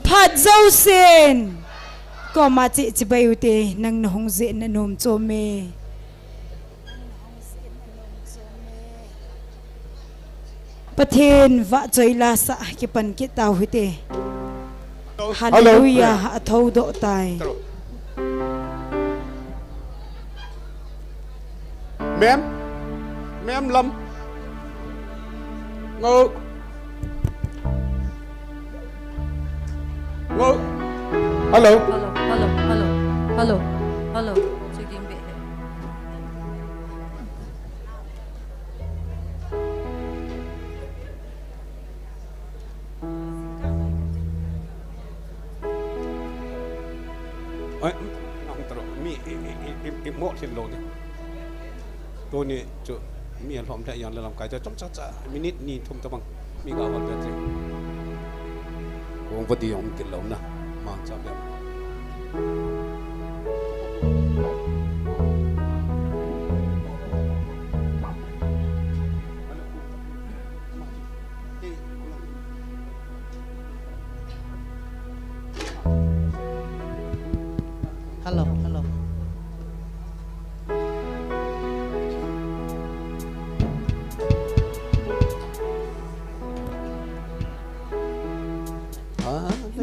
phat zo sen ko ma chi chi bai ute nang na hong ze na nom cho me pathen va choila sa ki pan ki tau hite hallelujah a thau do tai mem lâm ngô hello chicken bit ấy ông tao mi mốt trên lầu này tôi này chỗ mi ăn phòng đại làm cái cho trong chắc minute ni thùng tao bằng mi gạo vào đây ông vẫn đi ông kiến lầu nè mang cho đẹp hello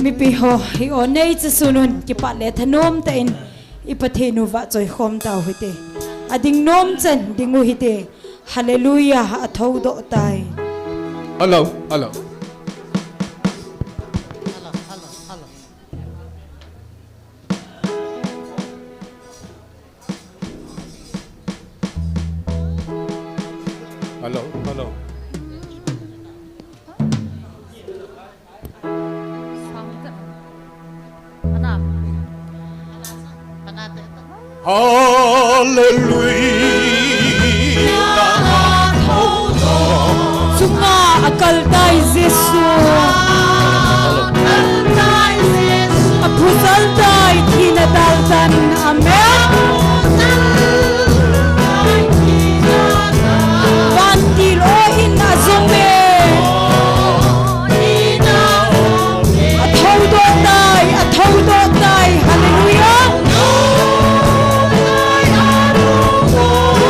mi pi ho hi o nei chu sunun ki pa le thanom ta in I pathenu wa choi khom tau hite ading nom chen dingu hite hallelujah a thau do tai hello Sunga akal tai Jesu apusal tai thina daltan amen vantil o in azume athau do tai hallelujah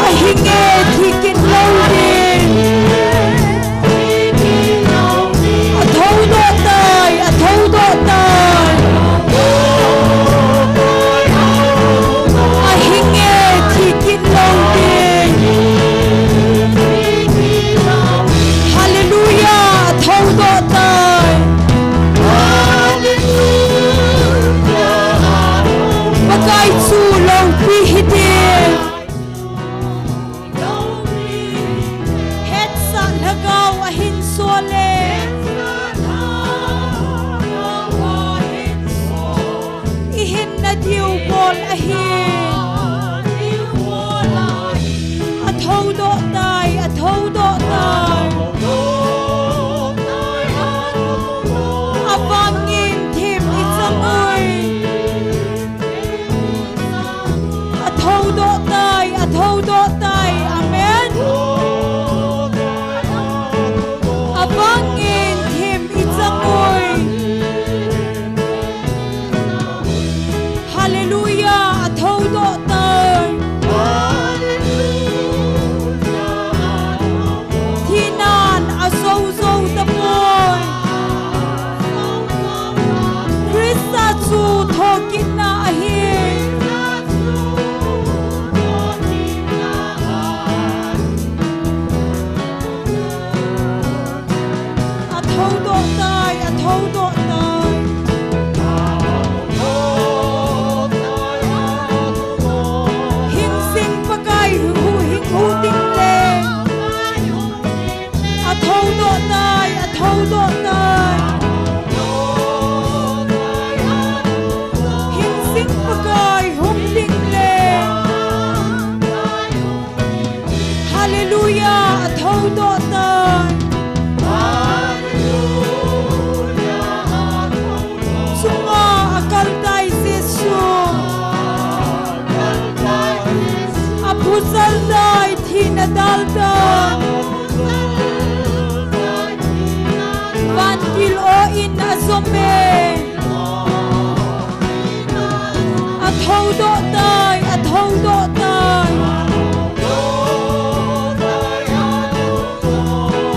ahinge thikin loading athau do tai ahinge thikin loading hallelujah athau do tai pakai chu lo pi hite het sa lagaw ahin sole ihin na diu bol ahin athau do tai avangin thim ichangoi athau do tai amen avangin thim ichangoi hallelujah athau do tai thinan azou tapoi krista chu thokin na ahin athau do tai hing sing pakai hu ting le athau do tai hing sing pakai hum ting le hallelujah athau do tai sunga akal tai Jesu apusal tai thina daltan vantil o in azome thâu độ tai a thâu độ tai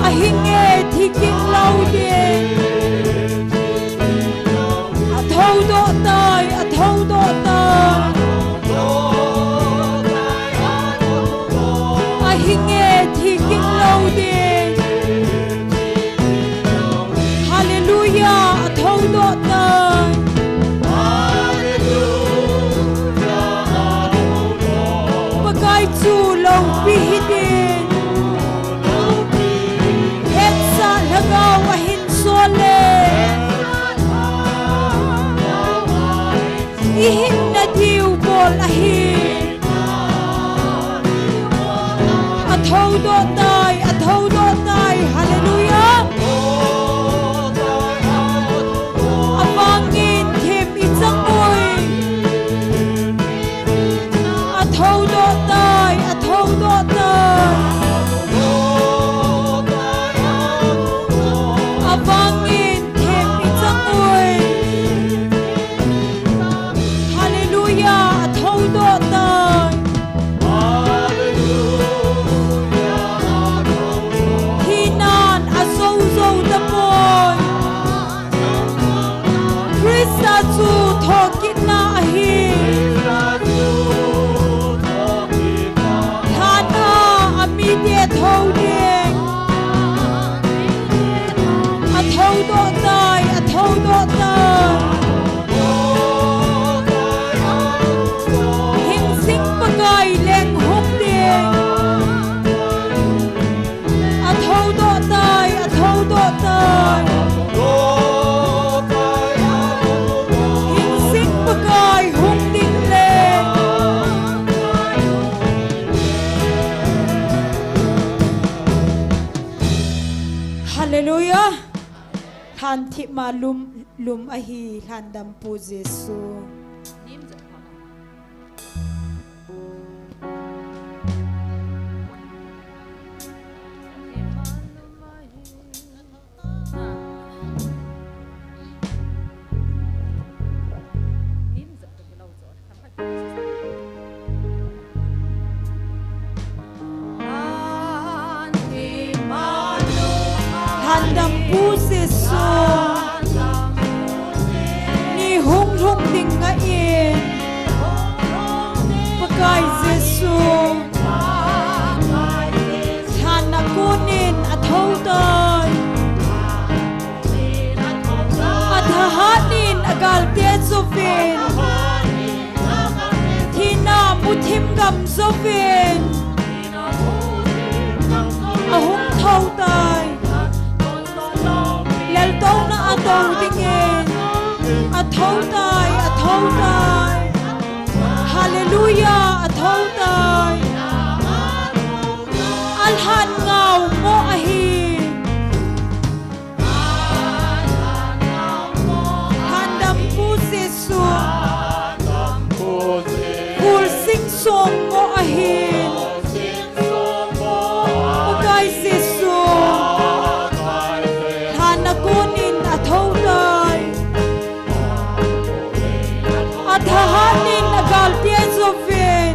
a hình nghe thì kinh lâu đi a thâu độ tai a thâu độ tai a hình nghe thì kinh lâu đi Hallelujah a thâu độ tai Pakai chu lâu bi hidin Het sa lagaw a hin sole Ihin na diw bol a hin A thâu độ tai Hallelujah A vangin thêm ít giấc môi A thâu độ tai A vangin thêm ít giấc môi Hallelujah a thâu độ tai Thi nan a sâu sâu tâm môi Krista chu thọ kít na a hi Than a mi địa thâu điên A thâu độ tai Hình sinh pagai leng húc điên A thâu độ tai Hình sinh pagai húc điên lên Hallelujah Than thị ma lum a hi than dam pu Giêsu Than dam pu Giêsu Ni hung hung ding nga in Pakai Giêsu Than na kunin a thâu tai A thahanin a gal te zovin Thi na mu thim gam zovin A hung thâu tai Lel tâu na a tâu dingin A thâu tai Hallelujah a thâu tai Alhan ngau mo a hi Han dam pu Giêsu Kul sing song mo a hi Pakai Giêsu Than na kunin a thâu tai A thahanin a gal tia zovin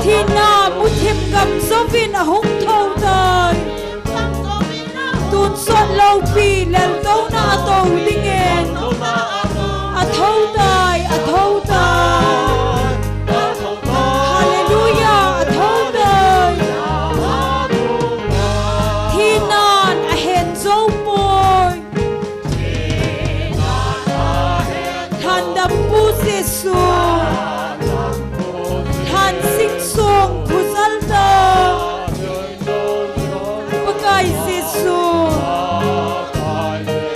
Thi na mu thim gam zovin a hung thâu tai Tun sot lâu pi lel tâu na a tâu dingin A thâu tai Hallelujah a thâu tai Thi nan a hen dâu môi Than dam pu Giêsu Than sing song pu salta Pakai Giêsu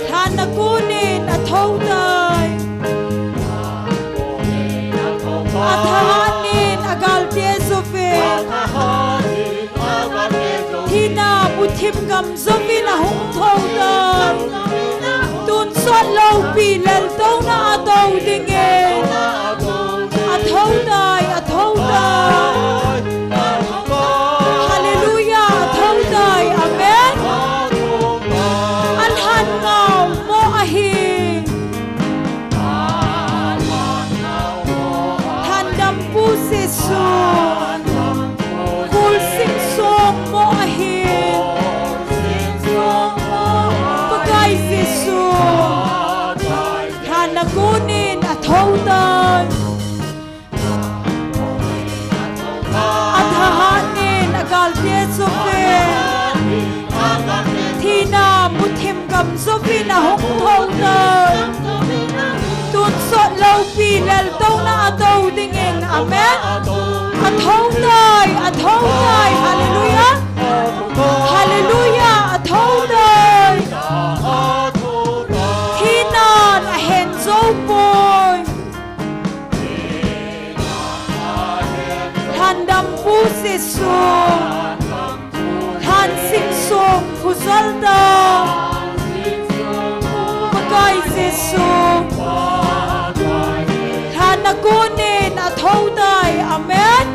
Than na kunin a thâu tai A thahanin a gal te zovin Thi na mu thim gam zovin a hung thâu tai Tun sot lâu pi lel tâu na a tâu dingin A thâu tai Hallelujah a thâu tai Amen Alhan ngau mo a hi vi na hung thâu đời tuôn sọt lâu pi lel tâu na tâu ding en amen a thâu đời hallelujah hallelujah a thâu đời thi non a hen dâu bồi than đam pu se sung than sinh sung phu zal da magai se sung than na kunin a thâu đời amen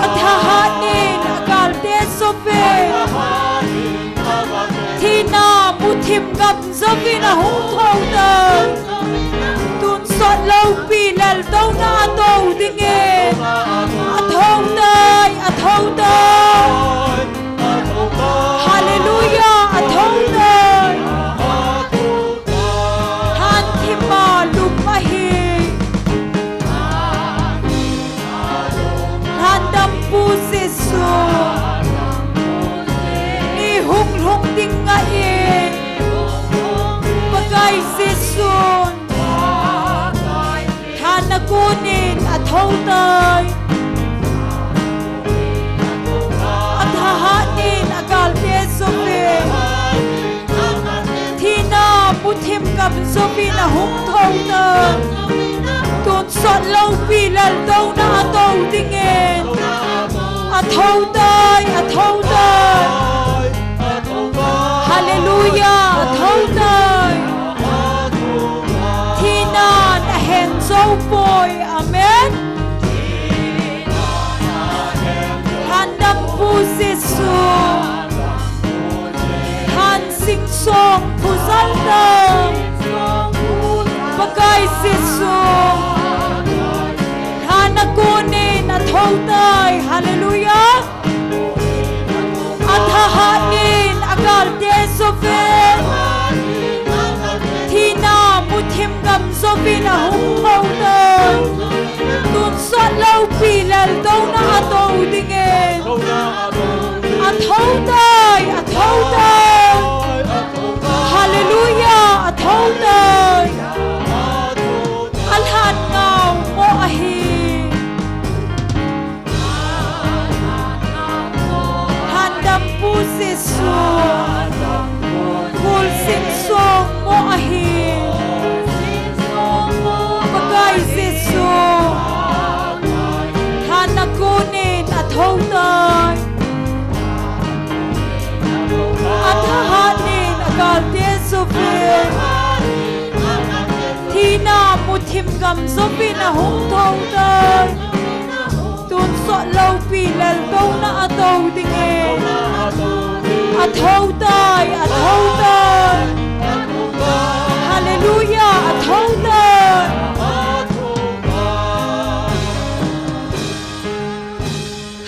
a thahanin a gal te sofe thi na mu thim gam zovi na hung thâu đời tuôn sọt lâu pi lel tâu na tâu ding en a thâu đời hallelujah a thâu đời than thim ma lum ma hi than đam pu se su ni hung ding nga e bagai se sun than na kunin a thâu đời a thahanin a gal te sofe thi na mu thim gam zovi na hung thâu đời tuôn sọt lâu pi lel tâu na tâu ding en a thâu đời hallelujah a thâu đời thi na a hen dâu bồi amen than đam pu giêsu than sinh song phu zal da bagai giêsu than na kunin a thâu đời hallelujah a thahanin a gal te sofe thi na mu thim gam zovi na hung thâu đời tuôn sọt lâu pi lel tâu na tâu ding en a thâu đời hallelujah a thâu đời al han ngau mo a hi han đam pu se su kul sin song mo a hi bagai giêsu than na kunin a thâu đời a thahanin a gal te sofe thi na mu thim gam zovi na hung thâu đời tuôn sọt lâu pi lel tâu na tâu ding en a thâu đời hallelujah a thâu đời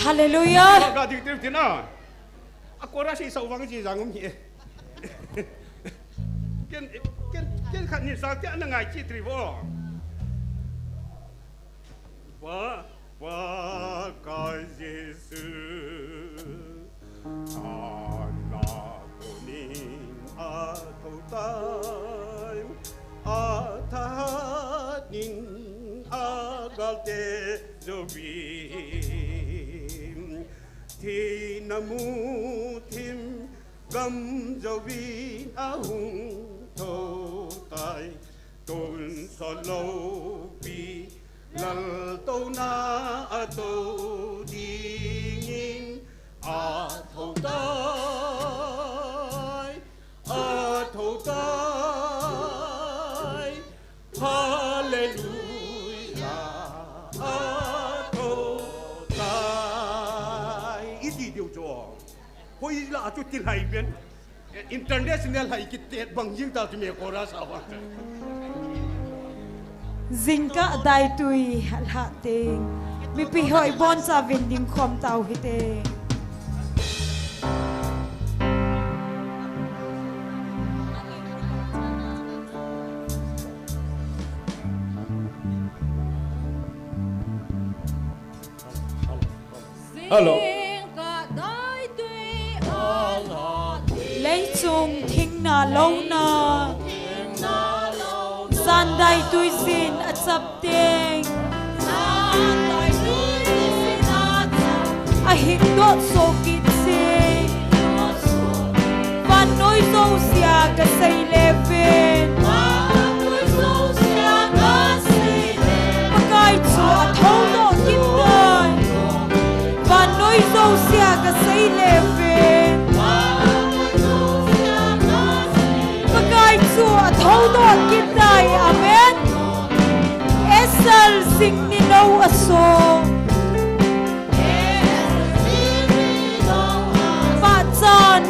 hallelujah Ga dik tir tina. Ako ra si sawang si jangum hi. Ken khat ni sa ta na ngai chi tri bo. Wa ka Jesu. Ana kunin a thâu tai a thahanin a gal te zovi thi na mu thim gam zovi a hung thâu tai tôn so lâu pi lal tâu na a tâu ding a thâu tai hallelujah a thâu tai idi điều cho hoi la chu tin hai ben international hai ki te bang jing ta me ko ra sa wa zinka dai tui hal ha te mi pi hoi bon sa vending khom tau hi te Hello. lấy chung na lo na san dai tui sin a chap teng a hit do so kit se van noi so sia ka sei le ven pakai chu a thau do kit dai van noi so sia ka sei le ven pakai chu a thau do kit dai amen esal sing ni no a so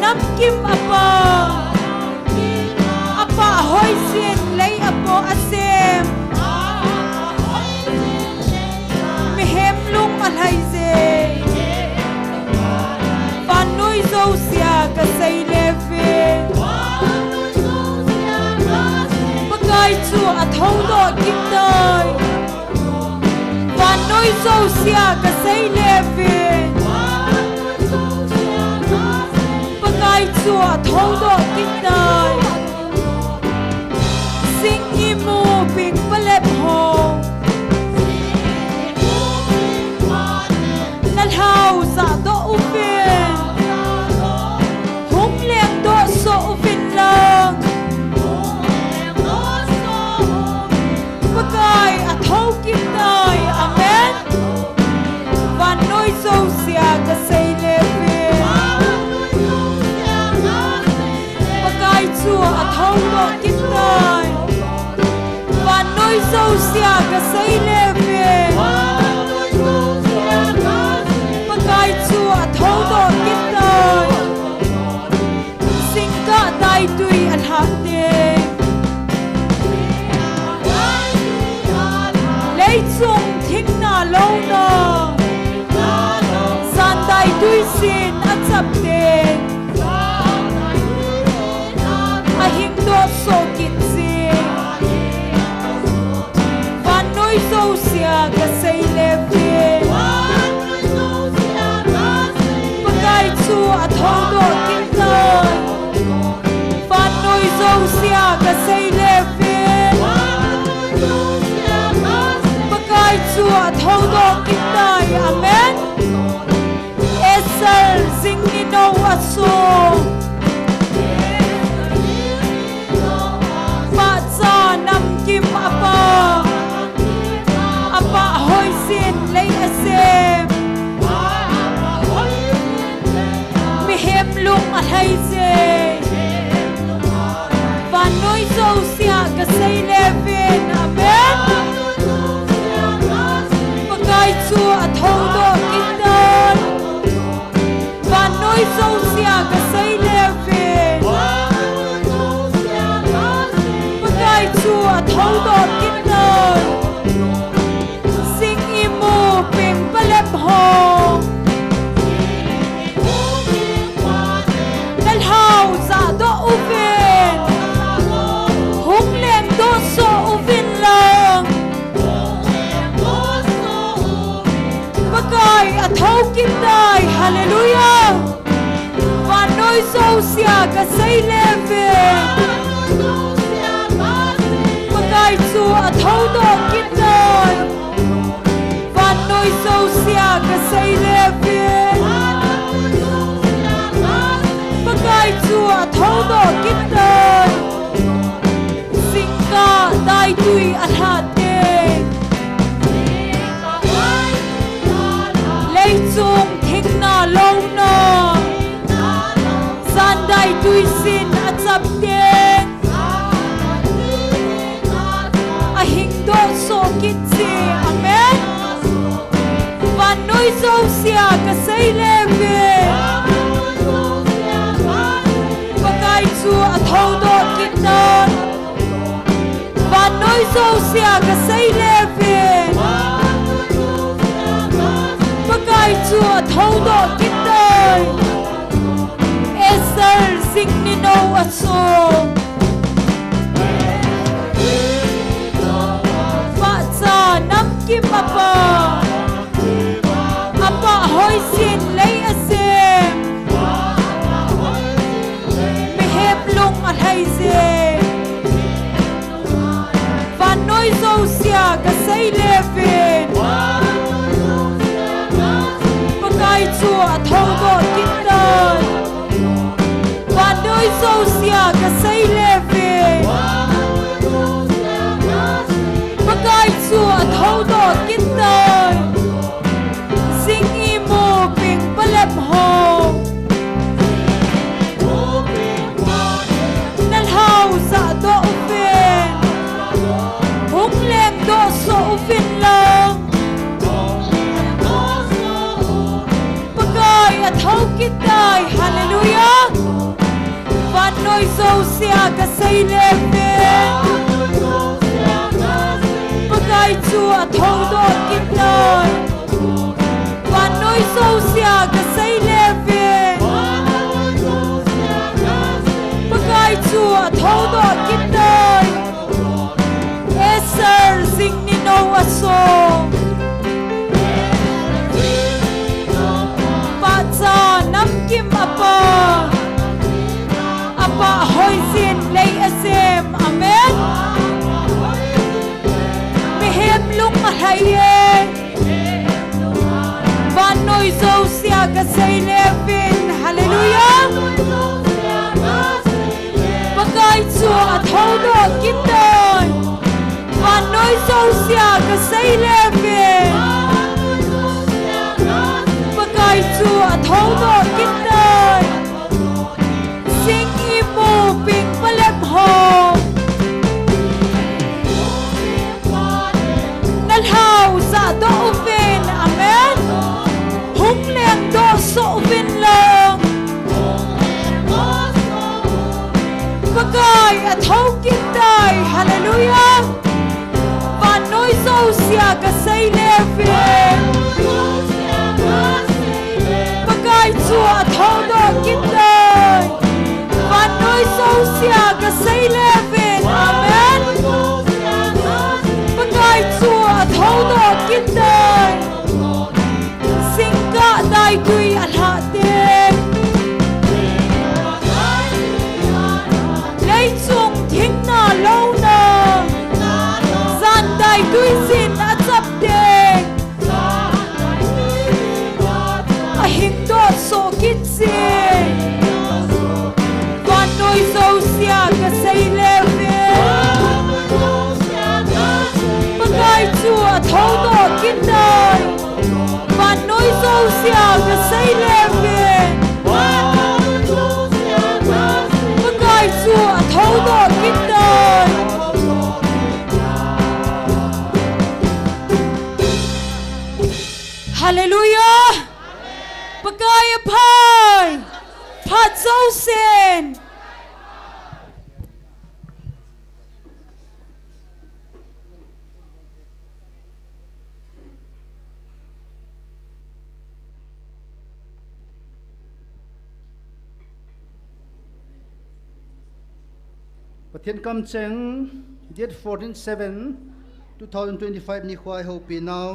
nam kim apa hoi sin lei apo asem mi hem lung alhai ze van noi zo sia ka sei leve pakai chu a thau do kim dai van noi zo sia ka sei leve chua thâu do kít đời sinh imu ping palep ho nal hau sa do upin hung leng do so upin lang pakai a thâu kít đời amen và noi dâu sia ka sei leve chua a thâu do kít đời và noi dâu sia ka sei le ve pakai chua a thâu do kít đời sing ka dai tui an ha te lei chung thing na lo na san dai tui sin a chap te do so kit si van noi so sia ka sei le ve pakai chu a thau do kit dai van noi so sia ka sei le ve pakai chu a thau do kit dai amen esal sing ni no a so kim apa hoi sin lei asem mi hem lung a hai ze va noi zo sia ka sei le ven amen pakai chu a thau do kit dan va noi zo sia ka sei le ven chua thâu do kít đời sing imu ping palep ho nal hau za do uven hung leng do so uvin lang pakai a thâu kít đời hallelujah và noi so sia ka sei le ve pakai chu a thâu do kít đời và noi so sia ka sei le ve pakai chu a thâu do kít đời sing ka dai tui a ha te lei chung thing na lo na san dai tui sin a chap te do so kit si amen và noi dâu sia ka sei le ve pakai chu a thau do kit dan và noi dâu sia ka sei le ve pakai chu a thau do kit dai esal sing ni no a so nam kim apa hoi sin lei asem mi heb lung a hai sia ka sei leve pakai chu a thau do kin dai sing i mo ping palem ho nal hau sa do fen hung lem do so fin long pakai a thau kin dai hallelujah van noi so sia ka sei leve pakai chu a thau do kin dai van noi so sia ka sei leve pakai chu a thau do kin dai eser sing ni no aso pa cha nam kim apa apa hoi sin lei asem amen mi hem lung ma hai ye van noi so sia ka sei levin hallelujah pakai chu a thau do kin dai van noi so sia ka sei levin pakai chu a thau do kin dai sing i mo ping palem ho nal hau sa do ven amen hung leng do so ven long pakai a thau kin dai hallelujah van noi so sia ka sei levin pakai chu a thau do kin dai van noi so sia ka sei levin amen pakai chu a thau do kin dai sing ka dai tui a ha te lei chung thing na lo na zan dai tui sin a chap te a hing do so kit se van noi so sia ka sei levin pakai chu a thau do kin dai van noi so sia ka sei levin pakai chu a thau do kin dai hallelujah pakai a phai phat so sen Pathian kam cheng date 14/7/2025 ni khwai ho pi now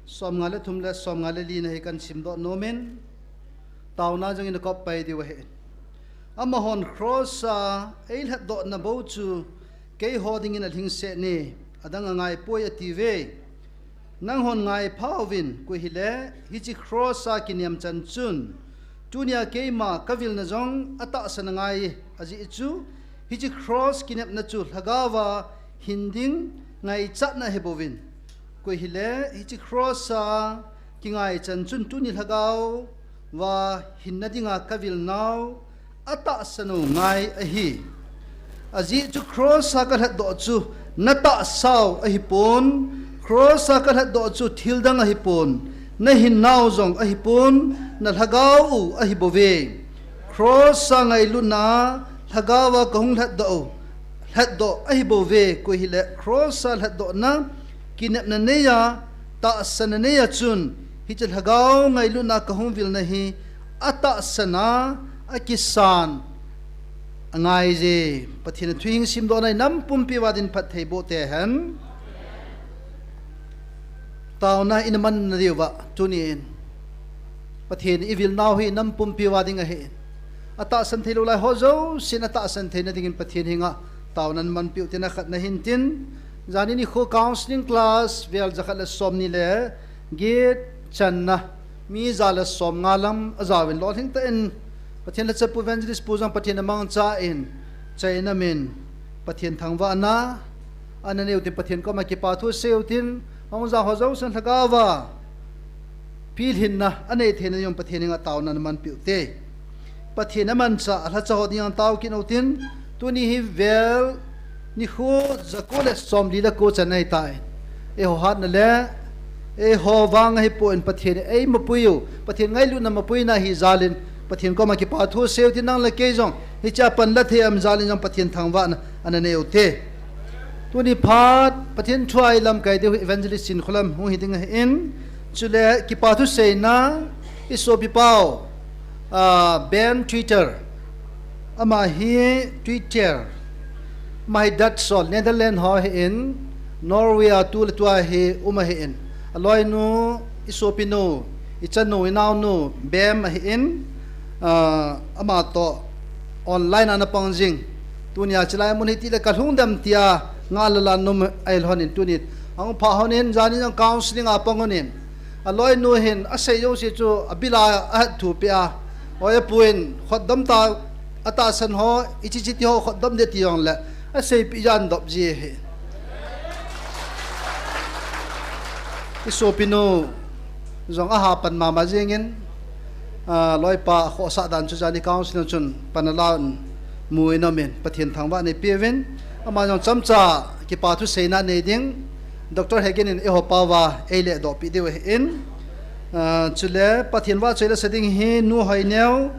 som ngale thum le som ngale li na he kan sim do nomen tawna jang in kop pai di wa he amahon cross a eil hat do na bo chu ke holding in a thing se ni adang ngai poi ati ve nang hon ngai phawin ku hi le hi chi cross a kiniam chan chun tunia ke ma kavil na jong ata san ngai aji chu hi chi cross kinep na chu lagawa hinding ngai chat na hebovin ko hile hi chi cross a kingai chan chun tu ni lagaw wa hinna dinga kavil naw ata sanu ngai a hi aji chu cross a ka do chu nata saw a hi pon cross a ka do chu thildang a hi pon na hin naw zong a hi pon na lagaw a hi bove cross a ngai lu na lagawa kahung hat do ai bo ve ko hile cross al hat do na kinep na neya ta san neya chun hi chal hagaw ngai lu na kahung vil na hi ata sana akisan angai je pathin thuing sim do nai nam pum pi wadin phat thei bo te han taw na in man na diwa tunin pathin evil now hi nam pum pi wading a he ata san thelo lai hozo sin ata san thena dingin pathin hinga tawnan man piu tina khat na hintin zani ni kho counseling class vel zakhala somni le gate channa mi zala som ngalam azawin lo thing ta en pathian la chapu evangelist puzang pathian amang cha in chaina min pathian thangwa na anane utin pathian ko ma ki pa thu seutin ong za ho zo san thakawa pil hin na ane thena yom pathian nga taw na man piute pathian man cha ala cha hod yang taw kin utin tuni hi vel ni khu zakole som lila ko chanai tai e ho hat na le e ho wang hi po en pathian e mapuyu pathian ngai lu na mapui na hi zalin pathian ko ma ki pa thu seu tin nang la ke jong hi cha pan la the am zalin jong pathian thangwa na anane ute tuni phat pathian thuai lam kai de evangelist sin kholam hu hi ding in chule ki pa thu sei na iso bi pao ben Twitter ama hi Twitter my dat sol Netherlands ho in Norway tu le tua hi uma hi in aloi nu isopino ichano inau nu bem hi in ama to online ana pangjing tunia chlai mun hiti le kalhung dam tia ngalala num ail honin tunit ang pha honin jani ang counseling apangonin aloi nu hin asayo si chu abila thu pia oya puin khodam ta ata san ho ichi chi ti ho khodam de ti yong la asay pi jan dop ji he isopino zong aha pan mama jengin loi pa kho sa dan chu jani council chun panalaun muina men pathian thangwa ne peven ama jong chamcha ki pa thu seina ne ding Dr. Hagen in e hopawa ele do pi de in chule pathian wa chela setting hi nu hoineu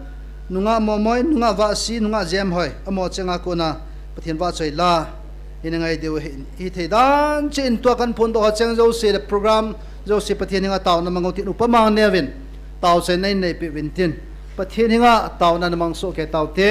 nunga momoi nunga wa si nunga jam hoi amo chenga ko na pathian wa chela inangai de hi theidan chin to kan phon do chang zo se program zo se pathian nga taw na mangoti upamang nevin taw se nei nei pi vintin pathian nga taw na mang so ke taw te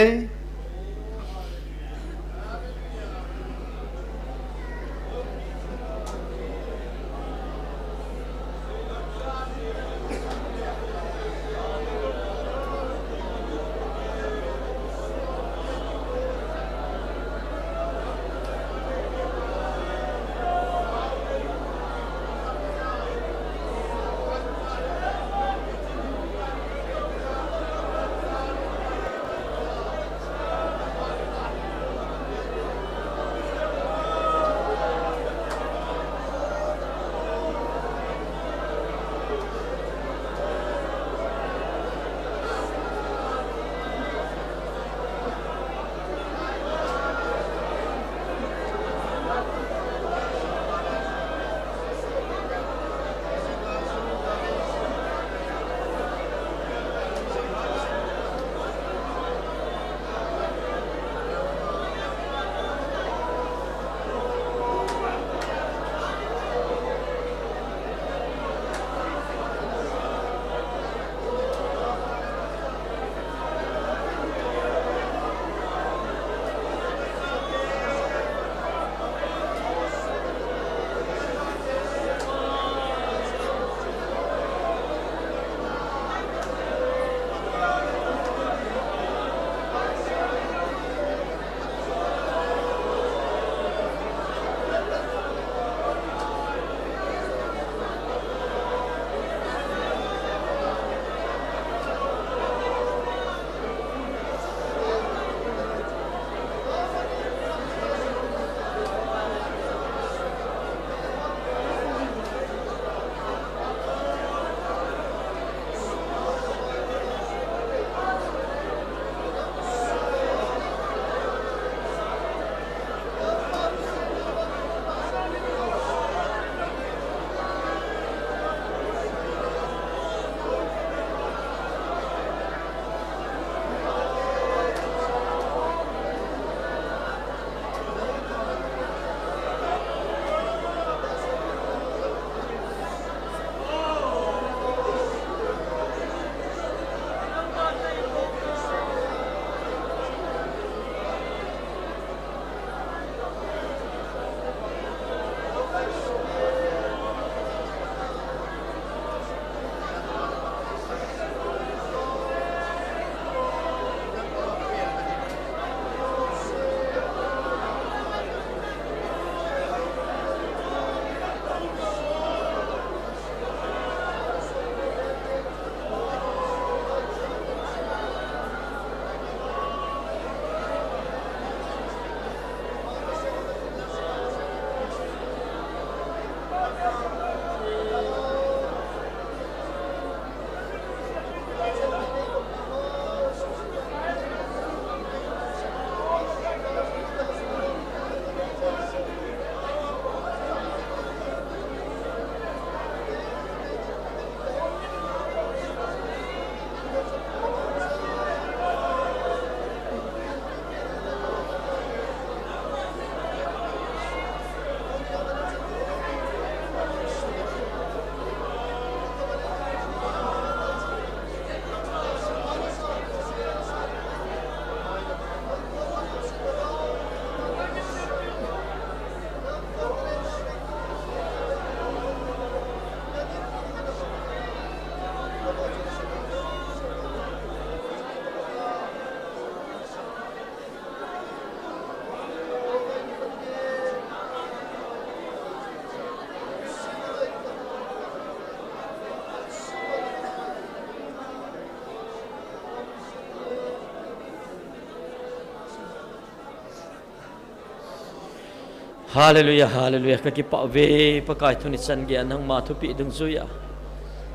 Hallelujah, hallelujah. Kaki pa ve pakai tu ni san gian hang ma thu pi dung zuya.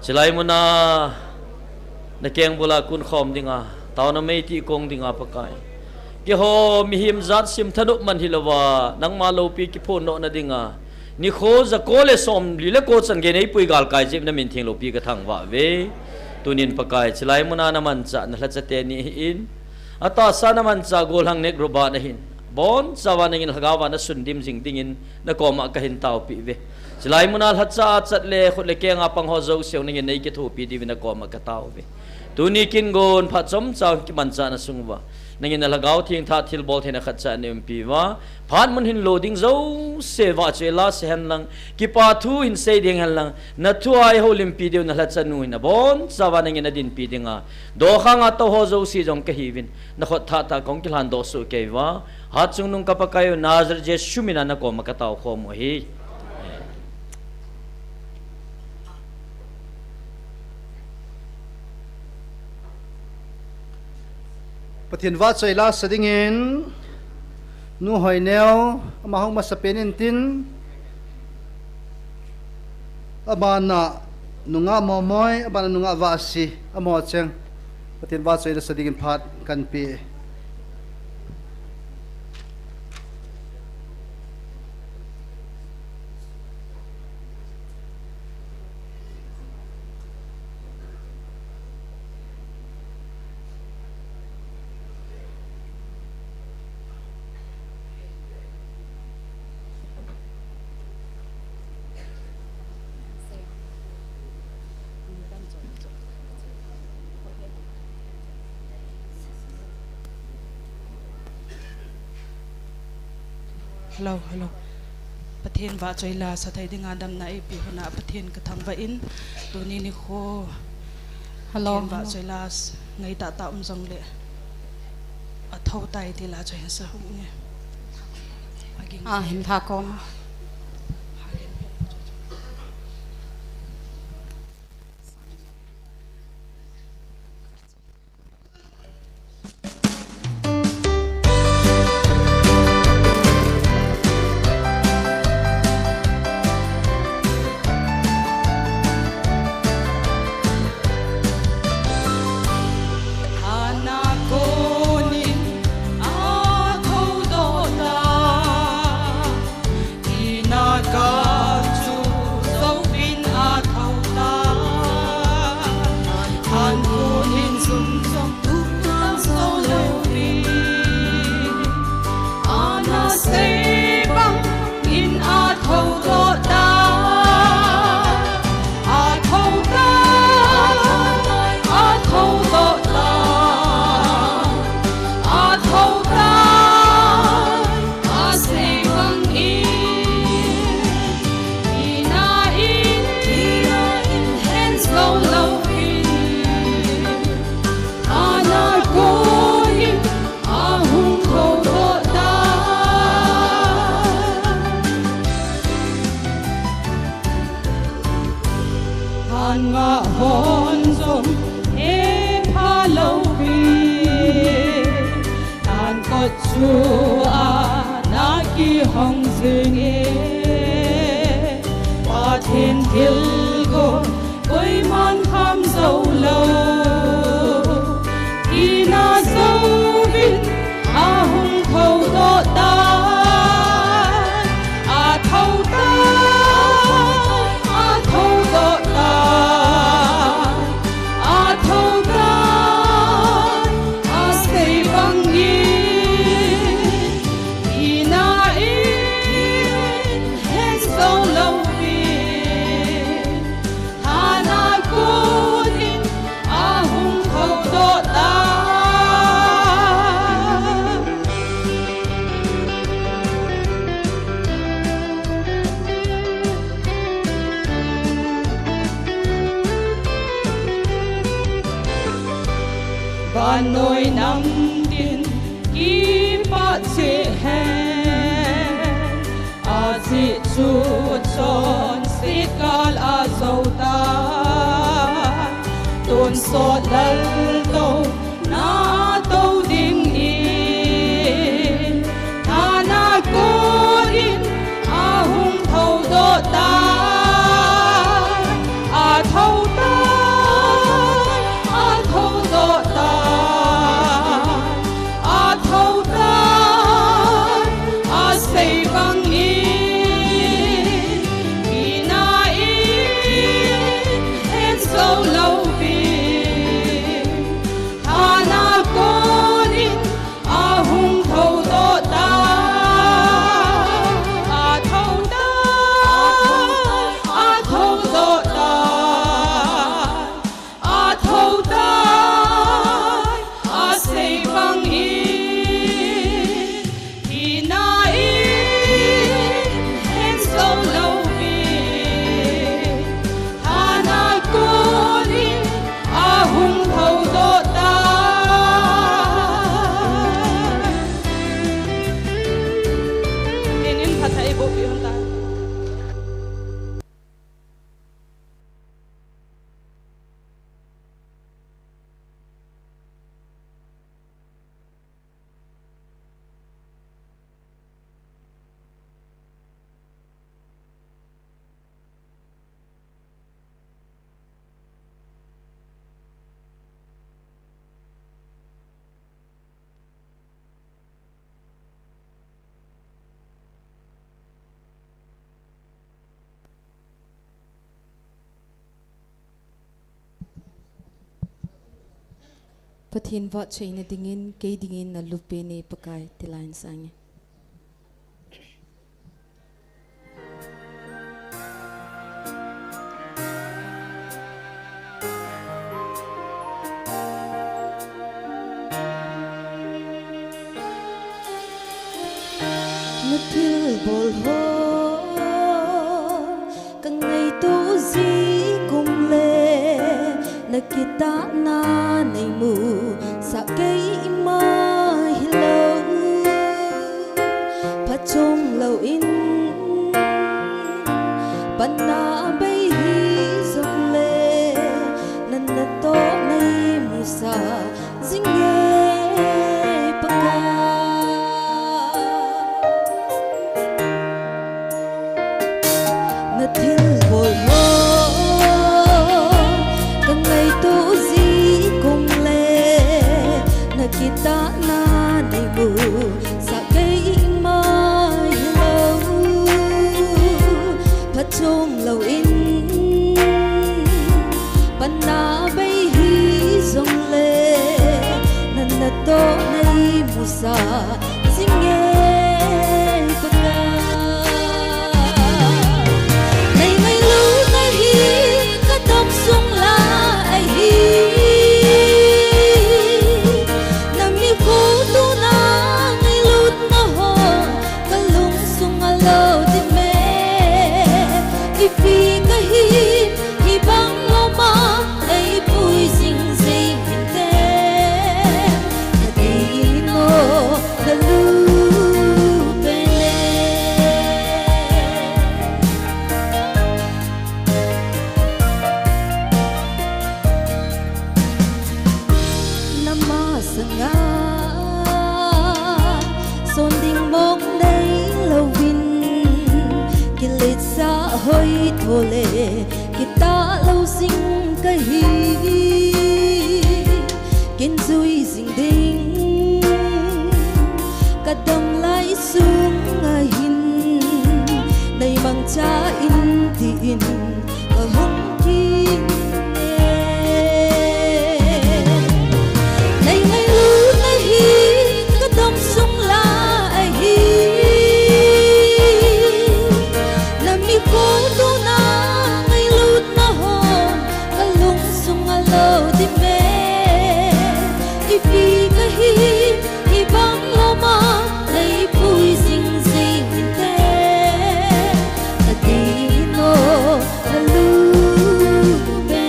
Selai mo na keng bola kun khom dinga. Tao na mei ti kong dinga pakai. Ki ho mi him zat sim thanu man hilawa nang ma lo pi ki phon no na dinga. Ni kho za ko le som li le ko san ge nei pui gal kai jip na min thing lo pi ka thang wa ve. Tunin pakai selai mo na man cha na la cha te ni in. Ata sa naman cha gol hang nek roba na hin. Bon sawa nangin hagawa na sundim jing dingin na koma kahin tao pi ve. Silai mo na hatsa at le khut le kaya nga pang hozo siyaw nangin na ikit hupi di na koma ka tao ve. Tunikin gon patsom sa kimansa na sungwa. Nangin nalagaw ting ta tilbol tina katsa na yung piwa. Pan mun hin loading zo se va chela se hen lang. Kipa tu hin se ding hen lang. Na tu ay ho limpidiw na latsa nuhin na bon. Sawa nangin na din pidi nga. Do ka nga to hozo si jong kahivin. Nakot tata kong kilhan doso kay wa. Hat sung nung kapag kayo nazar je shumina na ko makataw ko mo hi. Pathin wat sa ila sa dingin nu hoy neo amahong masapenin tin abana nunga momoy abana nunga vasi amo cheng pathin wat sa ila sa dingin phat kan pi Hello, hello. Pathin va choi la sa thai ding adam na ipi hona pathin ka thang va in tu ni ni kho. Hello, va choi la ngai ta ta jong le. A thau tai ti la choi sa hu ne. Him tha con. Noi nang din ki pa che he a chi chu chon sit kal a zota ton so dal to na to ding in ana ko in Pathin va chaina dingin ke dingin na lupe ne pakai tilain sange. Nathil bol ho kang ngày tu di cùng le na kita na nay mu sa kay ima hilaw pa chong lâu in pan na bay hi dòng le nan na to nay mu sa ding Nathil bol ho kang ngày tu di cùng le na kita na nay mu sa kay ima hilaw pa chong lâu in pan na bay hi dòng le nan na to nay mu sa ding sung la ai hi nami ko tu na ngai lut na ho kalung sung alo di me ipi ka hi bang lo ma ai pui sing sing te di no na lu hoi thole kita lâu sinh cái hi kiến duy ding ding cả đầm lai xuống hin đầy mang cha in tin ở hông kia này ngày lu này hi cả đầm sung la ai hi ko tu na ngai lut na ho kalung sung alo di me ipi ka hi bang lo ma nei pui sing sing te ati no lu be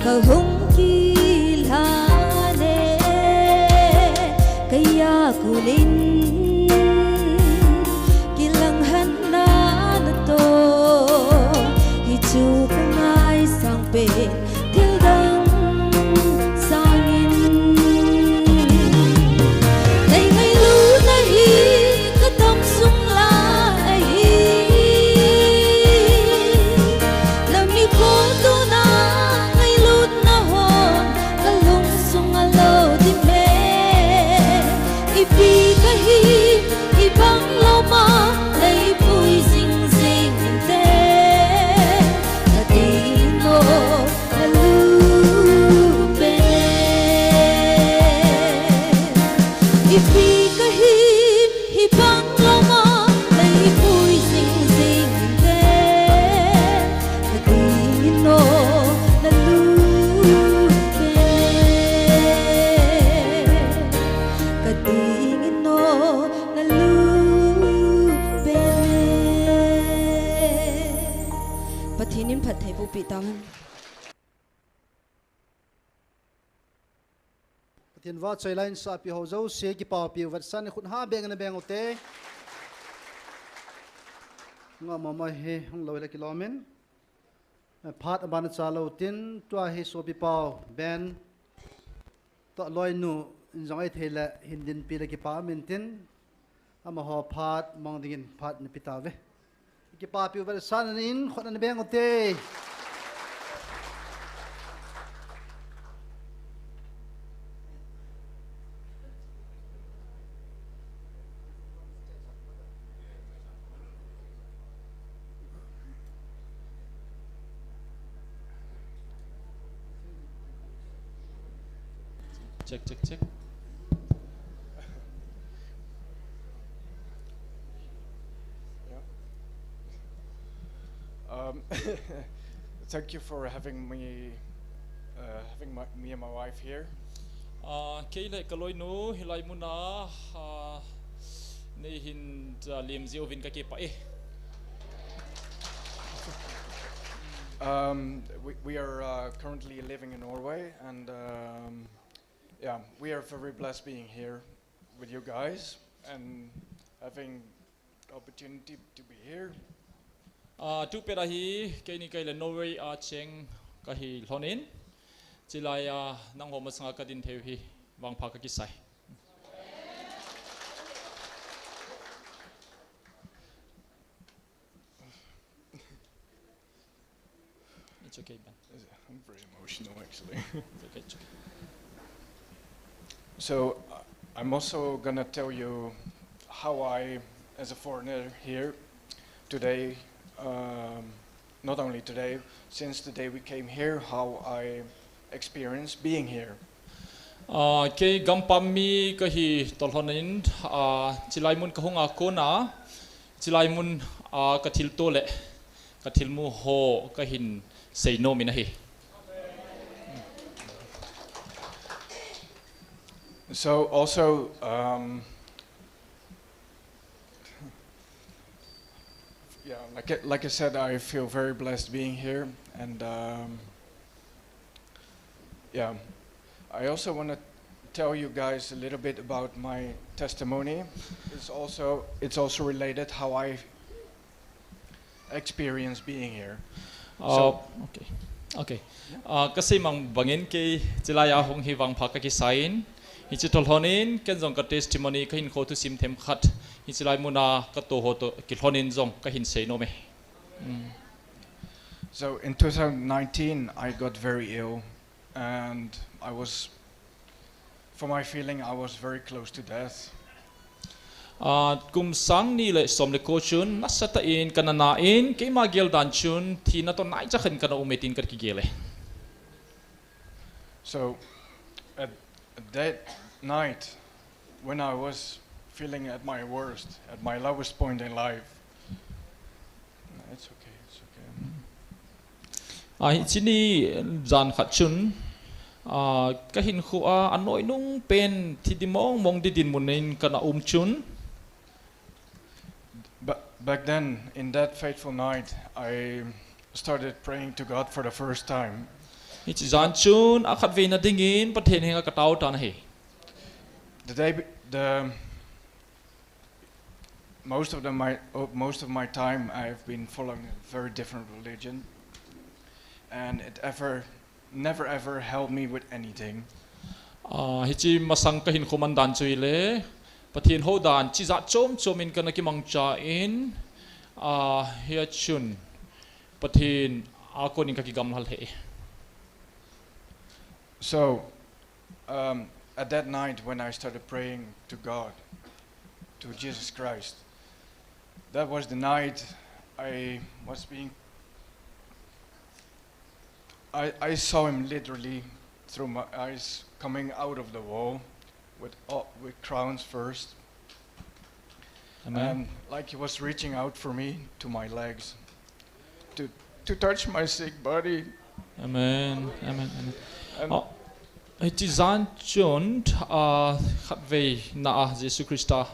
ka hong kilhane kaya kunin kilanghan na to hichu kangai sang pen til dang sangin nay ngày lu na hi ka tam sung la ai hi lami ko tu na ipi ka hi bang lo ma nei pui sing sing te ati no na lu be ipi ka hi bang lo ma nei pui sing sing te ati no na lu Patinin phat thai bu pi taman Pathin va choi line sa pi ho zo se ki pa pi wat san khun ha beng na beng ote nga mama he hong lo le kilomen phat aban cha lo tin tua he so pi pau ben to loi nu zong ai thela hindin pila ki pa mintin ama ho phat mong dingin phat ni pitave ki pa pi vel san in khot an beng ote Check, check, check. Thank you for having me, me and my wife here. Kay lai kaloi no hilai muna nei hin lim zio vin ka ke pa We are currently living in Norway, and yeah, we are very blessed being here with you guys and having the opportunity to be here. Tu pera hi kay ni kay la Norway cheng ka hi lonin chilai nang ho masanga ka din theu hi wang pha ka ki sai. It's okay, Ben. I'm very emotional, actually. It's okay, it's okay. So I'm also gonna tell you how I, as a foreigner here today, not only today, since the day we came here, how I experienced being here. Kay gampami ka hi tolhonin chilai mun ka hunga kona chilai mun ka thil tole ka thil mu ho ka hin say no minahi. So also, yeah, like I said, I feel very blessed being here, and yeah, I also want to tell you guys a little bit about my testimony. It's also related how I experience being here. So, Okay. Kasi mang bangin kay chilaya hong hiwang phaka ki sain hichitol honin ken jong ka testimony ka hin kho tu sim them khat hichilai muna ka to ho to ki honin jong ka hin sei no me. So in 2019 I got very ill, and I was, for my feeling, I was very close to death. Kum sang ni le som le ko chun nasata in kananain kay magel dan chun thi na to nai cha khan kana umetin kar ki gele. So at that night, when I was feeling at my worst, at my lowest point in life, it's okay. Chini jan khat chun ka hin khu anoi nung pen thi dimong mong di din munin kana chun. But back then, in that fateful night, I started praying to God for the first time. It's jan chun akhat ve na dingin pathen henga katau tan he. Most of my time I've been following a very different religion, and it never ever helped me with anything. Hichi masang ka hin khumandan chui le pathin ho dan chi za chom in kana ki mang cha in hia chun pathin akon in ka ki gam hal he. So at that night when I started praying to God, to Jesus Christ, that was the night I saw him literally through my eyes coming out of the wall with crowns first. Amen. And like he was reaching out for me to my legs to touch my sick body. Amen. And Hichi zan chun khat ve na Jesus Christa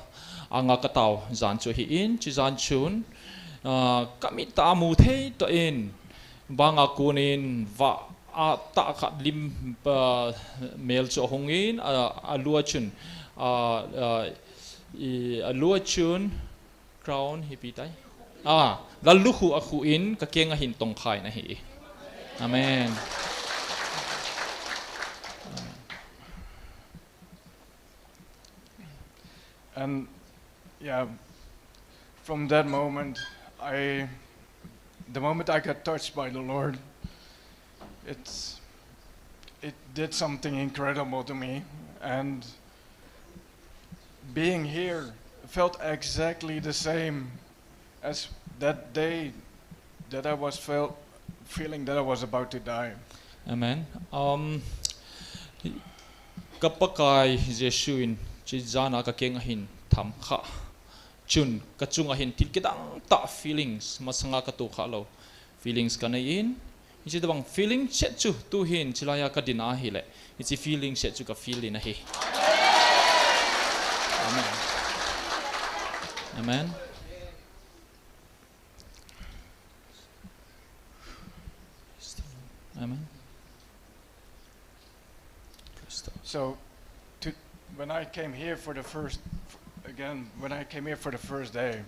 anga katau zan chu hi in chi zan chun kamita mu thei to in banga kunin va ta khat lim mel cho hongin alua chun alua chun crown hi pi tai lalu khu akhu in ka kenga hin tong khai na hi. Amen. And yeah, from that moment, the moment I got touched by the Lord, it did something incredible to me, and being here felt exactly the same as that day that I was feeling that I was about to die. Amen. Kapakai Jesuin Chizana Kakeng Ahin Tamha Chun Kachung Ahin Tilkidang Ta feelings Masanga Katu Halo feelings Kanayin. Is it the feeling Chetu to Hin Chilaya Kadina Hile? It's a feeling Chetu ka feeling ahi. Amen. Amen. Amen. So, when I came here for the first day,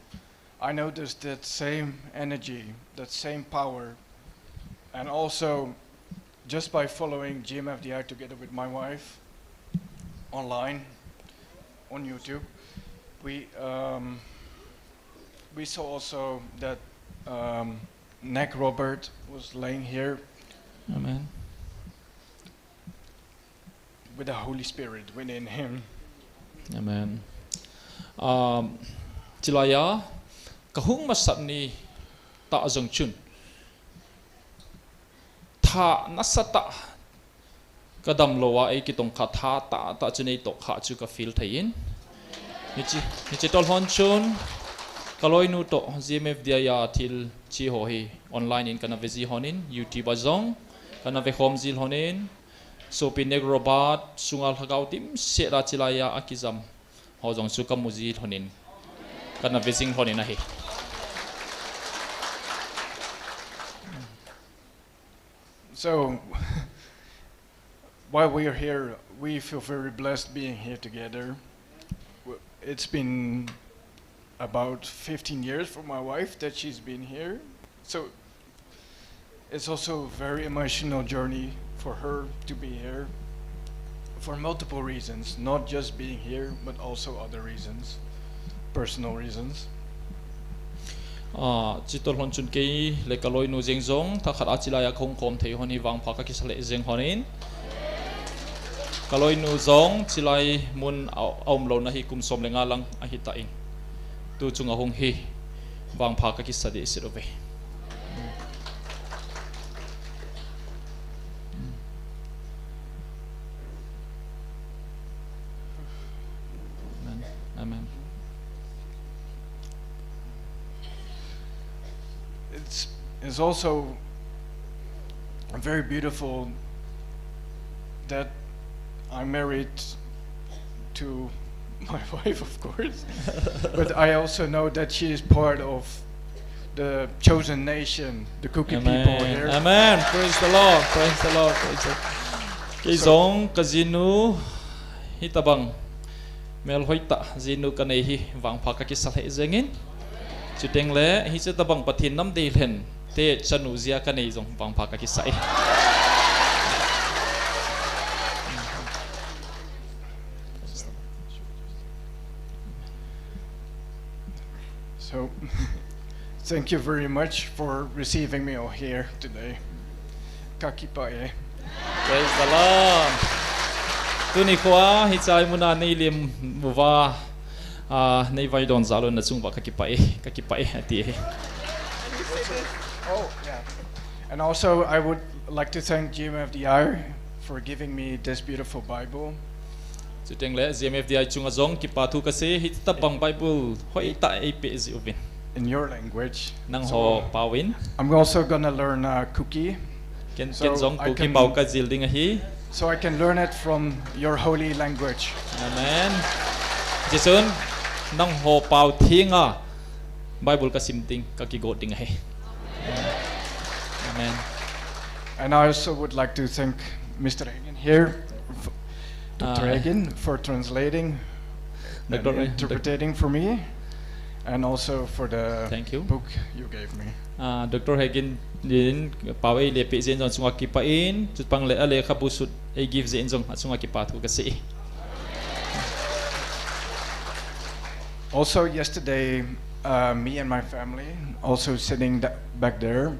I noticed that same energy, that same power, and also just by following GMFDI together with my wife online on YouTube, we saw also that Nick Robert was laying here. Amen. With the Holy Spirit within him. Amen. Chilaya kahung masapni ta azong chun. Tha nasata kadam lowa ay kitong katha ta chunay tok ha chu ka feel thayin. Nichi tol hon chun kaloy nu to GMFDI til chi ho hi online in kana vezi honin YouTube azong kana ve home zil honin. So pineg robot sungal hagaw tim sera chilaya akizam hojong suka muzi honin kana vising honin ahi. So while we are here, we feel very blessed being here together. It's been about 15 years for my wife that she's been here. So it's also a very emotional journey for her to be here for multiple reasons, not just being here, but also other reasons, personal reasons. Chitol hon chun kei le kaloi nu jeng zong ta khat achilaya khong khom thei honi wang pha ka kisale jeng honin kaloi nu zong chilai mun aum lo na hi kum som lenga lang a hi ta in tu chunga hong hi wang pha ka kisade sirove. Amen. It's also very beautiful that I'm married to my wife, of course, but I also know that she is part of the chosen nation, the cookie people here. Amen. Praise the Lord. Praise the Lord. Praise the Lord. Kizong kazinu hitabang. Mel hoita zinu kanehi wang phaka ki salhe zengin chuteng le hi che tabang pathin nam de len te chanu zia kanei jong wang phaka ki sai. So thank you very much for receiving me all here today. Kakipae. Praise the Lord. Tuni kwa hichai muna nei lim muwa nei vai don zalo na chungwa kakipai ati. Oh yeah. And also I would like to thank GMFDI for giving me this beautiful Bible. Chuteng le GMFDI chunga zong ki pathu ka se hit tabang Bible hoi ta ai pe zi ubin in your language. Nang ho pawin. I'm also gonna learn cookie. Ken zong cookie pau ka zilding hi. So I can learn it from your holy language. Amen. Jason, nang ho pau thinga Bible ka simting ka ki go ding hai. Amen. And I also would like to thank Mr. Hagen here, Dr. Hagen, for translating and interpreting for me, and also for the book you gave me. Dr. Hagen din pawai le pe zen sunga ki pain chut pang le ale kha busut e give zen jong sunga ki patu ka se. Also, yesterday, me and my family, also sitting back there,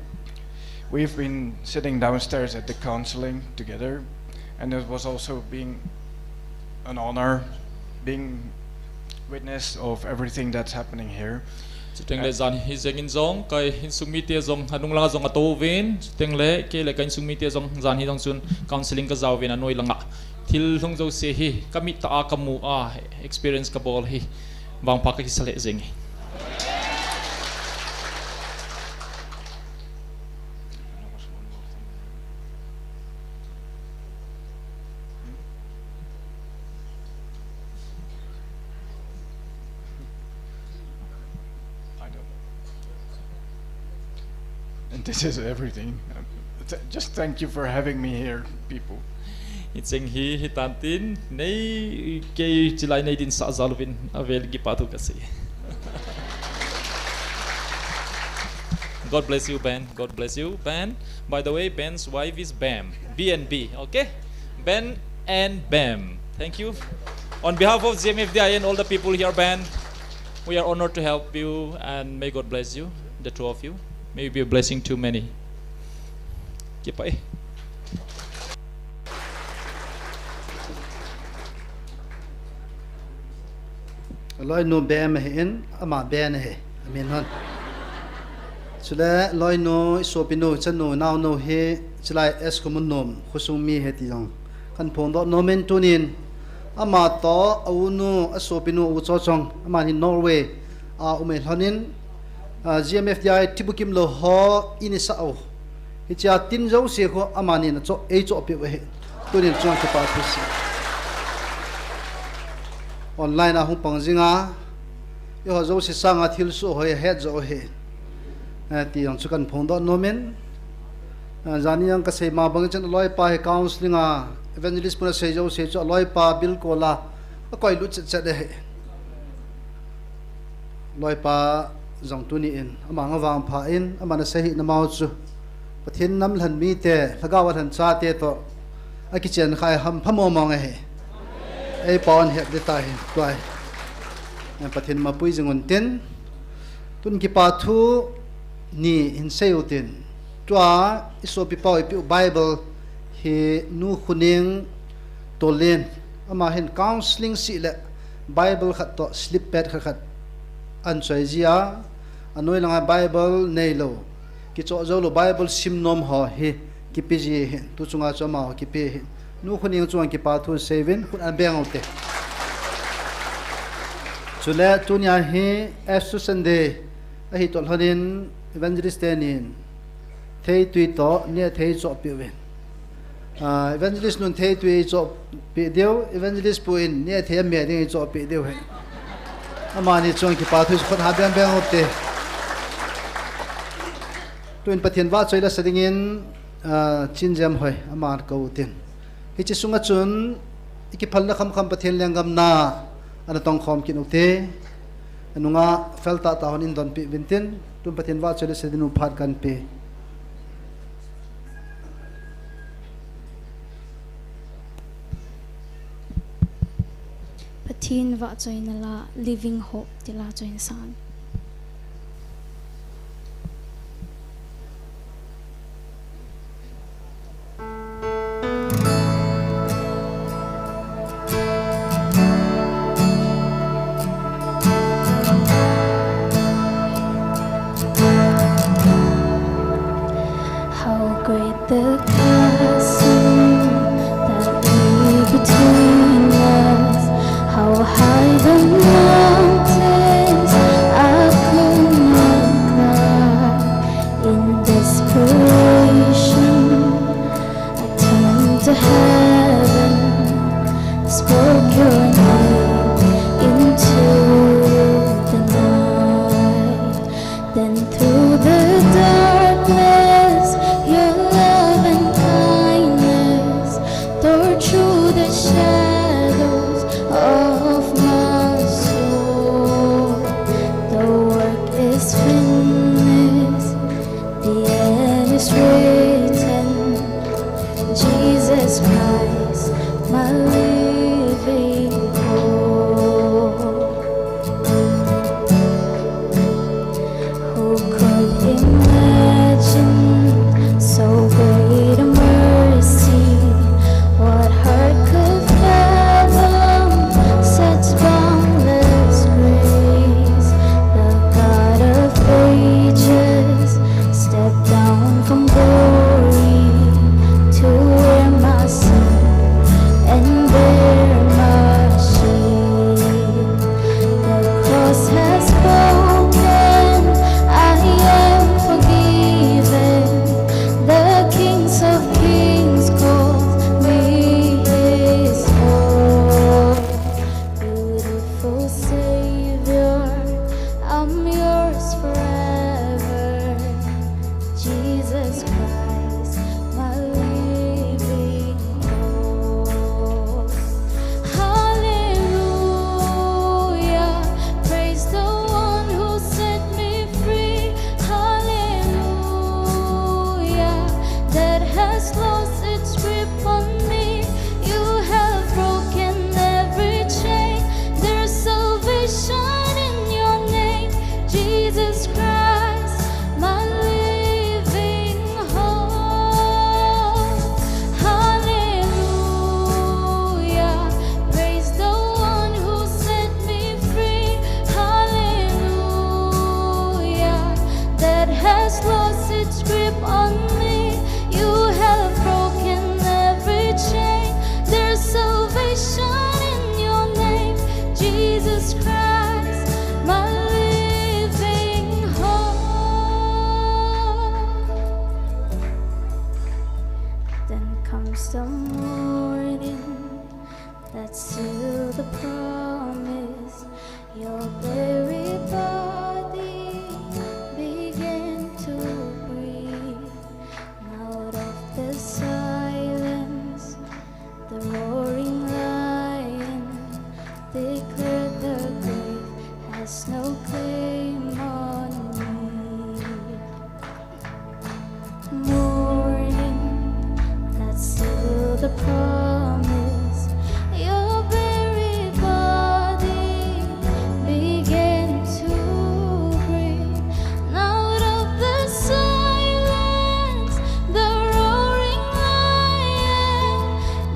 we've been sitting downstairs at the counseling together, and it was also being an honor, being witness of everything that's happening here. Chuteng le zan hi zengin zong kai hin sungmi te zong hanung langa zong ato vin chuteng le ke le kan sungmi te zong zan hi dong chun counseling ka zaw vin anoi langa thil thung zo se hi kami ta a kamu a experience ka bol hi bang pa ka ki sale zeng hi. And this is everything. Just thank you for having me here, people. Icheng hi hitantin nei ke chilai nei din sa zalvin avel gi patu kasi. God bless you, Ben. God bless you, Ben. By the way, Ben's wife is Bam. B&B, okay? Ben and Bam. Thank you. On behalf of GMFDI and all the people here, Ben, we are honored to help you and may God bless you, the two of you. May you be a blessing to many. Kipai. loi no bem hen ama ben he amen hon chule loi no sopino chano now no he chulai es komun nom khusung mi he ti jong kan phon do nomen tunin ama to auno asopino u cho chong ama ni Norway a umen honin GMFDI tibukim lo ho inisa o hicha tin zo se ko ama ni na cho e cho pe we tunin chong ke pa pusi online ahung pangjinga yo zo si sanga thil su hoi he zo he ti ang chukan phongdo nomen zani ang ka sei ma bang chen loi pa he counseling a evangelist puna sei zo se cho loi pa bil ko la koi lu chet chet he loi pa zong tu ni in ama nga wang pha in ama na sei na mau chu pathin nam hlan mi te lagawa han cha te to a ki chen khai ham phamo mong he ai pon hep de tai tuai en pathin ma pui jingon ten tun ki pa thu ni in seutin tua iso pi pau pi bible he nu khuning tolen ama hen counseling si le bible khat to slip pad khat an choi zia anoi langa bible nei lo ki cho zo lo bible sim nom ho he ki pi ji he tu chunga choma ho ki pe he nu khuning chuang ki pa thu 7 khun an beng ote chule tunya hi asu sunday a hi tol hanin evangelist tenin thei tui to ne thei cho pi wen evangelist nun thei tui cho pi deu evangelist puin ne thei me ding cho pi deu he amani chuang ki pa thu khun ha beng beng ote tuin pathian wa choila sadingin chinjam hoi amar ko tin hichi sunga chun iki phalna kham kham pathian lengam na ana tong khom kin ukte anunga felta ta honin don pi vintin tum pathian wa chele sedinu phat kan pe pathin wa choina la living hope tila choin san the chasm that lay between us, how high the mountains I could not climb. In desperation, I turned to heaven, spoke your name into the night. Then through the darkness, your love and kindness tore through the shadows. Christ, my living hope. Hallelujah, praise the one who set me free. Hallelujah, that has lost its grip on me. You have broken every chain. There's salvation in your name, Jesus Christ, my living hope. Hallelujah, praise the one who set me free. Hallelujah, that has lost its grip on me. You have broken every chain. There's salvation in your name, Jesus Christ, my living hope. Then comes the morning that sealed the promise. Your very body began to breathe. Out of the silence, the roaring lion declared the grave has no claim on me. Morning that sealed the promise. Your very body began to breathe. Out of the silence, the roaring lion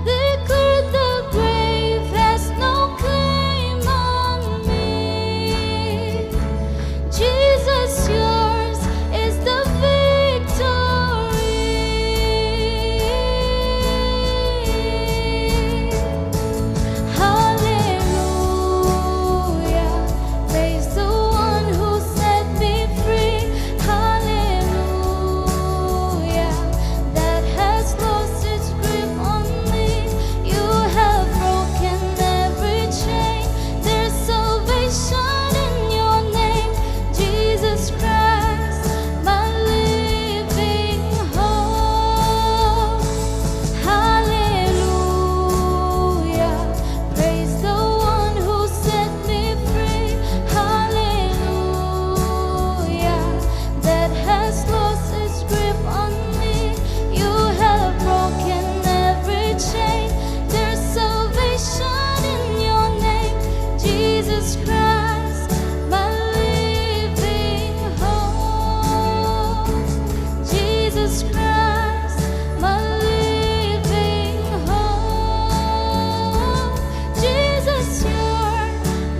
declared the grave has no claim on me. Jesus, yours is the victory. Hallelujah, praise the one who set me free. Hallelujah, that has lost its grip on me. You have broken every chain. There's salvation in your name, Jesus Christ, my living hope. Hallelujah, praise the one who set me free. Hallelujah, that has lost its grip on me. You have broken every chain. There's salvation in your name, Jesus Christ, my living hope. Jesus Christ, my living hope. Jesus, you're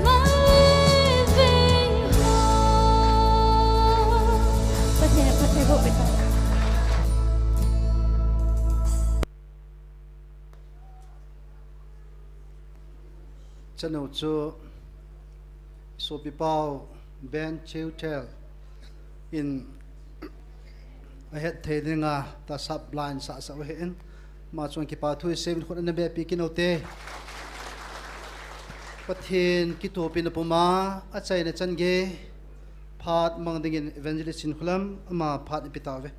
my living hope. ประเทศโลกไปค่ะ chân hậu cho số bị bao ben chiếu tel in a het thế nên à ta sắp blind sa sa hen mà chọn cái bao thui xem khuôn anh bé bị kinh hậu tê bắt thiên kí tổ pin apoma à chạy na chân ghê phát mang đến evangelist in khulam mà phát đi tao về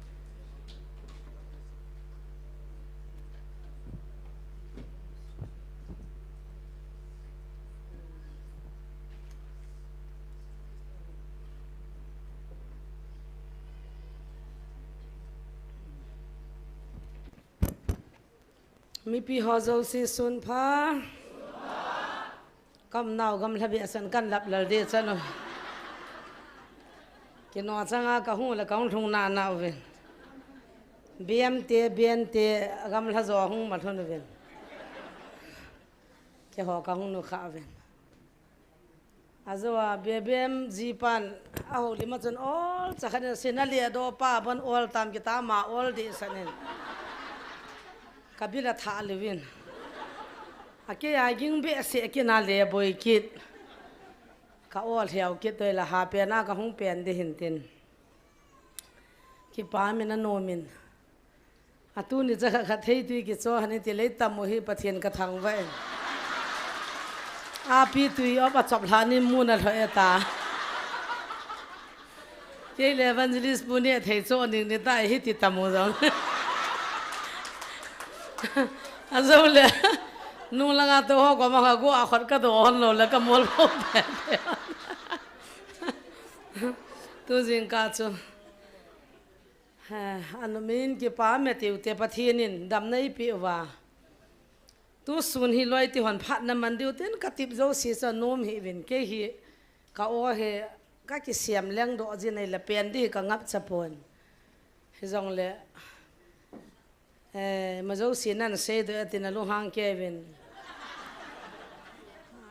mi pi ho zo si sun pha kam nau gam labi asan kan lap lal de chano ke no changa ka hu la kaung thung na na ven bm te gam la zo hu ma thon ven ke ho ka hu no kha ven azawa bm jipan a ho lima chon all chakhane sinali do pa ban all tam ki ta ma all di sanen kabila tha levin ake ya ging be se ke na le boy kit ka ol hiao ke toy la ha pe na ka hung pen de hin tin ki pa me na no min atu ni cha kha thei tu ki cho hani ti le tam mo hi pathian ka thang wa a pi tu yo pa chop la ni mu na tho eta cái lệ evangelist bún nè thầy chỗ nên người ta hít thì tầm một rồi à rồi lệ nung là ngã tôi học mà học qua khoát cái đồ ăn rồi là cái món bột bẹt tôi riêng cả chứ anh mình cái pa mẹ tiêu tế bắt thiên nín đam nay bị vào tu sun hi loi ti hon phat na man diu ten ka tip zo si sa nom hi vin ke hi ka o he ka ki siam leng do ji nei la pen di ka ngap chapon hi zong le ma zo si nan se do tin lu hang ke vin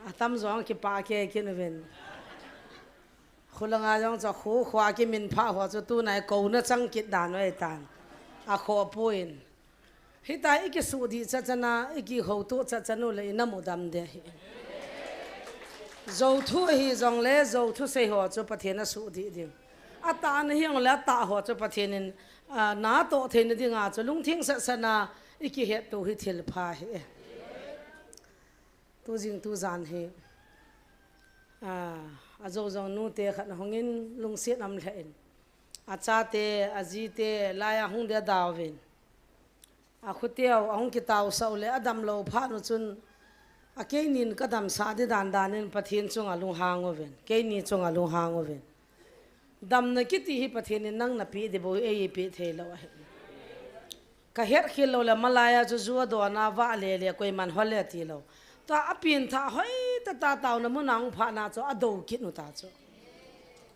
atam zong ki pa ke kin vin khulanga jong cha khu khwa ki min pha ho chu tu nai ko na chang kit dan wai tan a kho poin hi ta iki su di cha chana iki ho tu cha chanu le na mudam de hi zo thu hi zong le zo thu se ho chu pathena su di ding ata na hiang la ta ho chu pathenin na to thein di nga chu lung thing sa sana iki he tu hi thil pha hi tu jing tu zan hi a zo zong nu te khat hongin lung siat am lein a cha te a ji te la ya hung de dawin a khutiao ong ki taw sau le adam lo pha nu chun a ke nin ka dam sa de dan danin pathin chunga lu hangoven ke ni chunga lu hangoven dam na ki ti hi pathin nang na pi de bo e pi the lo he ka her khil lo la malaya chu zu do na wa le le koi man hole ti lo ta apin tha hoi ta taw na mu nang pha na cho ado ki nu ta cho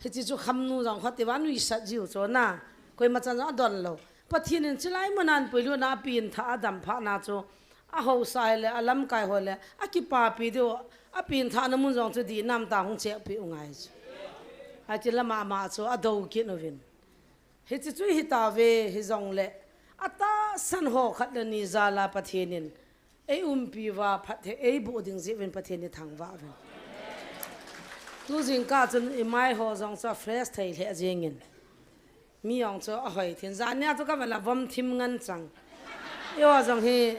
he chi chu kham nu jang khati wan wi sa jiu cho na koi ma chan don lo pathin in chilai manan poilu na pin tha adam pha na cho a ho sai le alam kai ho le a ki pa pi do a pin tha na mun jong chu di nam ta hung che pi ungai chu a chi la ma cho a do ki no vin he chi chu hi ta ve hi jong le ata san ho khat le ni za la pathin in e pi wa phat he e bu ding ji vin pathin ni thang wa vin tu jing ka chun i mai ho jong cha fresh thai le jengin mi yong cho a hoi thiên gian nya cho ka la vom thim ngan chang yo jong hi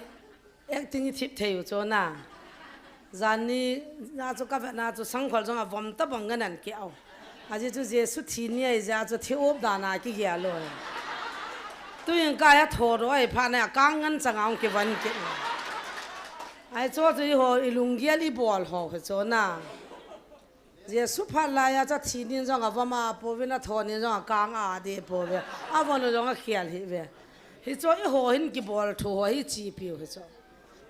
acting thip theu cho na zan ni na cho ka na cho sang khol jong a vom ta bang ngan ki au a ji chu je su thi ni ai ja cho thi op da na ki ya lo tu yin ka ya tho ro ai pha na ka ngan chang ang ki van ki ai cho ji ho ilung gial I bol ho cho na je su pha la ya cha thi nin jong a vama po ve na tho ni jong a kang a de po ve a von lo jong a khial hi ve hi cho I ho hin ki bol thu ho hi chi pi ho cho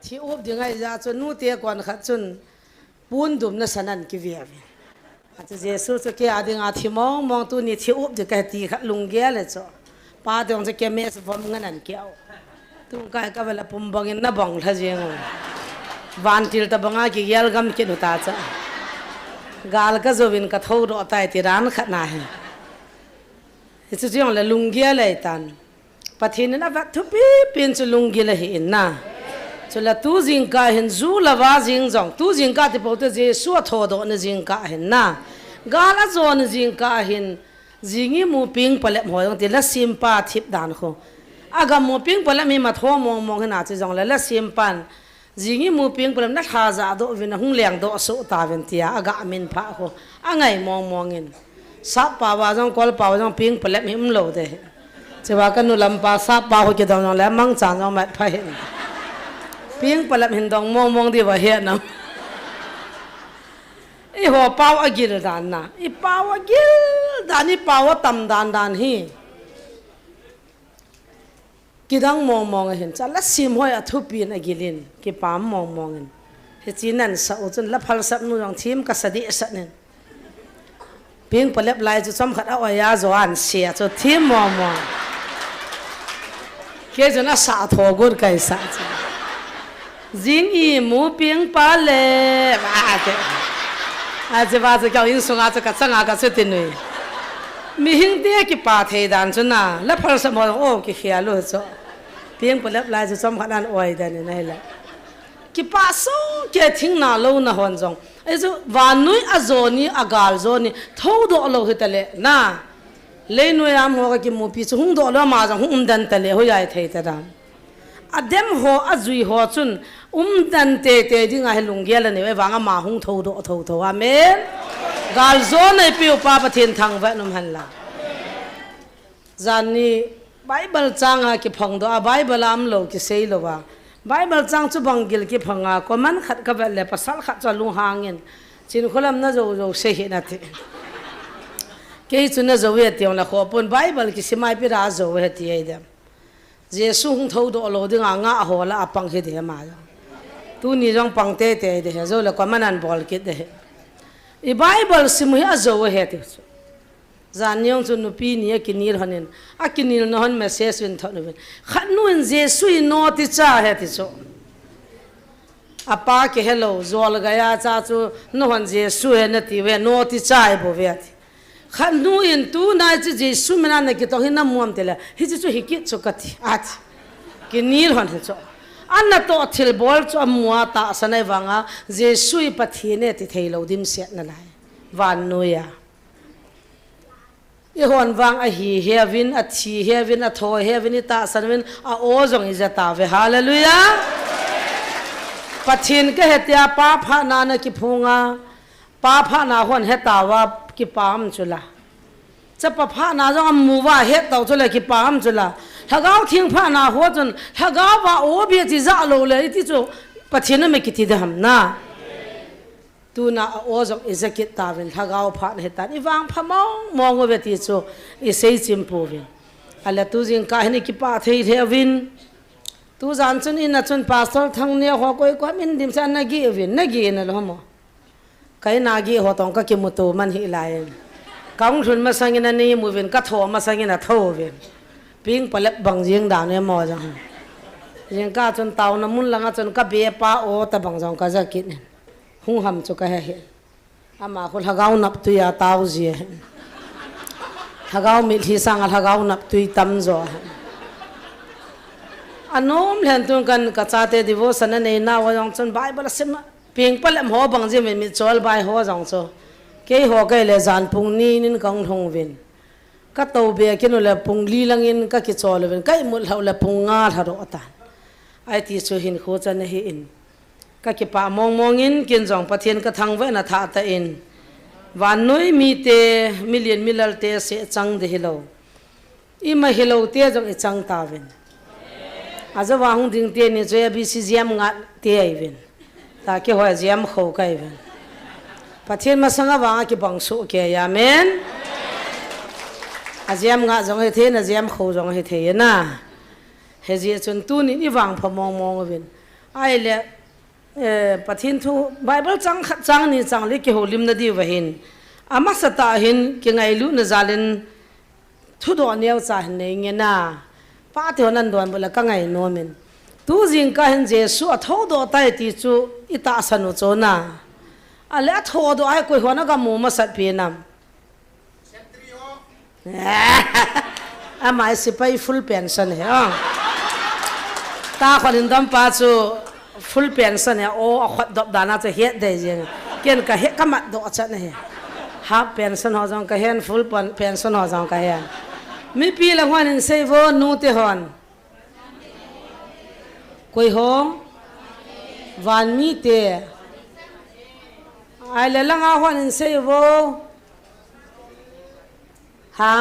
thi op ding ai ja cho nu te kon khat chun pun dum na sanan ki ve ve a che je su cho ke a ding a thi mong mong tu ni thi op de ka ti khat lung ge le cho pa dong che ke me se vom ngan an kiao tu ka ka vela pum bang in na bang tha jeng van til ta banga ki yel gam ki nu ta cha gal ka zovin ka tho ro tai ti ran khat na he chu jong la lungia le tan pathin na va thu pi pin chu lungi la hi na chu la tu jing ka hin zu la wa jing jong tu jing ka ti po te je su tho do na jing ka hin na gal a zo na jing ka hin jingi mu ping pale mo yong ti la sim pa thip dan kho aga mu ping pale mi ma tho mong mong na chu jong la sim pan jingi mu ping pale na tha za do vin hung leng do so ta ven tia aga min pha kho angai mong mong in sa pa wa jong kol pa jong ping pale mi lo de che wa kan nu lam pa sa pa ho ke dong la mang chan jong mat pha hin ping pale hin dong mong mong di wa he na I ho pau agil dan na I pau agil dan I pau tam dan hi kidang mong mong hin cha la sim hoi a thu pin agilin ki pam mong mong in he chinan sa o chun la phal sap nu jong thim ka sadi sa nen ping palep lai chu chom khat a oya zo an sia chu thim mong mong ke jona sa tho gur kai sa jing I mu ping pa le wa te a je ba je kyao yin sunga cha ka changa ka chu tin noi mi hing te ki pa thei dan chu na la phal sa mo o ki khia lo cho pieng palap lai chu chom khanan oi dan nei la ki pa so ke thing na lo na hon jong ai chu van nui a zo ni agal zo ni tho do lo hitale na le nu yam ho ki mu pi chu hung do lo ma jong hum dan tale ho yai thei ta dam adem ho azui ho chun dan te ding a helung gel ni we wanga ma hung tho amen gal zo nei pi pa pathin thang va num han la zani Bible changa ki phang do a Bible am lo ki sei lo wa Bible chang chu bangil ki phanga ko man khat ka le pasal khat cha lu hangin chin kholam na zo zo se hi na thi ke chu na zo ye tiang la kho pon Bible ki simai pi ra zo he ti ai da Jesu hung thau do lo ding nga ho la apang he de ma tu ni jong pang te te de zo la ko manan bol ki de I Bible simu a zo he ti Zanyong chu nupi ni kinil hanin a kinil no han message win thon win khanu in Jesu no ti cha he ti so apa ke hello zol ga ya cha chu no han Jesu he na ti we no ti cha e bo ve ti khanu in tu na chi Jesu mena na ki to hin na muam tela hi chu hi ki chu ka ti at kinil han he cho anna to thil bol chu amwa ta sanai wanga Jesu I pathi ne ti theilo dim se na lai van no ya I hon wang a hi heaven a thi heaven a tho heaven ta sanwin a o zong I jata ve hallelujah pathin ke hetia pa pha na na ki phunga pa pha na hon heta wa ki pam chula cha pa pha na jong mu wa het taw chula ki pam chula thagao thing pha na ho chun thagao wa o bi chi za lo le ti chu pathin me ki ti da ham na tu na ozong izakit tavin thagao pha hetan iwang phamong mong we ti chu I sei chimpu vin ala tu jing ka hni ki pa thei thevin tu jan chun in chun pastor thang ne ho koi ko min dim san na gi vin na gi na lo mo kai na gi ho tong ka ki mutu man hi lai kaung thun ma sangina ni mu vin ka tho ma sangina tho vin ping palat bang jing da ne mo jang jing ka chun taw na mun langa chun ka be pa o ta bang jong ka zakit ne hung ham chu ka he ama khol hagau nap tu ya taw ji hagau mi thi sang hagau nap tu tam zo anom len tun kan ka cha te devotion ne na wa jong chun Bible sim ping palam ho bang ji mi chol bai ho jong cho ke ho ke le jan pung ni nin kang thong vin ka to be ke no le pung li langin ka ki chol vin kai mul hau le pung nga tharo ta ai ti chu hin kho chan hi in ka ki pa mong mongin kin jong pathian ka thang ve na tha ta in van noi mi te million milal te se chang de hilo I ma hilo te jong I chang ta ven aza wa hung ding te ni je bi si jam nga te ai ven ta ke ho jam kho kai ven pathian ma sanga wa ki bang su ke ya men a jam nga jong he the na jam kho jong he the na he ji chun tu ni I wang pha mong mong ven ai le pathin thu Bible chang ni chang le ki holim na di wahin ama sata hin ki ngai lu na zalin thu do neu cha ne nge na pa the nan don bula ka ngai no men tu jing ka hin Jesu a tho do tai ti chu I ta sanu cho na ale a tho do ai koi hona ga mu ma sat pi nam ama sipai full pension he ta khanin dam pa chu full pension ya o khot dop dana che het de jeng ken ka he kamat do chat ne half pension ho jong ka hen full pension ho jong ka hen mi pi la hwan in sei vo nu te hon koi ho van mi te ai le la nga hwan in sei vo ha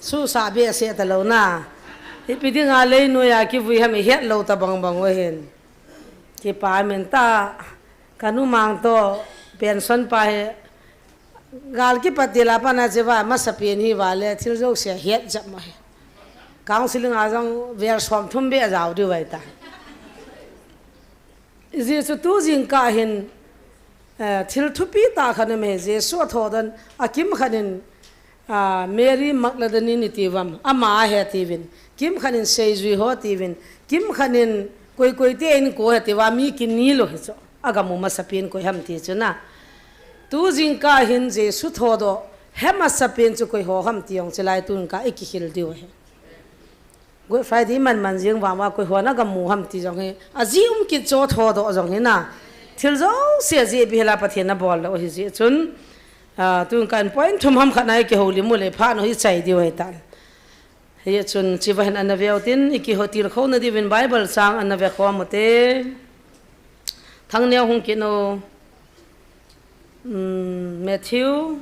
su sa be se ta lo na I pi ding a le no ya ki vui ha me het lo ta bang bang we hen ki pa men ta kanu mang to pension pa he gal ki patila pa na je wa ma sa pen hi wa le thil jo se het jam ma he counseling a jong ver som thum be jaw di wai ta je su tu jing ka hin thil thupi ta khan me je so thodan akim khanin Mary Magdalene ni tiwam ama he tivin kim khanin seizui ho tivin kim khanin koi koi te in ko he tiwa mi kin ni lo hicho agamu masapin ko ham ti chuna tu jing ka hin je su thodo hema sapin chu koi ho ham tiong chelai tun ka iki hil diu he go friday man jing wa koi ho na gamu ham ti jong he azium ki cho thodo jong he na thil zo se je bi hela pathena bol lo hi je chun tu kan point thum ham khanai ke holi mule pha no hi chai di wai tan he chun chiwan an veotin iki hotir kho na di vin Bible sang an ve kho mote thang ne hung ki no Matthew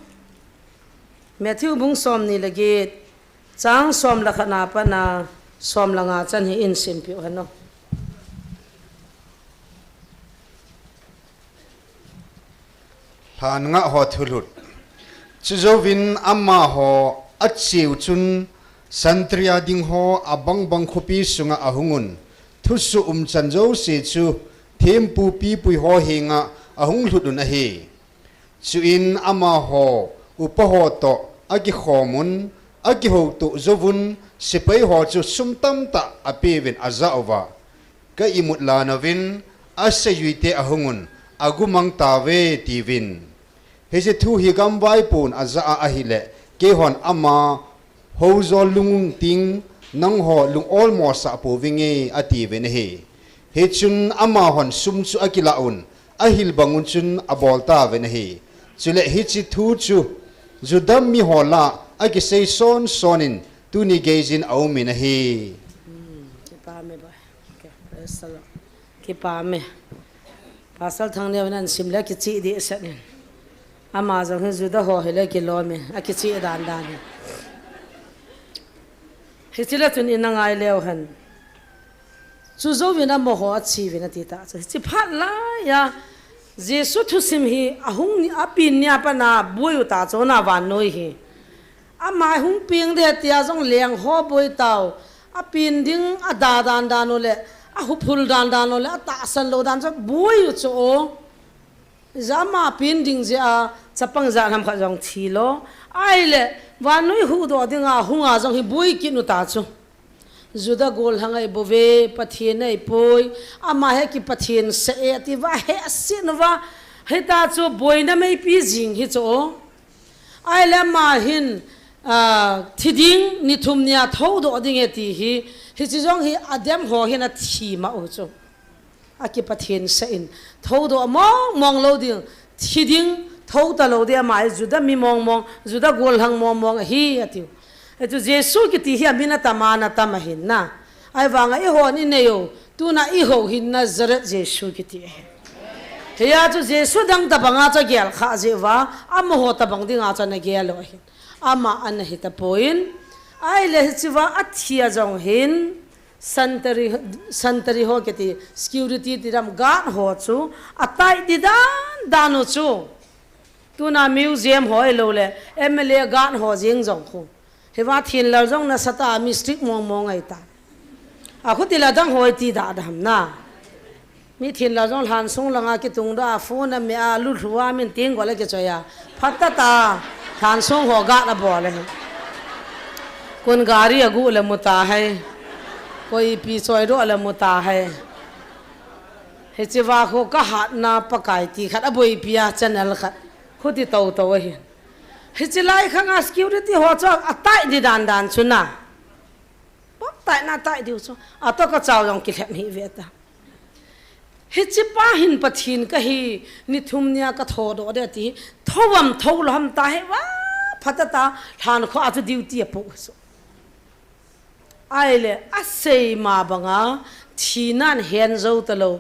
bung som ni lagi chang som la khana pa na som la nga chan hi in sim pi hano han nga ho thulut chuzovin amma ho achiu chun santria ding ho abang bang khopi sunga ahungun thusu chanjo se chu thempu pi pui ho hinga ahung hludun a he chuin ama ho upaho to agi khomun agi ho tu zovun sipai ho chu sumtam ta apevin azawa ka imut lanovin asayuite ahungun agumang tawe tivin hese thu hi gam vai pun aza ahile ke hon ama hozol lung ting nang ho lung all mo sa po vinge ativin he chun ama hon sum chu akilaun ahil bangun chun abolta ven he chule hi chi thu chu judam mi hola aki sei son sonin tuni gejin aumin he pa me ba ke sala ki pa me pasal thang ne nan simla ki chi di sa ne ama jang hu juda ho hele ki lo me aki chi dan dan he chila tun in ngai leo han chu zo vina mo ho chi vina ti ta chi phat la ya jesu thu sim hi ahung ni apin nya pa na boyu ta cho na van noi hi ama hung ping de tia jong leng ho boi tau apin ding ada dan dan ole a hu phul dan dan ole ta san lo dan cho boyu cho zama pin ding ja chapang ja nam kha jong thi lo ai le van noi hu do dinga hunga jong hi boi ki nu ta chu juda gol hangai bove pathian ai poi ama he ki pathian se ati wa he sinwa he ta chu boina mai pi jing hi cho ai la ma hin thiding ni thum nia tho do ding eti hi chi jong hi adem ho hin a thi ma o cho a ki pathian se in tho do mong lo ding thiding tho ta lo de ma juda mi mong juda gol hang mong hi ati etu jesu ki ti hi amina tamana tamahin na ai wanga i ho ni ne yo tu na i ho hin nazaret jesu ki ti he ya tu jesu dang ta banga cha gyal kha je wa am ho ta bang ding a cha na gyal lo hin ama an hi ta poin ai le chi wa athia jong hin santari ho ke ti security ti ram gan ho chu atai ti dan no chu tu na museum ho lo le mla gan ho jing jong khu hewa thin la jong na sata mystic mong ai ta a khuti la dang hoi ti da dam na mi thin la jong han sung langa ki tung da phone me a lu thwa min ting gole ke choya phatta ta han sung ho ga na bole kun gari agu le muta hai koi pi choi ro le muta hai he chiwa kho ka hat na pakai ti khat aboi pia channel khat khuti to to hi hichilai khanga security ho cho atai di dan dan chuna pop tai na tai diu cho ato ka chaw jong ki thlem hi veta hichipa hin pathin ka hi ni thumnia ka tho do de ti thowam tholam ta he wa phatata than kho atu duty apu so aile asei ma banga thinan hen zo talo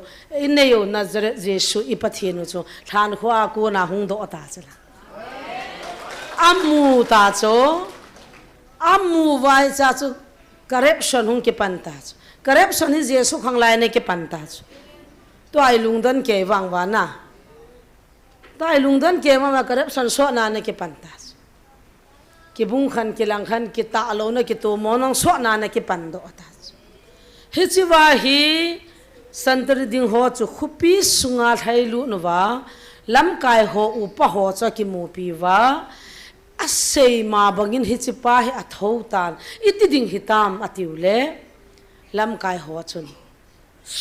ineyo nazaret jesu ipathinu cho than kho a ko na hung do ta chala amu ta cho amu vai cha chu corruption hung ke panta chu corruption hi jesu khang lai ne ke panta chu to ai lungdan ke wang wa na to ai lungdan ke ma corruption so na ne ke panta chu ki bung khan ki lang khan ki ta lo na ki to monong so na ne ke pan do ta chu hi chi wa hi santar ding ho chu khupi sunga thailu no wa lam kai ho upa ho cha ki mu pi wa asei ma bangin hichipa hi athau tan iti ding hitam atiule lam kai ho chun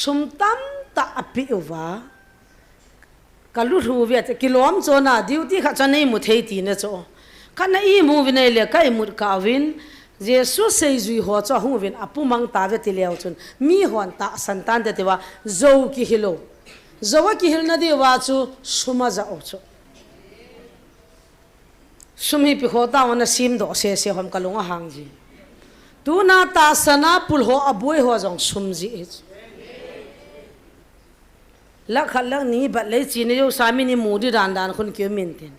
sumtam ta api uwa kalu ru ve te kilom chona duty kha chanei mu thei ti ne cho kana I mu vinai le kai mur ka win jesu sei zui ho cha hu win apu mang ta ve ti leo chun mi hon ta santan de dewa zo ki hilo zo ki hil na de wa chu suma za o chu sumi pi khota wana sim do se hom kalunga hangji tu na ta sana pul ho aboi ho jong sumji ลักขัดลักนี้บัดเลยจีนโยสามินิมูดิดานคนเกี่ยวมินเทน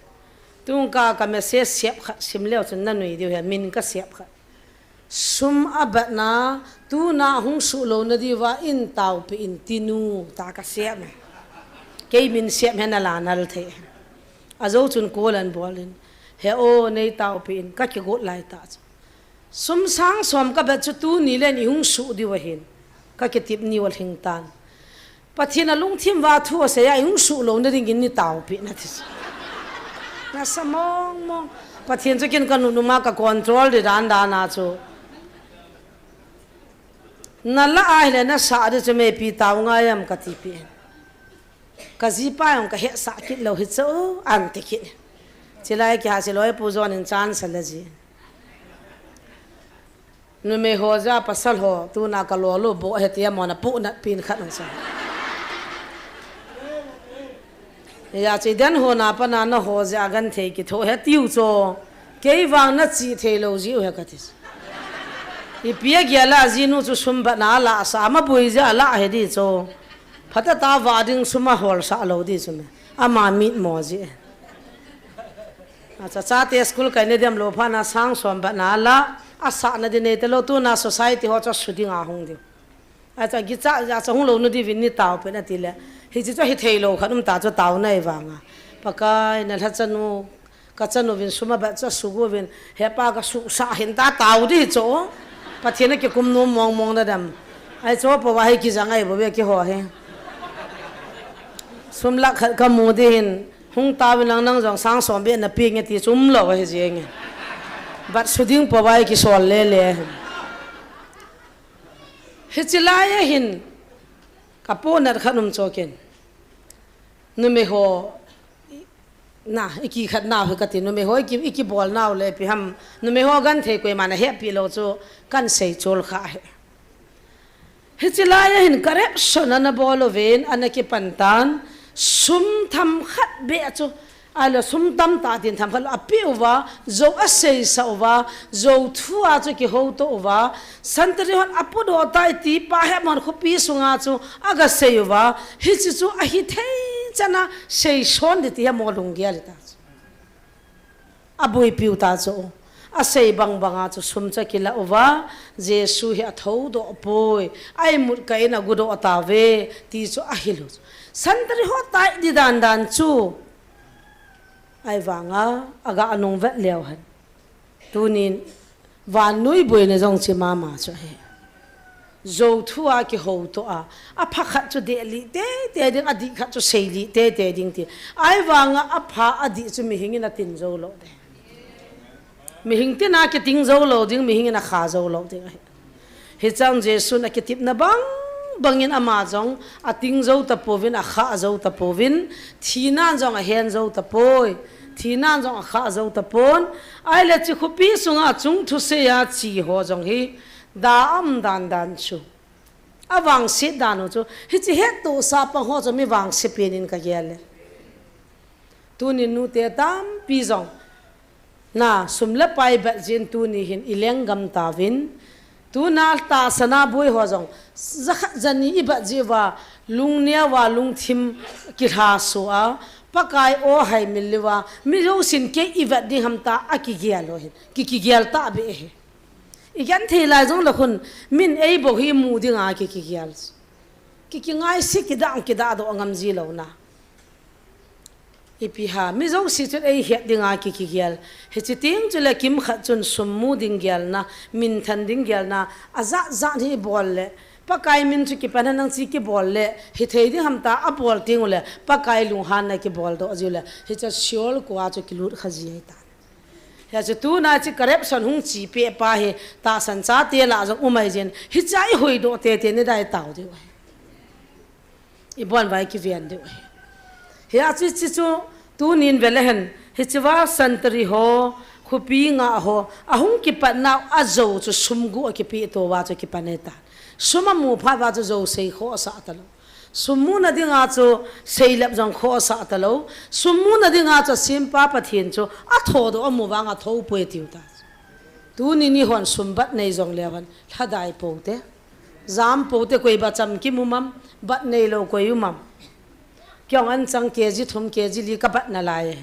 ตุงกากำเมเสียบขัดสิมเลี้ยวจนนั่นหนุ่ยเดียวเห็นมินก็เสียบขัดซุมอับนาตูนาหงสุโลนดีว่าอินเตาไปอินตินูตากเสียบเกยมินเสียบเห็นอะไรนั่นเถอะอาจจะจุนโกลันบอลินเฮโอในเตาไปอินก็เกี่ยวกับลายตาซุมสังสมกับแบบจุตูนี่เล่นหงสุดีว่าเห็นก็เกี่ยวกับนิวหิงตันปะทีนั้นลุงทิมว่าทั่วเสียหงสุโลนดิ่งกินนี่เตาไปนั่นที่น่าสมองมองปะทีนั้นจะกินกันนุ่มมากกับคอนโทรลดีดานอาจูนั่นละไอ้เลยนะสาดจะไม่ปีตาวง่ายมกติปีนกะจีป้ายองกะเฮสาคิดเราเฮโซอันติคิดจิไลกี่หาสิลอยปูจวนอินจานสลัจีนุ่มหัวจ้าปัสสาวะตูนักลัวลูบเฮติยามอนะปูนัดปีนขัดนั่งซะอยากจะเดินหัวหน้าปนันหัวจ้ากันเทกิโตเฮติวโซเกี่ยวกับนัดจีเทโลจีอุเฮกัติสอีเปียกยาลาจีนูจุสมบัติน่าละสามบุยจ้าละเฮดิโซพัฒตาวาดิงสมาฮอลสาโลดิสมอามามิดมอจีอาจจะชาติสกุลกันเนี่ยเดิมโลภานาสังสมบัติน่าละอาสาในเดือนนี้เราตัวน่า society เขาจะสุดงาหงเดียวอาจจะกิจอาจจะหงโลนุดีวินนี่ตาวเป็นอะไรเลยเฮ้ยจะให้เทโลขนมตาจะตาวในวังอ่ะปากกายนั่นถ้าจะนูก็จะนูวินสมบัติจะสุกวินเฮปากก็สุสาเห็นตาตาวดิโจปะเทียนก็กุมนูมองนั่นดำไอ้โจเพราะว่าให้กิจงไงบ่เบี้ยกี่หัวเฮสมลักขมูดินหงตาวินนั่งจังสังสมเบียนนับปีเงี้ยที่จุ่มเหล่าให้เจียงบัดสุดิ้งเพราะว่าให้กิจสอนเล่เฮจิลายหินกับปูนัดขนมโจกินนุ่มหัวน่ะอีกขัดหน้าเหกันนุ่มหัวอีกบอลหน้าเลยพี่ฮัมนุ่มหัวกันเทกุยมันเฮปีโลโจกันเสยโจลข้าเฮจิลายหินกระเรบสนันบอลเวนอันนั้นกิปันตันซุมทำขัดเบะโจอะไรซุมตำตาดินทำขัดอภิวะโจอาศัยสาวะโจทัวโจกิโฮโตวะสันตริฮันอภิโดตายตีป้าเฮมันขุปีสุงาโจอากาศัยวะฮิจิโจอหิเทจันนะเสยชนดิที่ฮมอลุงเกียริตาอบุยพิวตาโจอาศัยบังอาโจซุมจะกิละวะเจสุฮิอัทโฮโดอปุยไอมุดกัยนักกุโดอตาเวตีโจอหิลุสันตริฮันตายดิดานจูไอ้วังอากาศนงเวทเลี้ยวหันตัวนี้วันนุ้ยบุยในจงชิมาช่วยโจทัวกิโฮตัวพักขัดจุดเดลิเตดิ่งอดีขัดจุดเซลิเตดิ่งที่ไอ้วังพักอดีจุดมีหิงนัดตินโจโลเดมีหิงที่นักติงโจโลดิ่งมีหิงนักขาโจโลดิ่งเฮจังเจสุนักติบนับังยินอามาจงอติงโจตะโพวินอาข้าโจตะโพวินทีนั่นจงเฮนโจตะโพยทีนั่นจงอาข้าโจตะโพนไอเล็ดจิคุปีสุงอาจุงทุเสียจีหัวจงฮีดามดันชูอาวังสิดานุจูฮิจิเฮตุสาปังหัวจมีวังสิปีนินกันเยลตูนินูเตตามปีจงน่ะสมเลไปแบบจินตูนิหินอิเลงกัมตาวินตูนาตาสนาบุยหัวจงจันนี่อิบะจีว่าลุงเนียวว่าลุงทิมกิหาสัวปากายโอให้มิลว่ามิรู้สินเกอิบะดิหัมตาอากิเกียลโอหินกิเกียลตาเบะอีกันเทลายจงละคนมินเอบอกฮิมูดิงอากิเกียลกิง่ายสิกิดาโดangamจีเหล่านะอีพิหามิรู้สิจุดเอเฮดิงอากิเกียลเฮจิติงจุเลกิมขัดจนสมมูดิงเกียลนะมินทันดิงเกียลนะอาจะนี่บอลเลยปากายมินจุกิปันนังซีกิบอลเลยเฮเทดิหัมตาอับบอลติงเลยปากายลุงฮันนะกิบอลโดจิเลยเฮจะชิอลกว่าจุกิลุดขจีให้ตาเฮจะตูน่าจิกระเร็บสันหุงจีเปียป้าเฮตาสันซาเตล่าจงอุมาเจนเฮใจหอยโดเตนี่ได้ตาวด้วยอีบอลไว้กิเวียนด้วยเฮอาจิจูตูนินเวลเห็นเฮจิว่าสันตริโฮขุปีงาโฮอาหุงกิปันนาวอาโจจุสุมกุกิปีตัวว่าจุกิปันเนตาสมมูพาว่าจะโจเสียข้อสัตว์แล้วสมมูนัดงาจะเสียเล็บจังข้อสัตว์แล้วสมมูนัดงาจะสิมป้าปะเทียนจะอัฐโดอมูวางอัฐโป่วยติวตาตูนี่หันสมบัติในจงเลี้ยงถ้าได้โป่วยจามโป่วยคุยบัจจำกิมุมัมบัดในโลกุยมัม kyong an chang keji thum keji li ka bat na lai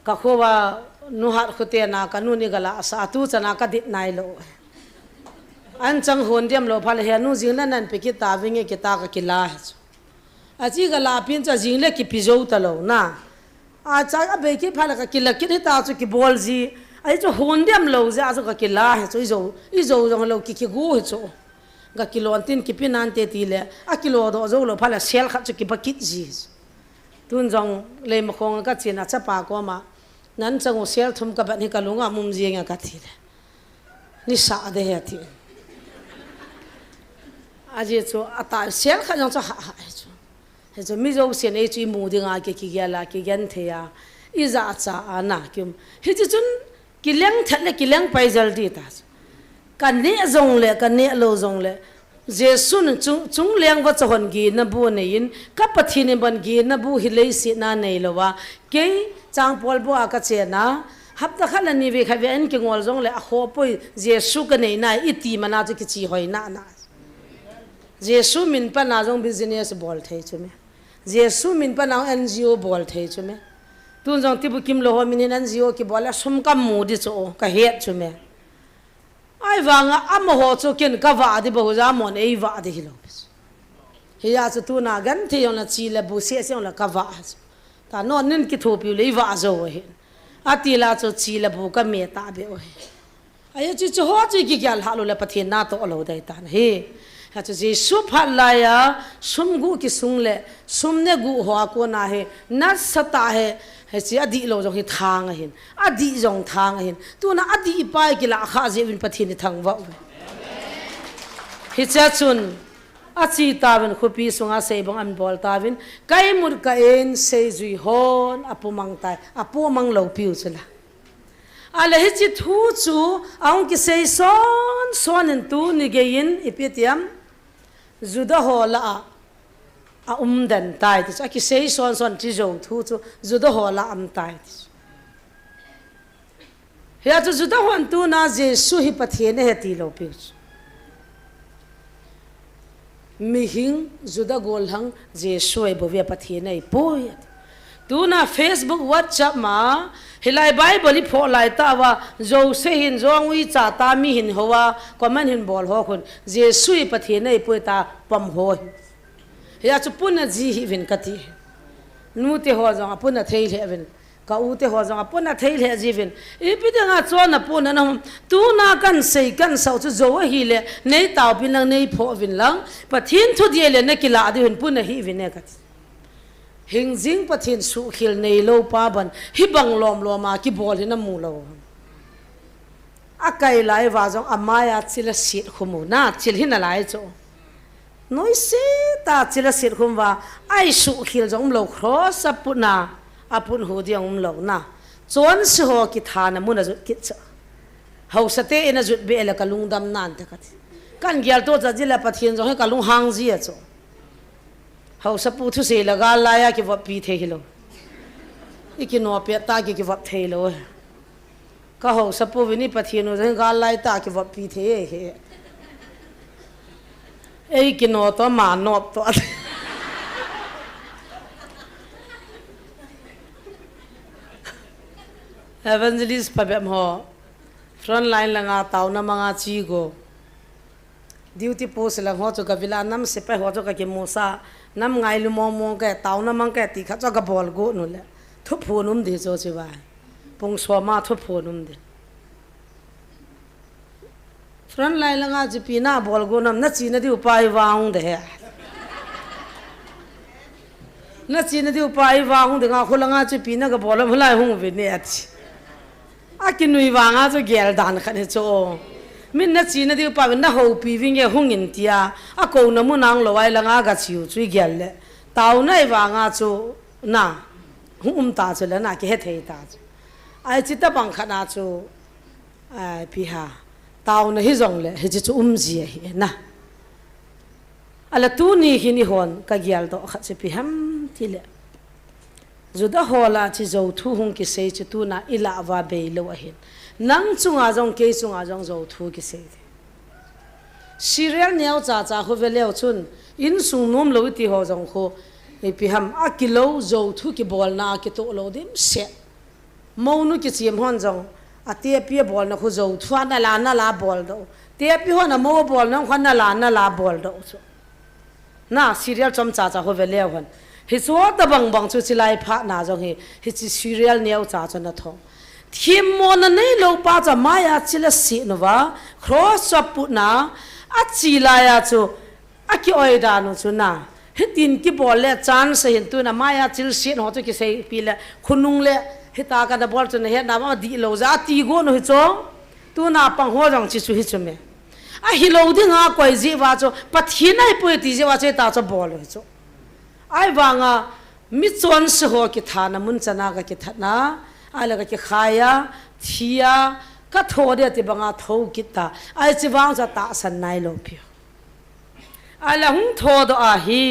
ka khowa nu hat khote na ka nu ni gala sa tu chana ka dit nai lo an chang hon diam lo phal he nu jing na nan pe ki ta winge ki ta ka ki la a chi gala pin cha jing le ki pi zo ta lo na a cha a be ki phal ka ki la ki ta chu ki bol ji ai chu hon diam lo ja chu ka ki la he chu i zo jong lo ki gu he chu ga kilo antin ki pinan te ti le a kilo do zo lo phala sel kha chu ki bakit ji tun jong le ma khong ka china cha pa ko ma nan chang sel thum ka ba ni ka lunga mum ji nga ka thi le ni sa de he ti a je chu ata sel kha jong cha ha ha chu he chu mi zo sen e chu mu de nga ke ki ya la ki gan the ya i za cha ana kim he chi chun ki leng that le ki leng pai jal di ta kan ne zong le kan ne lo zong le jesu n chung leng wa chon gi na bu nei in ka pathi ne ban gi na bu hi le si na nei lo wa ke chang pol bo a ka che na hap ta khala ni ve kha ve en ki ngol zong le a ho poi jesu ka nei na i ti mana chu ki chi hoi na na jesu min pa na zong business bol thei chu me jesu min pa na ngo bol thei chu me tun jong ti bu kim lo ho min ngo ki bola sum kam mu di chu ka het chu me ai vanga amaho chu ken ka va di bo za mon ei va di hilo he ya chu tu na gan thi yong la chi le bu se se yong la ka va ta no nin ki thu pi le va zo he ati la chu chi le bu ka me ta be o he ai chu chu ho chi ki gyal ha lo le pathin na to lo dai ta he ha chu ji su phat la ya sum gu ki sung le sum ne gu ho ko na he na sata he he chi adi lo jong hi thang hin adi jong thang hin tu na adi pai ki la kha je win pathin ni thang wa hi cha chun a chi ta ben khupi sunga sei bang an bol ta bin kai mur ka en sei zui hon apumang tai apumang lo piu chula ala hi chi thu chu aung ki sei son en tu ni ge in ipetiam zuda hola a dan tai ti a ki sei son chi zo thu chu zuda hola am tai ti he chu zuda hon tu na je su hi pathe ne he ti lo pi mi hing zuda gol hang je soi bo ve pathe nei poi tu na facebook whatsapp ma hilai bible pho lai ta wa zo se hin zong wi cha ta mi hin howa comment hin bol ho khun je sui pathe nei poi ta pam ho ya chu puna ji hi vin kati nu te ho jong puna thei le vin ka u te ho jong puna thei le ji vin i pi de nga cho na puna na tu na kan sei kan sau chu zo hi le nei taw pin lang nei pho vin lang pathin thu die le na kila di hin puna hi vin ne kati hing jing pathin su khil nei lo pa ban hi bang lom lo ma ki bol hin na mu lo akai lai wa jong amaya chila sit khumu na chil hin na lai cho noi se ta chila sit khum wa ai su khil jong lo cross apuna apun ho diang lo na chon se ho ki thana mun a ki cha ho sate ina jut be la kalung dam nan ta kan gyal to cha jila pathin jong ka lung hang ji a cho ho sa pu thu se la ga la ya ki va pi the hilo ikino pe ta ki va the lo ka ho sa pu vini pathin jong ga lai ta ki va pi the he ei kino to ma no to evangelist pabem ho front line langa taw na mga chi go duty post lang ho chu ka vila nam se pe ho chu ka ki musa nam ngai lu mo mo ka taw na mang ka ti kha chu ka bol go nu le thu phu num de cho chi ba pung so ma thu phu num de front line langa ji pi na bol go nam na chi na di upai waung de he na chi na di upai waung de nga khulanga chi pi na ka bol am lai hung ve ne ati akinui wanga zo gel dan khane cho min na chi na di upai na ho pi wing ye hung in tia a ko na mu nang lo wai langa ga chiu chui gel le taw nai wanga cho na hum ta cho la na ki he thei ta ai chi ta bang khana cho ai pi ha taw na hi zong le he chu ji hi na ala tu ni hi ni hon ka gyal do kha che pi ham ti le zuda hola chi zo thu hung ki sei chu tu na ila wa be lo hin nang chunga jong ke chunga jong zo thu ki sei serial neo cha cha ho ve leo chun in sung nom lo ti ho jong kho pi ham a kilo zo thu ki bol na ki to lo dim se mo nu ki chim hon jong a te pi bol na khu zo thwa na la bol do te pi ho na mo bol na khon na la bol do so na serial chom cha ho ve le hon hi so ta bang chu chilai pha na jong hi chi serial neu cha na tho thim mo na nei lo pa cha ma ya chila si no wa cross up pu na a chila ya chu a ki oi da no chu na hitin ki bol le chan se hin tu na ma ya chil si no tu ki sei pi le khunung le hita ka da bol chu na he na ma di lo za ti go no hi cho tu na pang ho jong chi chu hi chu me a hi lo ding a koi ji wa cho pathin ai pu ti ji wa che ta cho bol hi cho ai wa nga mi chon se ho ki tha na mun chana ka ki tha na ai la ka ki khaya thia ka tho de ti banga tho ki ta ai chi wang za ta san nai lo pi ai la hung tho do a hi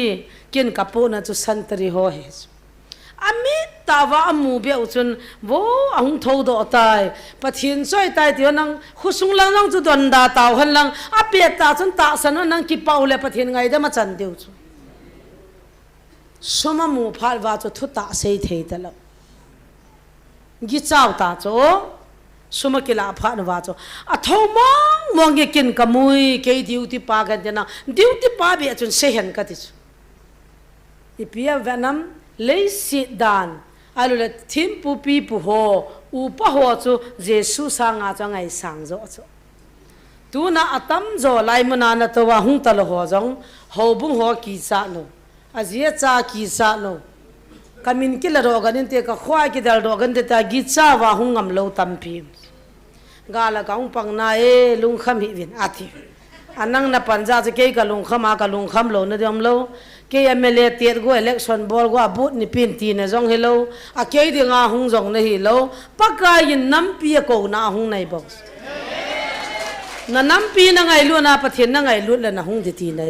kin ka pu na chu santri ho he ami ta wa amu be u chun wo hung tho do tai pathin soi tai ti nang khusung lang lang chu don da taw han lang a pe ta chun ta san nang ki pau le pathin ngai da ma chan deu chu soma mu phal wa chu thu ta sei thei ta la gi chau ta cho soma ki la pha na wa cho a tho mong ge kin ka mui ke duty pa ga na duty pa be chun se hen ka ti chu ipia vanam le sit dan alu le thim pu pi pu ho u pa ho chu jesu sa nga cha ngai sang zo chu tu na atam zo lai mana na to wa hung tal ho jong ho bung ho ki sa no azia cha ki sa no kamin ki la ro ganin te ka khwa ki dal ro gan te ta gi cha wa hung ngam lo tam pi gala kaung pang na e lung kham hi win athi anang na panja je ke ka lung kham lo na dam lo ke mle tiet go election bol go abut ni pin ti na jong hello a ke di nga hung jong na hi lo paka yin nam pi ko na hung nai box na nam pi na ngai lu na pathin na ngai lu le na hung di ti na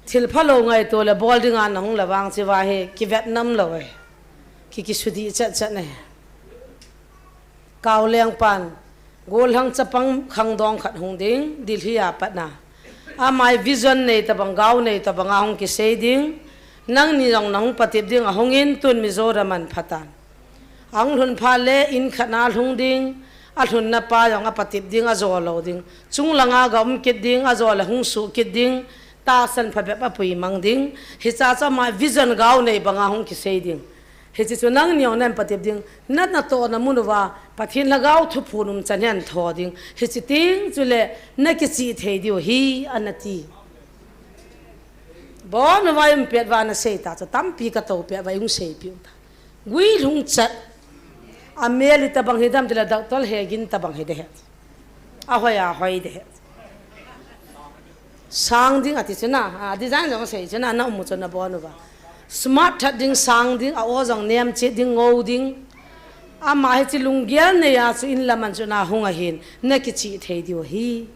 thil phalo ngai to le bol ding an hung la wang che wa he ki vietnam lo e ki sudi chat ne kaw leng pan gol hang chapang khang dong khat hung ding dil hi a pat na a my vision nei ta bang gaw nei ta bang hung ki sei ding nang ni jong nang patip ding a hung in tun mi zo raman phatan ang hun pha le in khana hung ding a thun na pa jong a patip ding a zo lo ding chung langa gam kit ding a zo la hung su kit ding ta san pha be pa pui mang ding hi cha my vision gaw nei bang hung ki sei ding he chi chu nang niong nan patip ding nat na to na munuwa pathin lagaw thu phunum chanyan tho ding he chi ting chule na ki chi thei dio hi anati bon wa im pet wa na sei ta cha tam pi ka to pe wa yung sei pi ta gui lung chat ameli ta bang hidam tila tol he gin ta bang he de a hoi de sang ding ati chuna a design jong sei chuna na mu chuna bon wa smart that ding sang ding a o jong nem che ding ngo ding a ma he chi lung gyal ne ya chu in laman chu na hunga hin na ki chi thei dio hi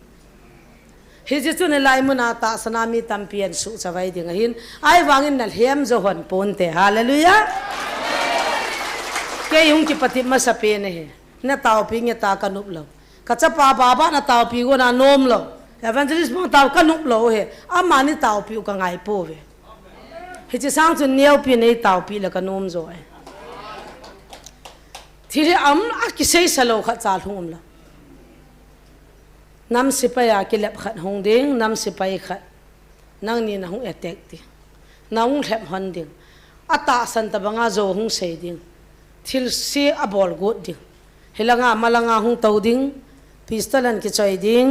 ji chu ne lai muna ta sanami tampian su chawai ding hin ai wangin na hem zo hon pon te hallelujah ke yung ki pati ma sa pe ne he na taw pi nge ta ka nup lo ka cha pa ba na taw pi go na nom lo evangelist mo taw ka nup lo he a ma ni taw pi ka ngai po ve he chi sang chu neu pi nei taw pi la ka nom zo ai thile am a ki sei salo kha chal hum la nam sipaya ki lep khat hong ding nam sipai khat nang ni na hong attack ti naung lep hon ding ata san ta banga zo hong sei ding thil se a bol gut ding hilanga malanga hong tau ding pistol an ki choi ding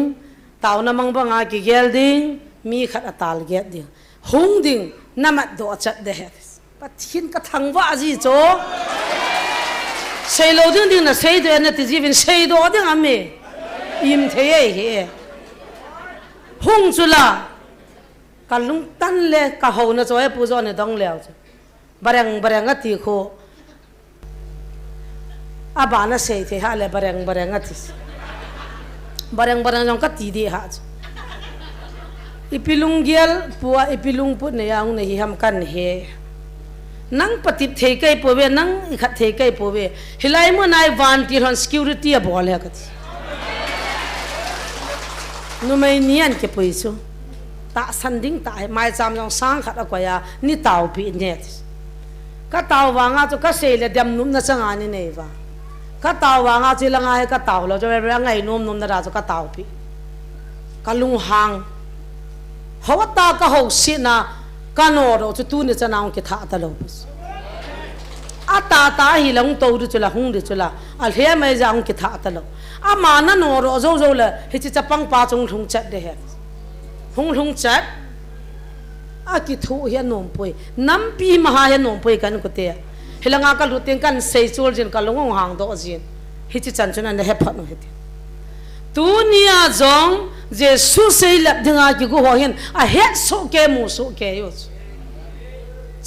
taw na mang banga ki gel ding mi khat atal get ding hong ding namat do chat de het pathin ka thangwa ji cho sei lo ding na sei de na ti jivin sei do ding ame im the ye he hung chula kalung tan le ka ho na choi pu zo ne dong leo barang ati kho abana sei the ha le barang ati barang jong ka ti di ha ipilung gel puwa ipilung put ne yang ne hi ham kan he nang patip thei kai powe nang ikhat thei kai powe hilai mo nai van ti hon security a bol he ka no mai nian ke poiso ta san ding ta mai cham jong sang khat ko ya ni tau pi net ka tau wa nga chu ka se le dem num na changa ni nei wa ka tau wa nga chi la nga ka tau lo cho re ngai num na ra chu ka tau pi ka lung hang hawa ta ka ho si na ka no ro chu tu ni cha naung ki tha ta lo ata ta hi long to du chu la hung du chu la al he mai jang ki tha ta lo a ma na no ro zo zo le hi chi chapang pa chung thung chat de he hung thung chat a ki thu hi nom poi nam pi ma ha hi nom poi kan ko te hilanga ka lu teng kan sei chul jin ka long hang do jin hi chi chan chun an he phat no he tu nia zong jesu sei lap dinga ki go ho hin a het so ke mu so ke yo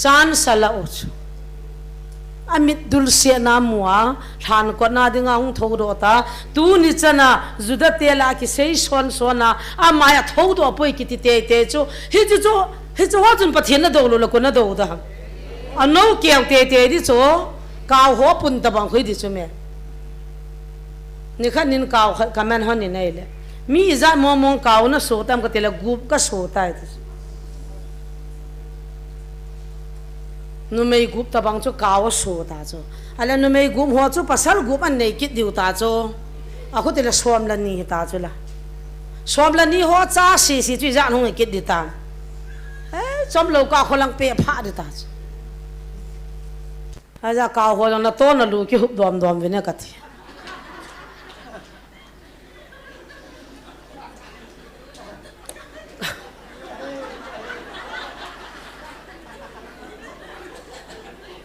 chan sala o amit dul se na muwa than ko na dinga hung tho do ta tu ni chana juda te la ki sei son sona a ma ya tho do poi ki ti te te chu hi chu wa chun pathian na do lo ko na do da a no ke te te di chu ka ho pun ta bang khoi di chu me ni khan nin ka ka man hon ni nei le mi za mo mo ka na so tam ka te la gup ka so ta nu mei gup ta bang chu kaw so ta chu ala nu mei gup ho chu pasal gup an nei kit diu ta chu a khu te la som la ni ta chu la som la ni ho cha si si chu ja hong kit di ta som lo ka kholang pe pha di ta chu a ja ka ho na to na lu ki hup dom dom ve ne ka thi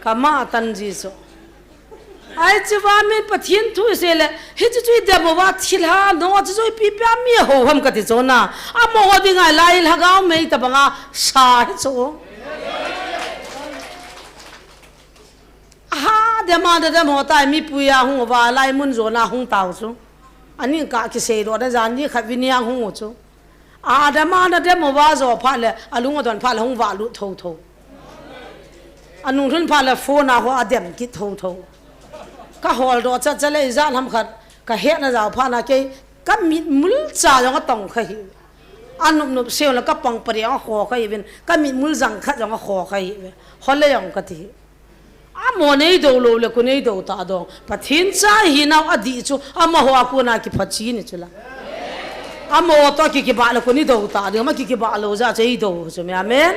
kama tanji so ai chwa me pathian thu se le hi chu de mo wa thilha no chu pi pa mi ho ham ka ti so na a mo ho dinga lai la ga me ta banga sa hi so ha de ma de mo ta mi pu ya hu wa lai mun zo na hung tau chu ani ka ki se ro da jan ni khat vin ya hu chu a de ma de mo wa zo pha le alung don pha le hung wa lu tho tho anung thun pha la phone a ho adem ki tho tho ka hol do cha cha le za ham khat ka he na za pha na ke ka mi mul cha jong tong kha hi anup nup se la ka pang pari a ho kha even ka mi mul jang kha jong ho kha hi hol le yong ka ti a mo nei do lo le ko nei do ta do pathin cha hi na adi chu a ma ho ku na ki phachi ni chula a mo to ki ba la ko ni do ta de ma ki ba lo za chei do chu me amen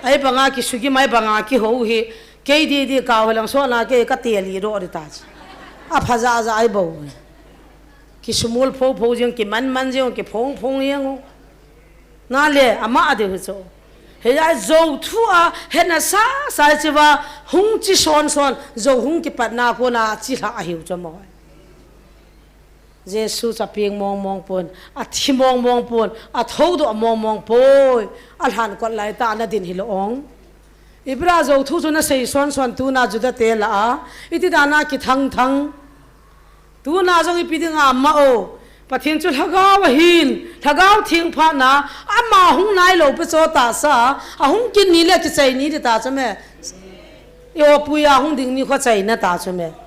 ai banga ki sugi mai banga ki ho hi ke di ka holang so na ke ka teli ro ri ta a phaza za ai bo ki sumul pho pho jeng ki man jeng ki phong yeng na le ama ade hu so he ya zo thu a he na sa chi wa hung chi son zo hung ki pat na ko na chi la hiu cho mo Jesu cha ping mong pon a thi mong pon a tho do mong poi al han ko lai ta na din hilong ibra zo thu na sei son tu na juda te la iti dana ki thang tu na zo ipi dinga ma o pathin chu thagaw hin thagaw thing pha na ama hung nai lo pe cho ta sa a hung kin ni le ki chai ni ta chame yo puya hung ding ni kho chai na ta chame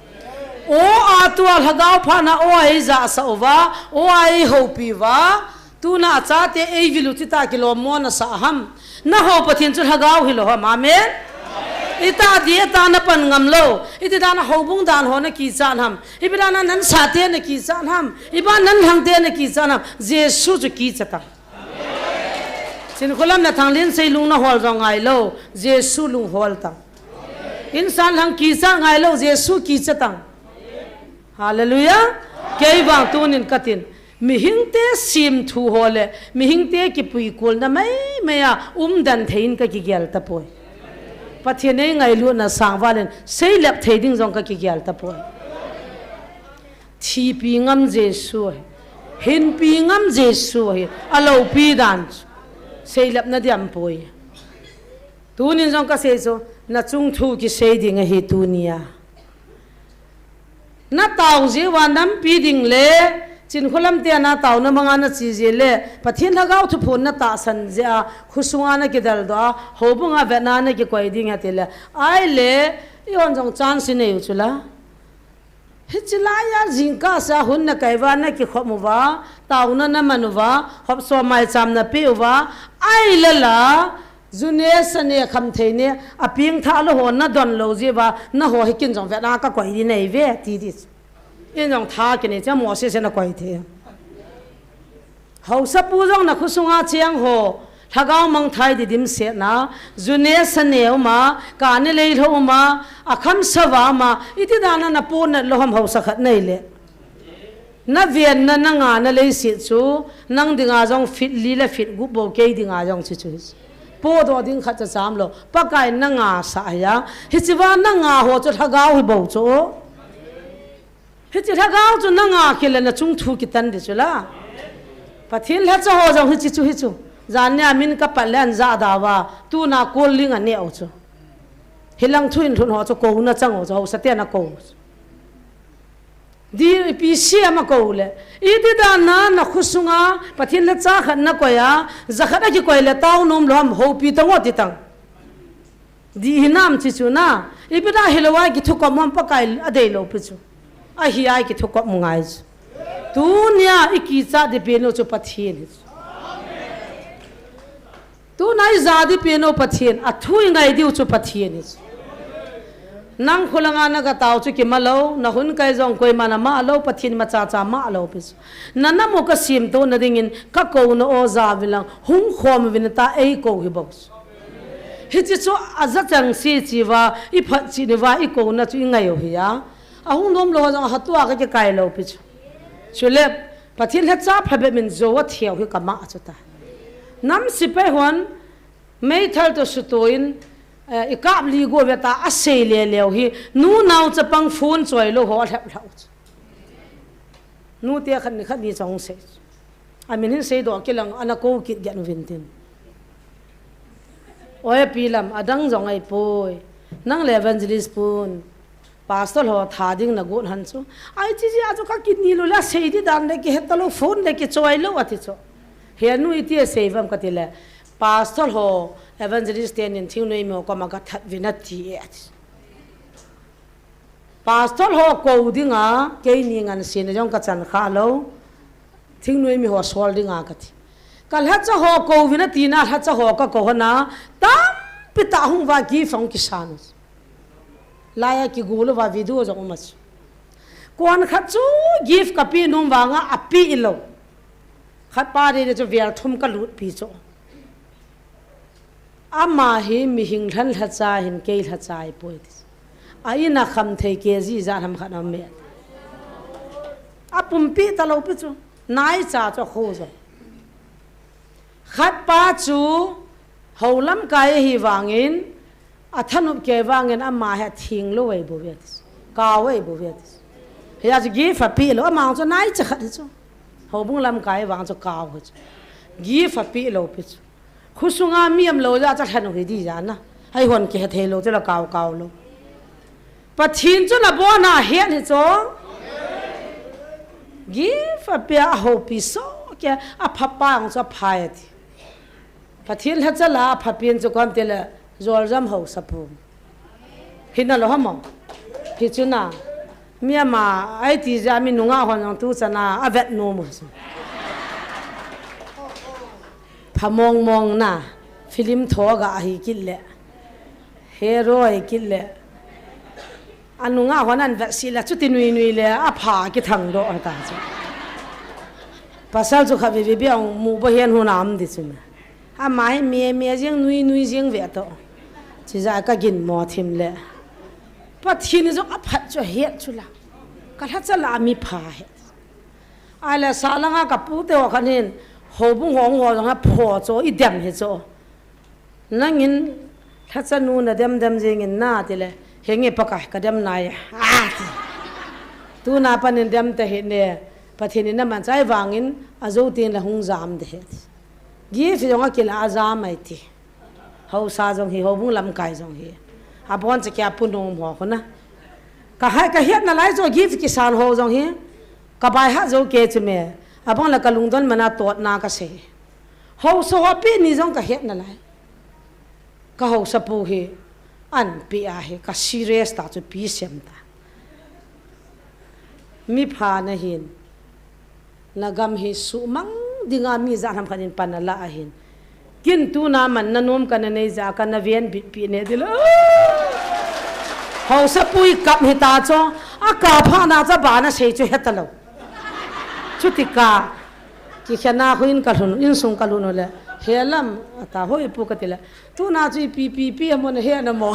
o atua lagaw pha na o ai za sa ova o ai ho pi wa tu na cha te ei vilu ti ta kilo mo na sa ham na ho pathin chu lagaw hi lo ha amen ita di ta na pan ngam lo iti da na ho bung dan ho na ki chan ham ibra na nan sa te na ki chan ham iba nan hang te na ki chan ham jesu chu ki chata sin kholam na thang lin sei lung na hol rong ai lo jesu lung hol ta insan hang ki chan ai lo jesu ki chata Hallelujah. Kay bang tunin katin. Mihingte sim thu hole. Mihingte ki pui kul na may maya dan thein ka ki gyal ta poy. Pathine ngai lu na sang valen sei lap theding jong ka ki gyal ta poy. Thi pi ngam Jesu. Hin pi ngam Jesu hi. Alo pi dan. Sei lap na diam poy. Tunin jong ka sei so na chung thu ki sei ding hi tunia. Na tao je wa nam pi ding le chin kholam te na tao na manga na chi je le pathin lagaw thu phun na ta san ja khusunga na ki dal da hobunga vena na ki koi ding ha te le ai le yon jong chan si nei chula Hichilaya zinka sa hun na kaiwana ki khomuwa tauna na manuwa hop so mai cham na piwa ai lala zune sane kham theine aping tha lo hon na don lo jiwa na ho hikin jong ve na ka koi ni nei ve ti ti in jong tha ki ne cha mo se na koi the hau sa pu jong na khusunga chiang ho thagao mang thai di dim se na zune sane ma ka ne le tho ma akham sawa ma iti dana na pu na loham hau sa khat nei le na vien na nga na le si chu nang dinga jong fit li le fit gu bo ke dinga jong chi chu po do ding khat cha sam lo pa kai na nga sa ya hi chiwa na nga ho chu thagao hi bo chu hi chi thagao chu na nga ke le na chung thu ki tan di chu la pathin la cha ho jong hi chi chu hi chu zan ne min ka palan za dawa tu na kol ling an ne au chu hilang thuin thun ho chu ko na chang ho chu sa te na ko di pi si ama ko le iti da na khusunga pathin la cha khan na ko ya zakhat ki ko le taw nom lom ho pi ta ngo ti tang di hinam chi chu na ibida hilwa ki thu ko mom pa kai adei lo pi chu a hi ai ki thu ko mungai tu nya iki cha de pe no chu pathin tu nai zadi piano pathin a thui ngai diu chu pathin nang khulanga na ga taw chu ki malo na hun kai jong koi mana ma lo pathin ma cha cha ma lo pis na na mo ka sim to na dingin ka ko no o za vilang hung khom vin ta ei ko hi box hi chi chu aza chang si chi wa I phat chi ne wa I ko na chu ngai ho ya a hung nom lo jong hatwa ka ke kai lo pis chule pathin ha cha phabe min zo wa thiau hi ka ma chu ta nam sipe hon mei thal to sutoin ikap li go beta ase le leo hi nu naw chapang phun choi lo ho thap thau nu te khan ni khan ni chong se amin hin sei do kilang anako kit gan vintin oe pilam adang jong ai poi nang le evangelist pun pastor ho thading na gon han chu ai chi ji aju ka kit ni lo la sei di dan le ki hetalo phun le ki choi lo ati cho he nu iti seivam katile pastor ho evangelist ten in thing noi mo ko ma ka that vinati et pastor ho ko dinga ke ni ngan sin jong ka chan kha lo thing noi mi ho sol dinga ka thi kal ha cha ho ko vinati na ha cha ho ka ko na tam pita hung wa gi phong kisan laya ki gulo wa video jong mas kon kha chu give ka pi num wa nga api ilo khat pa de jo ver thum ka lut pi cho ama hi mi hing than tha cha hin ke tha chai poi ai na kham thei ke ji za ham khat am me apum pi ta lo pi chu nai cha cho kho zo khat pa chu holam kai hi wangin athanup ke wangin ama ha thing lo wei bo vet ka wei bo vet ya ji gi fa pi lo ama cho nai cha khat chu ho bung lam kai wang cho ka ho gi fa pi lo pi chu khusunga miam lo ja cha thanu hi di ja na hai hon ke the lo cha la kaw kaw lo pathin chu la bo na he ni cho gi fa pi a ho pi so ke a pha pa ang cho phai thi pathin ha cha la pha pin chu kam te la zol jam ho sapu hina lo hamo hi chu na mia ma ai ti ja mi nunga hon tu cha na avet no mo phamong mong na film thoga hi kille hero hi kille anunga honan vasila chuti nui nui le a pha ki thang do ta cha pasal chu khabi bi biang mu bo hen hu nam di chu a mai me jing nui nui jing ve to chi za ka gin mo thim le pathin zo a phat cho het chu la ka tha cha la mi pha he ala salanga ka pu te wa khanin ho bung hong ho nga pho cho I dem he cho nangin tha cha nu na dem jing in na te le henge paka ka dem na ya tu na panin dem te he ne pathin na man chai wangin azo tin la hung jam de he gi fi nga kila azam ai ti ho sa jong hi ho bung lam kai jong hi a bon che kya punom ho khona ka hai ka het na lai zo gi fi kisan ho jong hi ka bai ha zo ke chme abang la kalung don mana tot na ka se ho so ho pi ni jong ka het na lai ka ho sa pu hi an pi a he ka serious ta chu pi sem ta mi pha na hin nagam hi su mang dinga mi za tham khanin panala a hin kin tu na man na nom kan nei za kan na ven bi pi ne dil hau sa pui kap hi ta cho a ka pha na cha ba na sei chu hetalo chutika ki khana huin ka hun in sung ka lu no le helam ta hoi pu ka tila tu na chi pi mon he na mo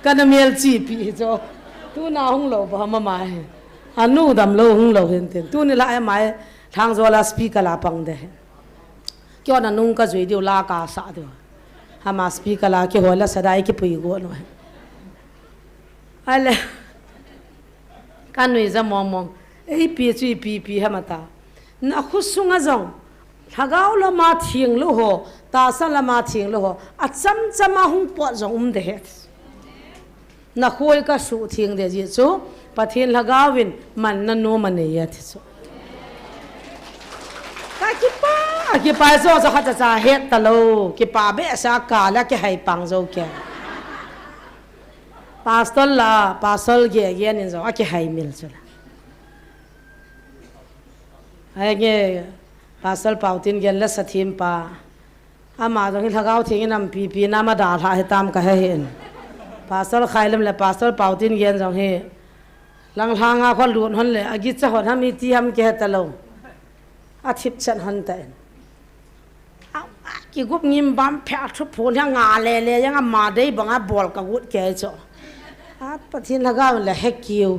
kan mel chi pi cho tu na hung lo ba ma mai anu dam lo hung lo hen ten tu ni la ai mai thang zo la speaker la pang de kyo na nung ka zui dio la ka sa do hama speaker la ke hola sadai ke pui go no ale kan nui za mong mong ei pi chui pi hamata na khusunga zong thagau la ma thing lo ho ta sa la ma thing lo ho a cham chama hung po zong de het na khoi ka su thing de ji chu pathin lagawin man na no man ne ya thi chu ka ki pa zo za kha cha het ta lo ki pa be sa ka la ke hai pang zo ke pastor ge ye nin zo a ke hai mil chu la ai ge pastor pautin ge la sathim pa ama zo hi lagaw thing nam pi na ma da tha he tam ka he hen pastor khailam le pastor pautin gen zo he lang hanga kho lun hon le agi cha hon ham ti ham ke ta lo a thip chan hon ta ki gup ngim bam pha thu phon ha nga le yang ma dei banga bol ka gut ke cho a pathin lagaw le he kiu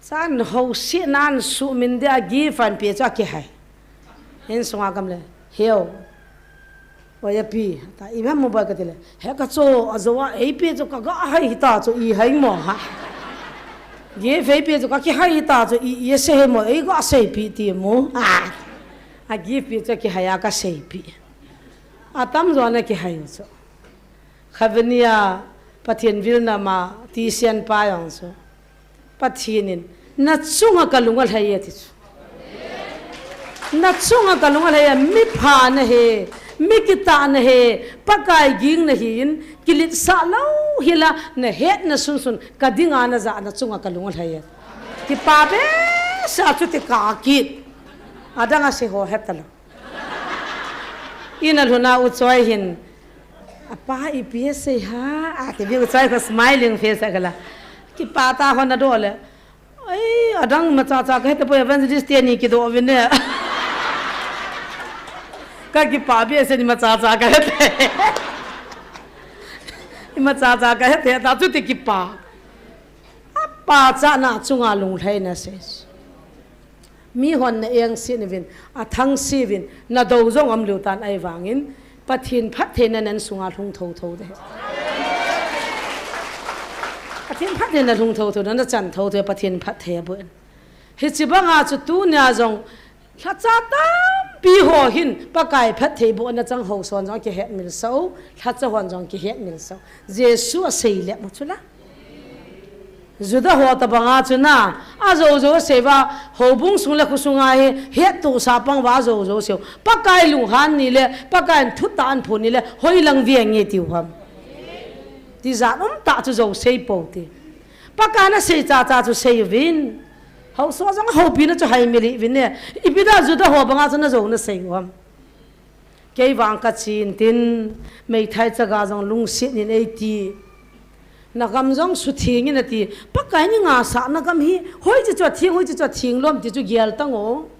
san ho si nan su min de agi fan pe cha ke hai hen sunga kam le heo oya pi ta i bam mobile ka tele he ka cho azowa ei pe cho ka ga hai ta cho i hai mo ha ge fe pe cho ka ki hai ta cho i ye se mo ei ga se pi ti mo a gi pe cho ki haya ka se pi a tam zo na ki hai cho khavnia pathin vilna ma ti sian pa yang so pathinin na chunga kalungal hai ye ti na chunga kalungal hai mi pha na he mi kita na he pakai ging na hin kilit sa lo hila na het na sun kadinga na za na chunga kalungal hai ki pa be sa chu ti ka ki adanga se ho hetalo ina luna u choi hin apa ips ha a ke bi u choi ko smiling face agala ki pa ta ho na dole ai adang ma cha cha ka te po evangelist te ni ki do vine ka ki pa bi se ni ma cha cha ka te ma cha cha ka te ta chu ti ki pa pa cha na chunga lung thai na se mi hon na eng sin vin a thang si vin na do zong am lu tan ai wangin pathin phat the na nan sunga thung tho de pathin phat the na thung tho na chan tho the pathin phat the bu hi chi banga chu tu nya zong tha cha ta pi ho hin pa kai phat the bu na chang ho son jong ki het mil so tha cha hon jong ki het mil so jesu a sei le mu chula zuda ho ta banga chuna a zo seva ho bung sung le khusunga he tu sa pang wa zo se pakai lu han ni le pakai thu tan phu ni le hoi lang vieng nge ti hom ti za ta chu zo sei po ti pakai na sei cha chu sei vin ho so jang ho pi na chu hai mi li vin ne ibida zuda ho banga chuna zo na sei hom ke wang ka chin tin mei thai cha ga jong lung si ni nei ti na gam jong su thing na ti pakai ni nga sa na gam hi hoi chi cho thing lom ti chu gial tango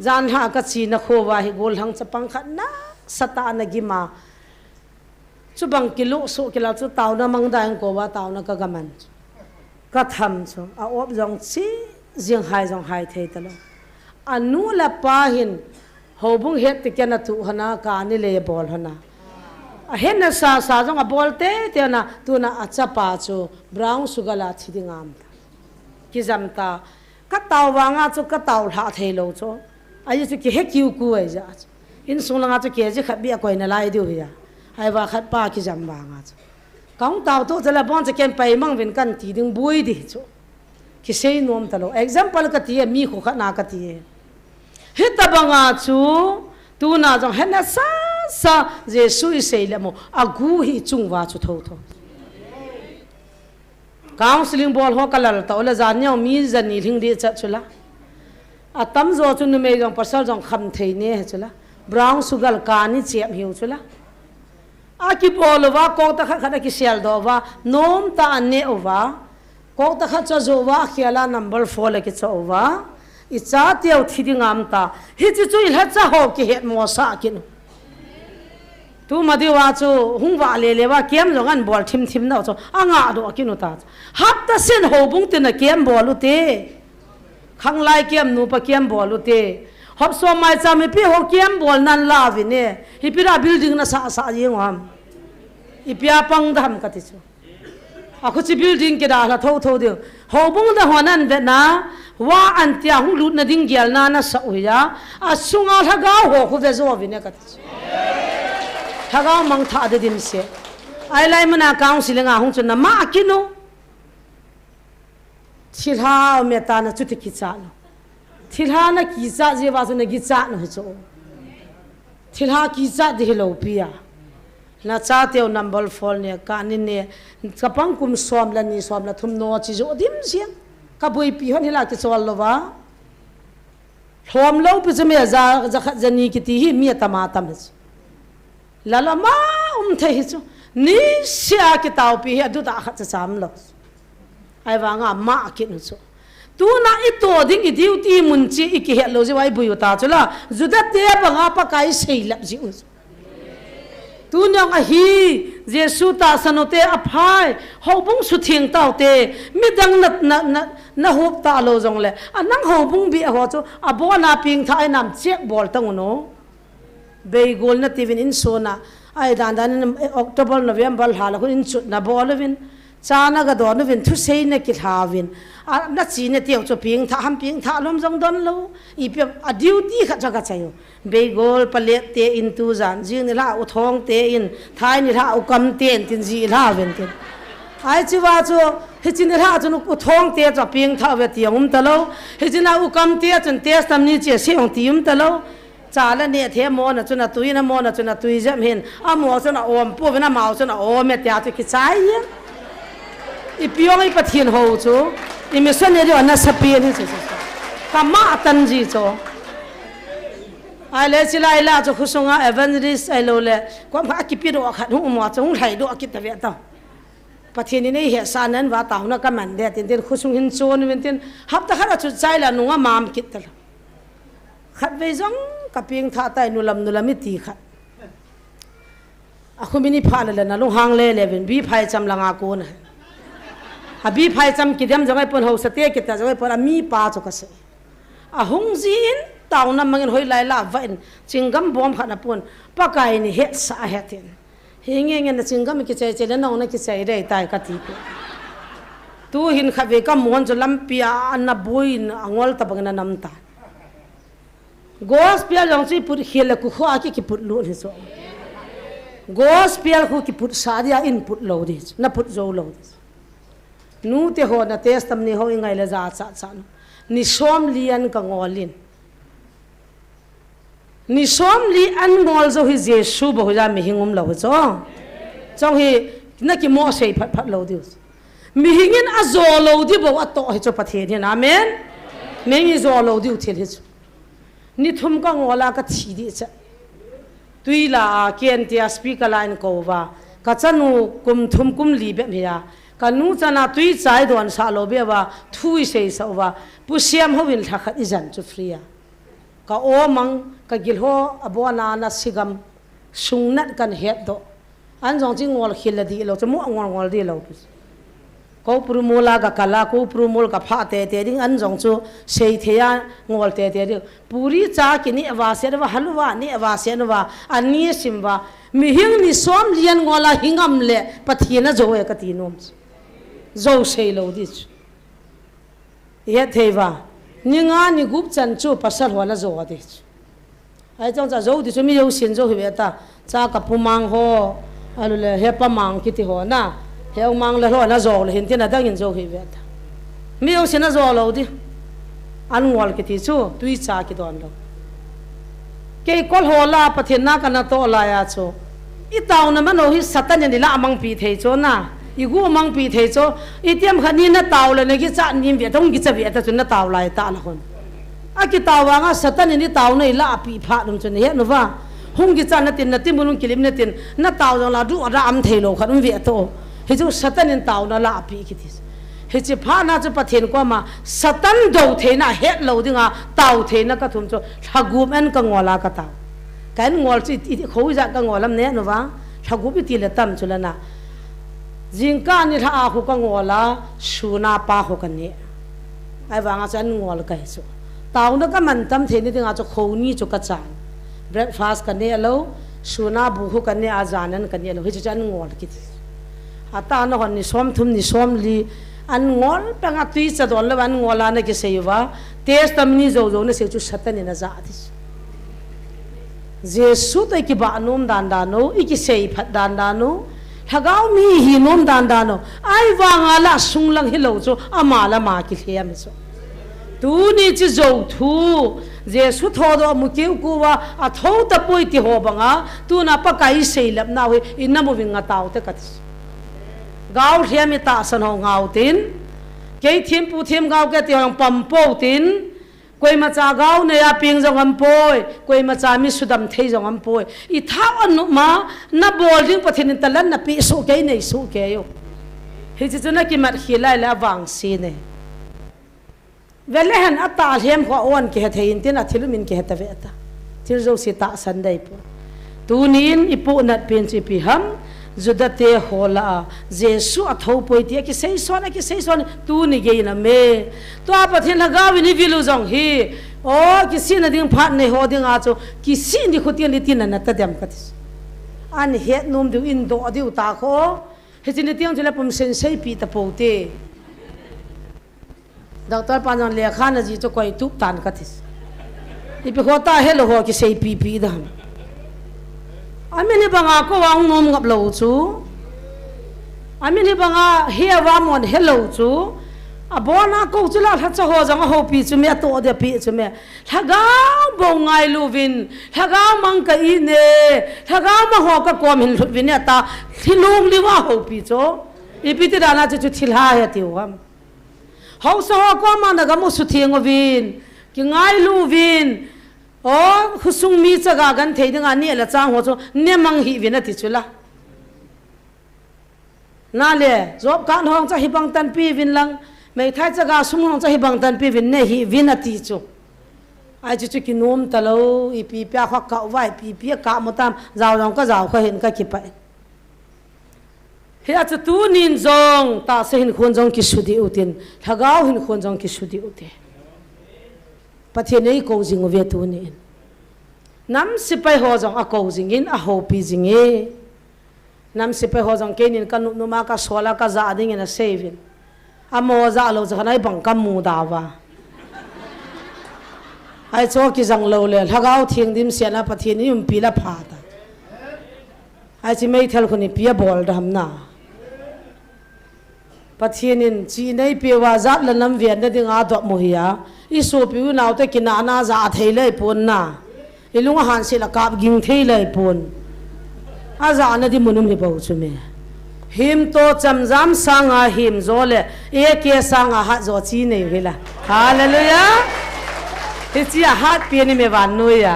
jan ha ka chi na kho wa hi gol hang cha pang khat na sata na gi ma chu bang kilo so kila chu taw na mang dang ko wa taw na ka gaman ka tham chu a op jong chi jing hai thei ta lo anu la pa hin ho bung het ti kana tu hana ka ni le bol hana a hen na sa jong a bolte te na tu na acha pa chu brown sugala chidingam ki jamta ka taw wanga chu ka taw tha thei lo chu ai chu ki he kiu ku ai ja in sunga chu ke ji khat bi ko na lai diu ya ai wa khat pa ki jam wanga chu kaung taw to jala bon che ken pai mang vin kan ti ding bui di chu ki sei nom ta lo example ka ti mi khu kha na ka ti he ta banga chu tu na jong hen na sa jesu i sei le mo agu hi chungwa chu tho counseling bol ho kalal to la zan nhau mi zan ni thing di cha chula a tam zo chu nu me jong pasal jong kham thei ne he chula brown sugar ka ni chem hiu chula a ki bol wa ko ta kha kha ki sel do wa nom ta ne over ko ta kha cha zo wa khiala number 4 la ki cha over I cha tiao thidi ngam ta hi chi chu il ha cha ho ki het mo sa kin tu ma di wa chu hung wa le wa kem jong an bol thim thim na chu anga do kinu ta hap ta sen ho bung te na kem bol u te khang lai kem nu pa kem bol u te hop so mai cha mi pi ho kem bol nan la vi ne hi pi ra building na sa sa yeng wam I pia pang dam ka ti chu a khu chi building ke da la tho tho de ho bung da honan ve na wa an tia hung lut na ding gyal na na sa u ya a sunga tha ga ho khu ve zo vi ne ka ti tha ga mang tha de din se ai lai mana counseling a hung chu na ma kinu thilha me ta na chu ti ki cha no thilha na ki cha je wa chu na ki cha no chu thilha ki cha de lo pia na cha teo number 4 ne ka ni ne kapang kum som la ni som la thum no chi jo dim siang ka bui pi hon hila ki chol lo wa thom lo pi me za za khat jani ki ti hi mi ta ma tam la la ma the hi chu ni sia ki tau pi adu da khat cha sam lo ai wa nga ma ki nu chu tu na I to ding I duty mun chi I ki he lo ji wai bui ta chu la zu da te ba nga pa kai sei lap ji u tu nyang a hi Jesu ta sanote a phai ho bung su thing tau te mi dang na hop ta lo jong le anang ho bung bi ho chu a bo na ping thai nam chek bol tang no be gol na tivin in so na ai dan October November hala ko in chut na bolvin chana ga don vin thu sei na ki thavin a na chi ne tiau chu ping tha ham ping tha lom jong don lo I pe a duty kha cha ga chayo be gol pale te in tu zan ji ni la u thong te in thai ni la u kam ten tin ji la ven tin ai chi wa chu hi chin ni la chu u thong te cha ping tha ve tiang ta lo hi chin u kam te chun te sam ni che se ong ti ta lo cha la ne the mo na chu na tui na mo na chu na tui jam hin a mo chu na om pu ve na mau chu na om me tia chu ki chai I piong I pathin ho chu I missionary na sapi ni chu ka ma tan ji chu ai le chilai la chu khusunga evangelist ai lo le ko ma ki pi do khat hu mo chu lai do ki ta ve ta pathin ni he sa nan wa ta na ka man de tin khusung hin chon wen tin hap ta khara chu chai la nuwa mam kit ta khat ve jong ka ping tha tai nu lam ti khat a khumini pha le na lu hang le ven bi phai cham langa ko na abi phai cham ki dem jangai pon ho sate ki ta jangai pon mi pa chu ka se a hung jin taw na mangin hoi lai la vain chingam bom khana pon pakai ni he sa he tin hinge nge na chingam ki chai chele no na ki chai re tai ka ti tu hin khave ka mon jo lampia na buin angol ta bangna nam ta gospel jong chi put khela ku kho ki put lu ni so gospel khu ki put sadia input lo di na put zo lo di nu te ho na test tam ni ho ingai la za cha cha ni som lian ka ngolin ni som li an ngol zo hi Jesu bo ja mi hingum lo cho chong hi na ki mo sei phat phat lo di mi hingin a zo lo di bo a to hi cho pathe ni amen me ngi zo lo di thil hi ni thum ka ngola ka thi di cha tuila ken tia speaker line ko wa ka chanu kum thum kum li be ya kanu chana tui chai don sa lo be wa thui sei sa wa pu siam ho win tha khat izan chu fria ka o mang ka gil ho abona na sigam sungnat kan het do an jong chi ngol khil di lo chu mo ngol di lo ko prumola ka kala ko prumol ka pha te ding an jong chu sei theya ngol te di puri cha ki ni wa se wa halwa ni wa se wa ani simwa mi hing ni som lian ngola hingam le pathina zo e ka ti nom zo sei lo di ye theva ni nga ni gup chan chu pasal wala zo di ai jong cha zo di chu mi yo sin zo hi ta cha ka pumang ho alu le he pa mang ki ti ho na he mang le ho na zo le hin tin na dang in zo hi ta mi yo sin na zo lo di an ngol ki ti chu tui cha ki don lo ke kol ho la pathina kana to la ya chu I taw na man ho hi satan ni la amang pi thei cho na igu mang pi thei cho itiam khani na taw le ne ki cha nim ve thong ki cha ve ta chun na taw lai ta la hon a ki taw wa nga satan ni taw nei la pi pha dum chun he no wa hung ki cha na tin na tim bulung kilim na tin na taw jong la du ra am thei lo khan ve to he chu satan in taw na la pi ki thi he chi pha na chu pathen ko ma satan do the na het lo dinga taw the na ka thum cho thagum en ka ngola ka taw kan ngol chi khoi ja ka ngolam ne no wa thagu bi ti le tam chu la na jingka ni tha a khu ka ngola suna pa khu kan ne ai wa nga chan ngol ka so taw na ka man tam the ni dinga cho kho ni chu ka chan breakfast kan ne lo suna bu khu kan ne azanan kan ne lo hi chan ngol ki ata na hon ni som thum ni som li an ngol panga tui cha don la wan ngola na ki seiwa test tam ni zo zo na se chu satan na za dis jesu tai ki ba nom dan da no iki sei phat dan da no thagau mi hi nom dan da no ai wa nga la sung lang hi lo cho ama la ma ki hliam so tu ni chi zo thu jesu tho do mu ki ku wa a tho ta poi ti ho banga tu na pa kai sei lap na we in na mu wing nga taw te kat gau hliam ta san ho ngau tin ke thim pu thim gau ke ti hong pam po tin koi ma cha gau ne ya ping jong am poi koi ma cha mi sudam thei jong am poi I tha anu ma na bolding pathin talan na pi so ke nei so ke yo he chi chuna ki mat khilai la wang si ne vele han ata hem kho on ke thein tin a thilumin ke heta ve ta thil zo si ta san dai po tunin ipu nat pin chi pi ham judate hola jesu athau poi ti ki sei son tu ni ge na me to apa thin la gawi ni vilu jong hi o ki sin ding phat nei ho ding a cho ki sin di khotian li tin na ta dem ka tis an het num du in do di uta kho he chin tiang chela pum sen sei pi ta po te doctor panjon le khana ji cho koi tup tan ka tis ipi khota helo ho ki sei pi dam amini banga ko wang nom ngap lo chu amini banga here wa mon hello chu abona ko chula tha cha ho jang ho pi chu me to de pi chu me thaga bo ngai lu vin thaga mang ka I ne thaga ma ho ka kom hin lu vin ta thilung li wa ho pi chu ipi ti dana chu thilha ya ti wam ho so ko ma na ga mu su thieng vin ki ngai lu vin oh khusung mi chaga gan thei ding ani la chang ho cho ne mang hi vina ti chula na le job kan hong cha hi bang tan pi vin lang mai thai chaga sum hong cha hi bang tan pi vin ne hi vina ti chu ai chu ki nom ta lo I pi pya kha ka wai pi ka mo tam zaw jong ka zaw kha hin ka ki pa he a chu tu nin jong ta se hin khon jong ki sudi utin thagau hin khon jong ki sudi ute pathenei ko jing ve tu ni nam sipai ho jong a ko jing in a ho pi jing e nam sipai ho jong ke nin kan nu ma ka sola ka za ding in a saving a mo za lo za nai bang kam mu da wa ai cho ki jang lo le thagau thieng dim sia na patheni um pi la pha ta ai chi mei thel khoni pia bol dam na pathenin chi nei pe wa za la nam vian da ding a do mo hiya I so pi naw te kina na za thei lai pon na ilung han se la kap ging thei lai pon a za na di munum hi bau chu me him to cham jam sanga him zole e ke sanga ha zo chi nei hila hallelujah he chi a hat pi ni me wan nu ya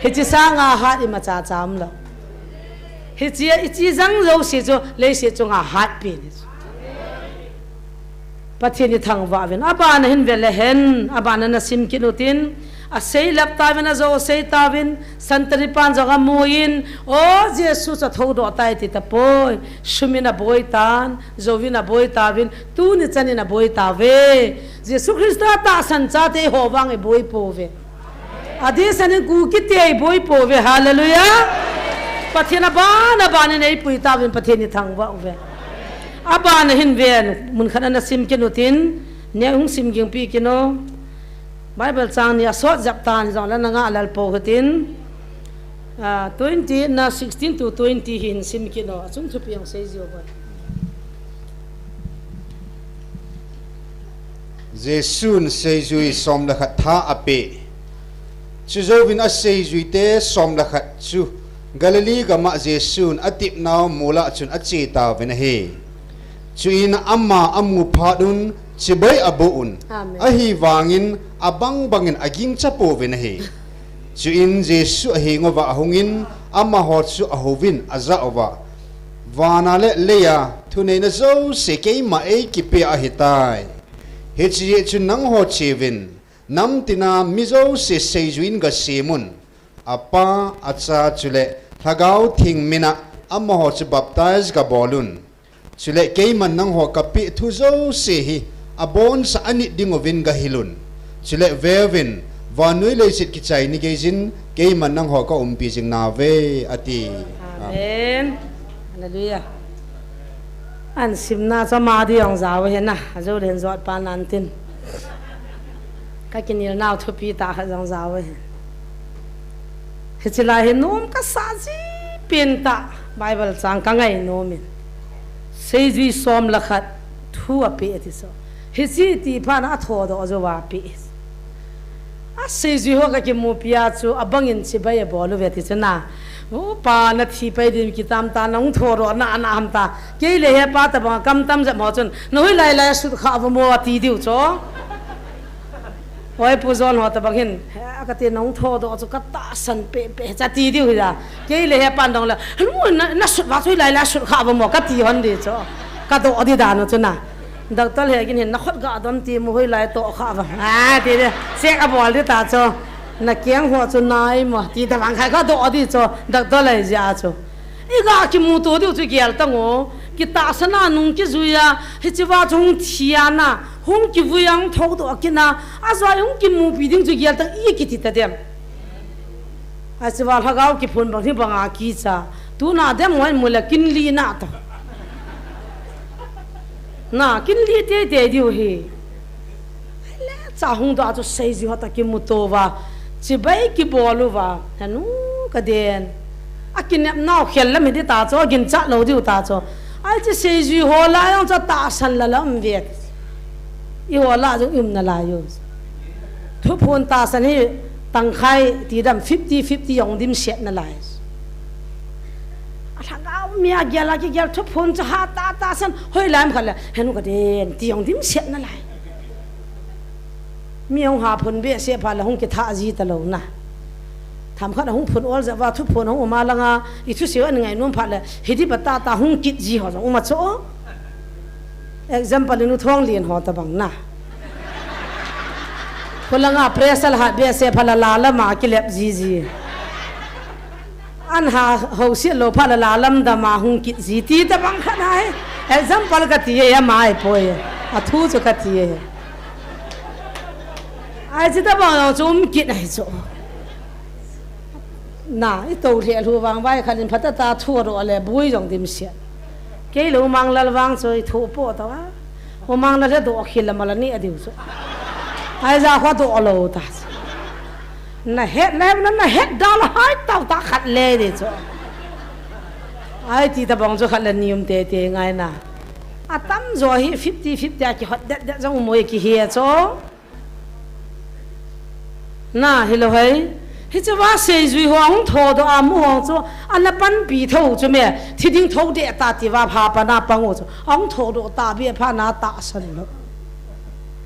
he chi sanga hat I ma cha cham lo he chi jang zo se cho le se cho nga hat pi ni patheni thang wa ven abana hin vele hen abana na sim kinutin a sei lap ta ven zo sei ta ven santri pan jaga muin o jesu cha thodo tai ti ta poi shumina boy tan zovina boy ta ven tu ni chani na boy ta ve jesu christa ta san cha te ho wang e boy po ve adi san ku ki te boy po ve hallelujah pathena bana nei pui ta ven patheni thang wa ve abana hin ven mun khana na sim kinutin ne hung sim ging pi kino bible chang ni asot jap tan jong la nga alal po hatin 20 na 16 to 20 hin sim kino achum chu piang sei jo ba jesun sei jui som la khat tha ape chu zo vin a sei jui te som la khat chu Galilee gama jesun atip naw mula chun achi ta ven he chuin amma amu phadun chibai abuun ahi wangin abang bangin aging chapo ven he chuin Jesu ahi ngova hungin amma hot su ahovin aza ova vanale leya thune na zo sekei ma e kipe ahitai hechi chu nang ho chevin nam tina mizo se seijuin ga semun apa acha chule thagau thing mina amma ho chu baptize ga bolun chule keiman nang ho kapi thu zo se hi abon sa ani dingovin ga hilun chule vevin vanui le sit ki chai ni gejin keiman nang ho ka umpi jing na ve ati amen hallelujah an simna cha ma di ong za we na zo len zot pa nan tin ka kinil naw thu pi ta ha jong za we he chila he nom ka sa ji pin ta bible chang ka ngai nomin sei ji som la khat thu a pe ti so he ji ti pa na tho do zo wa pe a sei ji ho ka ki mu pia chu abangin chi ba ye bolu ve ti chana o pa na thi pai dim ki tam ta nong tho ro na na ham ta ke le he pa ta ba kam tam ja mo chun noi lai lai su kha ba mo ti diu cho oi pu zon ho ta bangin ka te nong tho do chu ka ta san pe pe cha ti diu ja ke le he pan dong la mu na su wa su lai lai su kha ba mo ka ti hon di cho ka do di da no chu na dak tal he gin na khot ga dom ti mo hoi lai to kha ba a ti de se ka bol di ta cho na kiang ho chu nai mo ti ta wang khai ka do di cho dak to lai ja cho i ga ki mu to diu chu gel ta ngo ki ta sana nung ki zuya he chi wa chung thia na hong ki vuyang thok do ki na a zwa hong ki mu bi ding chu gel ta i ki ti ta dem a chi wa ha ki phun bang thi bang a ki cha tu na dem moi mu la kin li na ta na kin li te te diu he le cha hong do a chu sei ji ho ta ki mu to wa chi bai ki bolu wa hanu ka den a kin nep nau khel la mi di ta cho gin cha lo diu ta cho ai chi sei ji ho la yong cha ta san la lam ve i ho la jo na la yo thu phun ta san hi tang khai ti dam 50-50 yong dim set na lai a thang au mia gela ki gel thu phun cha ha ta san hoi lam khala henu ka den ti yong dim set na lai mi ông hà phun bia xe phá là hông cái thà gì ta lâu na tham khát là hông phun all và thu phun hông mà lăng ít chút xíu anh ngày nuông phá là hết đi bắt ta hông kít gì họ rồi mà chỗ example nu thong liền họ ta bằng na phun lăng pressal hạt bia xe phá là mà cái lẹp gì anh hà hậu xí lô phá là lâm đam mà hông kít gì tí ta bằng khát này example cái gì em mai phơi thu cho cái gì ai chỉ ta bảo chúng kỹ này chỗ na ít tàu thiệt thu vàng vai khăn đến phát ta thua rồi là bùi dòng tìm xiết cái lũ mang là vàng rồi thu po tao á mà mang là đồ khi là mà là nè điều chỗ ai ra khoa đồ lâu ta na hết lem nó hết đó là hai tàu ta khát lê để chỗ ai chỉ ta bảo cho khát là niềm tê tê ngay na à tắm rồi 50-50 cái hot đẹp trong môi cái hiệt chỗ na hello hey hi chu wa sei zui hong tho do am hong chu an la pan pi tho chu me thi ding tho de ta ti wa pha pa na pang chu ong tho do ta bi pha na ta san lo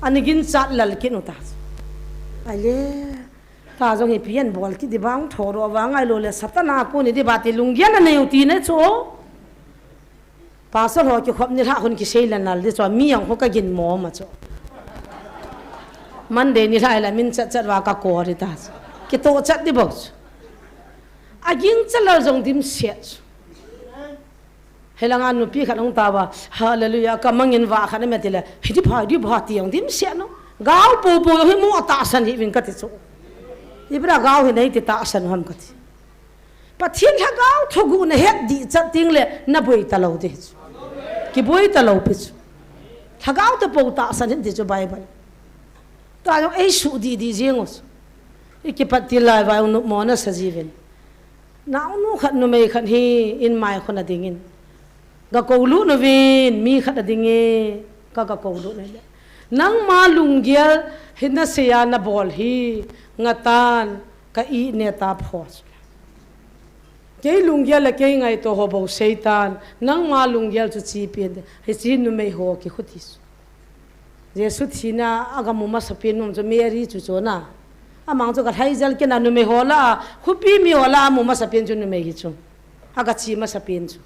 an gin chat lal kin ta ai le ta jong hi pian bol ki di bang tho do wa ngai lo le satana ko ni di ba ti lung yan na yu ti ne chu pa so ho ki khop ni ha hun ki sei lan nal di chu mi yang ho ka gin mo ma chu Monday ni lai la min chat wa ka ko ri ta ki to chat di box aging chalal jong dim set helanga nu pi khat ong ta wa hallelujah ka mangin wa khan me tile hi di bha ti ong dim set no gao po hi mo ta san hi win ka ti chu ibra gao hi nei ti ta san ham ka ti pathin ha gao thogu na het di chat ting le na boi ta lo de ki boi ta lo pi ha gao ta po ta san hi chu bible ta jo ei su di jengos iki patti lai wa nu mona sajiven na nu khat nu mei khat hi in mai khona dingin ga ko lu no vin mi khat dinge ka ko lu ne nang ma lungial hinna se ya na bol hi ngatan ka I ne ta phos cái lùng gel là cái ngày tổ hồ bầu Satan nang ma lùng gel cho chi piên hay chi nu mei ho ki khuti Jesus thina aga muma sapin mum cho Mary chu cho na amang cho ka thai jal ke na nu mei ho la khupi mi ho la muma sapin chu nu mei hi chu aga chi ma sapin chu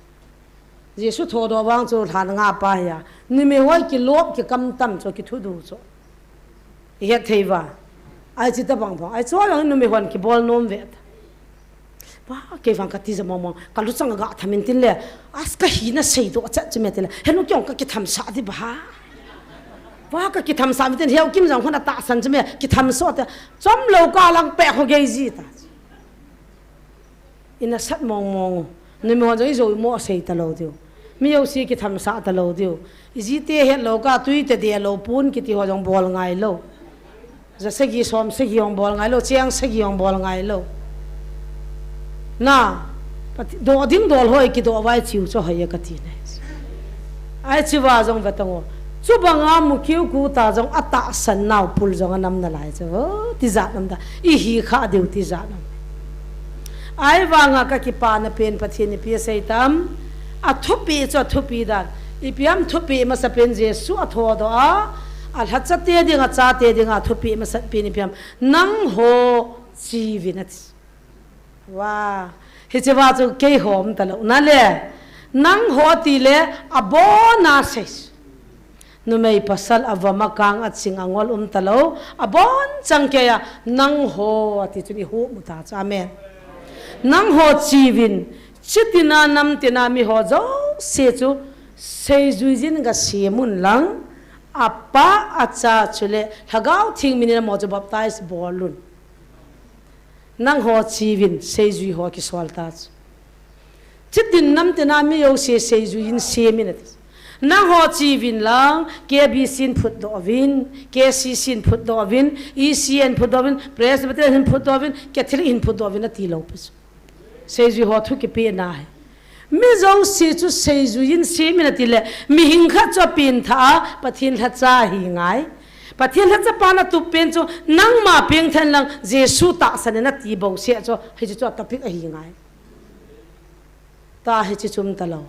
Jesus tho do wang cho than nga pa ya nu mei ho ki lop ki kam tam cho ki thu du cho ye theiwa ai chi ta bang bang ai cho lang nu mei hon ki bol nom vet wah kevang kati zamong kalau sang agak thamin tin le aska hina sei do cha chme tele henu kyong ka ki tham sa di ba wah ka ki tham sa mi tin heu kim jang khona ta san chme ki tham so ta chom lo ka lang pe ho ge ji ta ina sat mong ni mo joi zo mo sei ta lo dio mi yo si ki tham sa ta lo dio ji te he lo ka tui te de lo pun ki ti ho jong bol ngai lo za se gi som se gi ong bol ngai lo chiang se gi ong bol ngai lo na do ding dol hoi ki do vai chiu cho hai ka ti ne ai chi wa jong va tang chu banga mu kiu ku ta jong ata san naw pul jong nam na lai cho ti za nam da i hi kha deu ti za nam ai wa nga ka ki pa na pen pathin ni pi sei tam a thupi cho thupi dan i piam thupi ma sa pen je su a tho do a al ha cha te ding a cha te ding a thupi ma sa pen ni piam nang ho chi vinat wow hi che wa chu ke hom ta lo na le nang ho ti le abona ses nu mei pasal avama kang at sing angol ta lo abon chang ke ya nang ho ati chu ni hu mu ta cha amen nang ho chi vin chitina nam tina mi ho zo se chu sei juijin ga semun lang apa acha chule hagau thing min mo jo baptize bolun nang ho chi vin sei zui ho ki swal ta chitin nam te na mi yo se sei zui in se minute nang ho chi vin lang ke bi sin phut do vin ke si sin phut do vin e c n phut do vin presbyterian phut do vin catholic in phut do vin ti lo pes sei zui ho thu ki pe na hai mi zo se chu sei zui in se minute le mi hing kha cho pin tha pathin tha cha hi ngai pathian ha chapana tu pen chu nang ma peng than lang jesu ta sanena ti bo se cho he chu topic a hi ngai ta he chi chum talo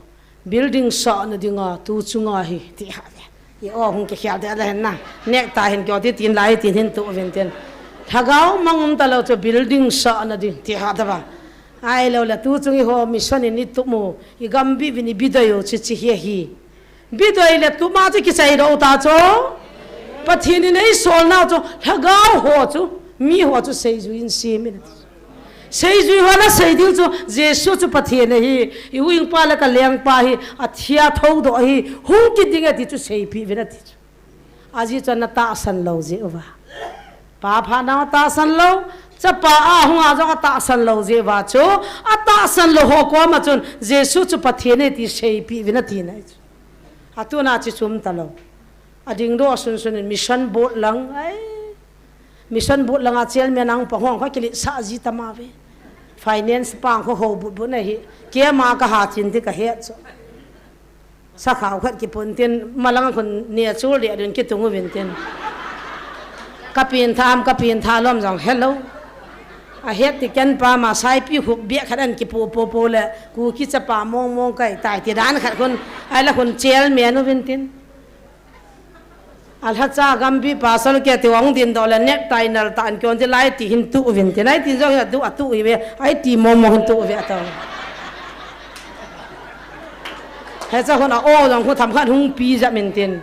building sa na dinga tu chunga hi ti ha ye o hung ke khya da la na nek ta hen kyo ti tin lai tin hin tu ven ten thagau mangum talo cho building sa na di ti ha da ba ai lo la tu chungi ho mission ni tu mo i gambi vini bidayo chi chi he hi bidayo le tu ma chi ki sai ro ta cho pathin nei sol na cho thagau ho chu mi ho chu sei ju in si min sei ju ho na sei ding chu jesu chu pathin hi i wing pa la ka leng pa hi a thia thau do hi hung ki ding a ti chu sei pi vena ti aji chan na ta san lo je wa pa pha na ta san lo cha pa a hung a jo ta san lo je wa chu a ta san lo ho ko ma chun jesu chu pathin ti sei pi vena ti na atu na chi chum ta lo ading do sun sun mission boat lang ai mission boat lang a chel me nang pahong kha kili sa ji tamawe finance pang kho ho bu na hi ke ma ka ha chin ti ka he cho sa khaw khat ki pon ten malang khon ne chul le den ki tungu ven ten kapin tham lom jong hello a het ti ken pa ma sai pi hu bia khadan ki po le ku ki cha pa mong kai tai ti dan khat khon ai la khon chel me no ven ten al hacha gambi pasal ke te wang din dole net tainal tan kyon te lai ti hin tu vin te lai ti zo ya du atu i ve ai ti mo hin tu ve ta he cha hona o jong khu tham khan hung pi ja min tin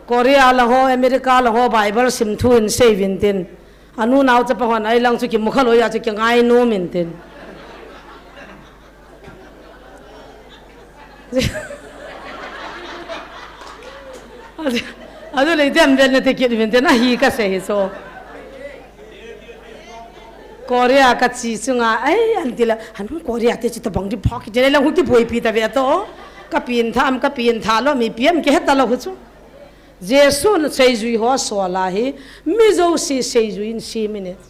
korea la ho america la ho bible sim thu in sei vin tin anu naw cha pa hon ai lang chu ki mukha lo ya chu ki ngai no min tin adu le dem ben te ki vin te na hi ka se hi so korea ka chi sunga ai antila hanu korea te chi ta bang di phok je la hu ti boi pi ta ve to ka pin tha lo mi pm ke ta lo hu chu jesu na sei zui ho so la hi mi zo si sei zui in si minute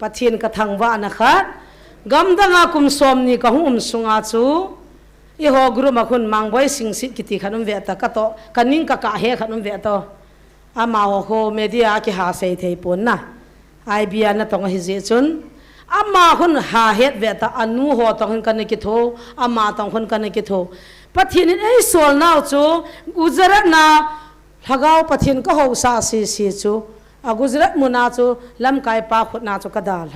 pathin ka thang wa na khat gam da nga kum som ni ka hum sunga chu i ho guru ma khun mang boy sing sit kiti khanum ve ta ka to kaning ka he khanum ve to ama ho media ki ha sei thei pon na ai bia na tong hi je chun อามาคนหาเหตุเวตาอนุหัวต้องคนกันในกิโทอามาต้องคนกันในกิโทปะทินไอ้ส่วนน่าจูกุจรัตนาฮักเอาปะทินก็หัวซาสีจูกุจรัตมุนาจูลำกายปาขดนาจูกระดาล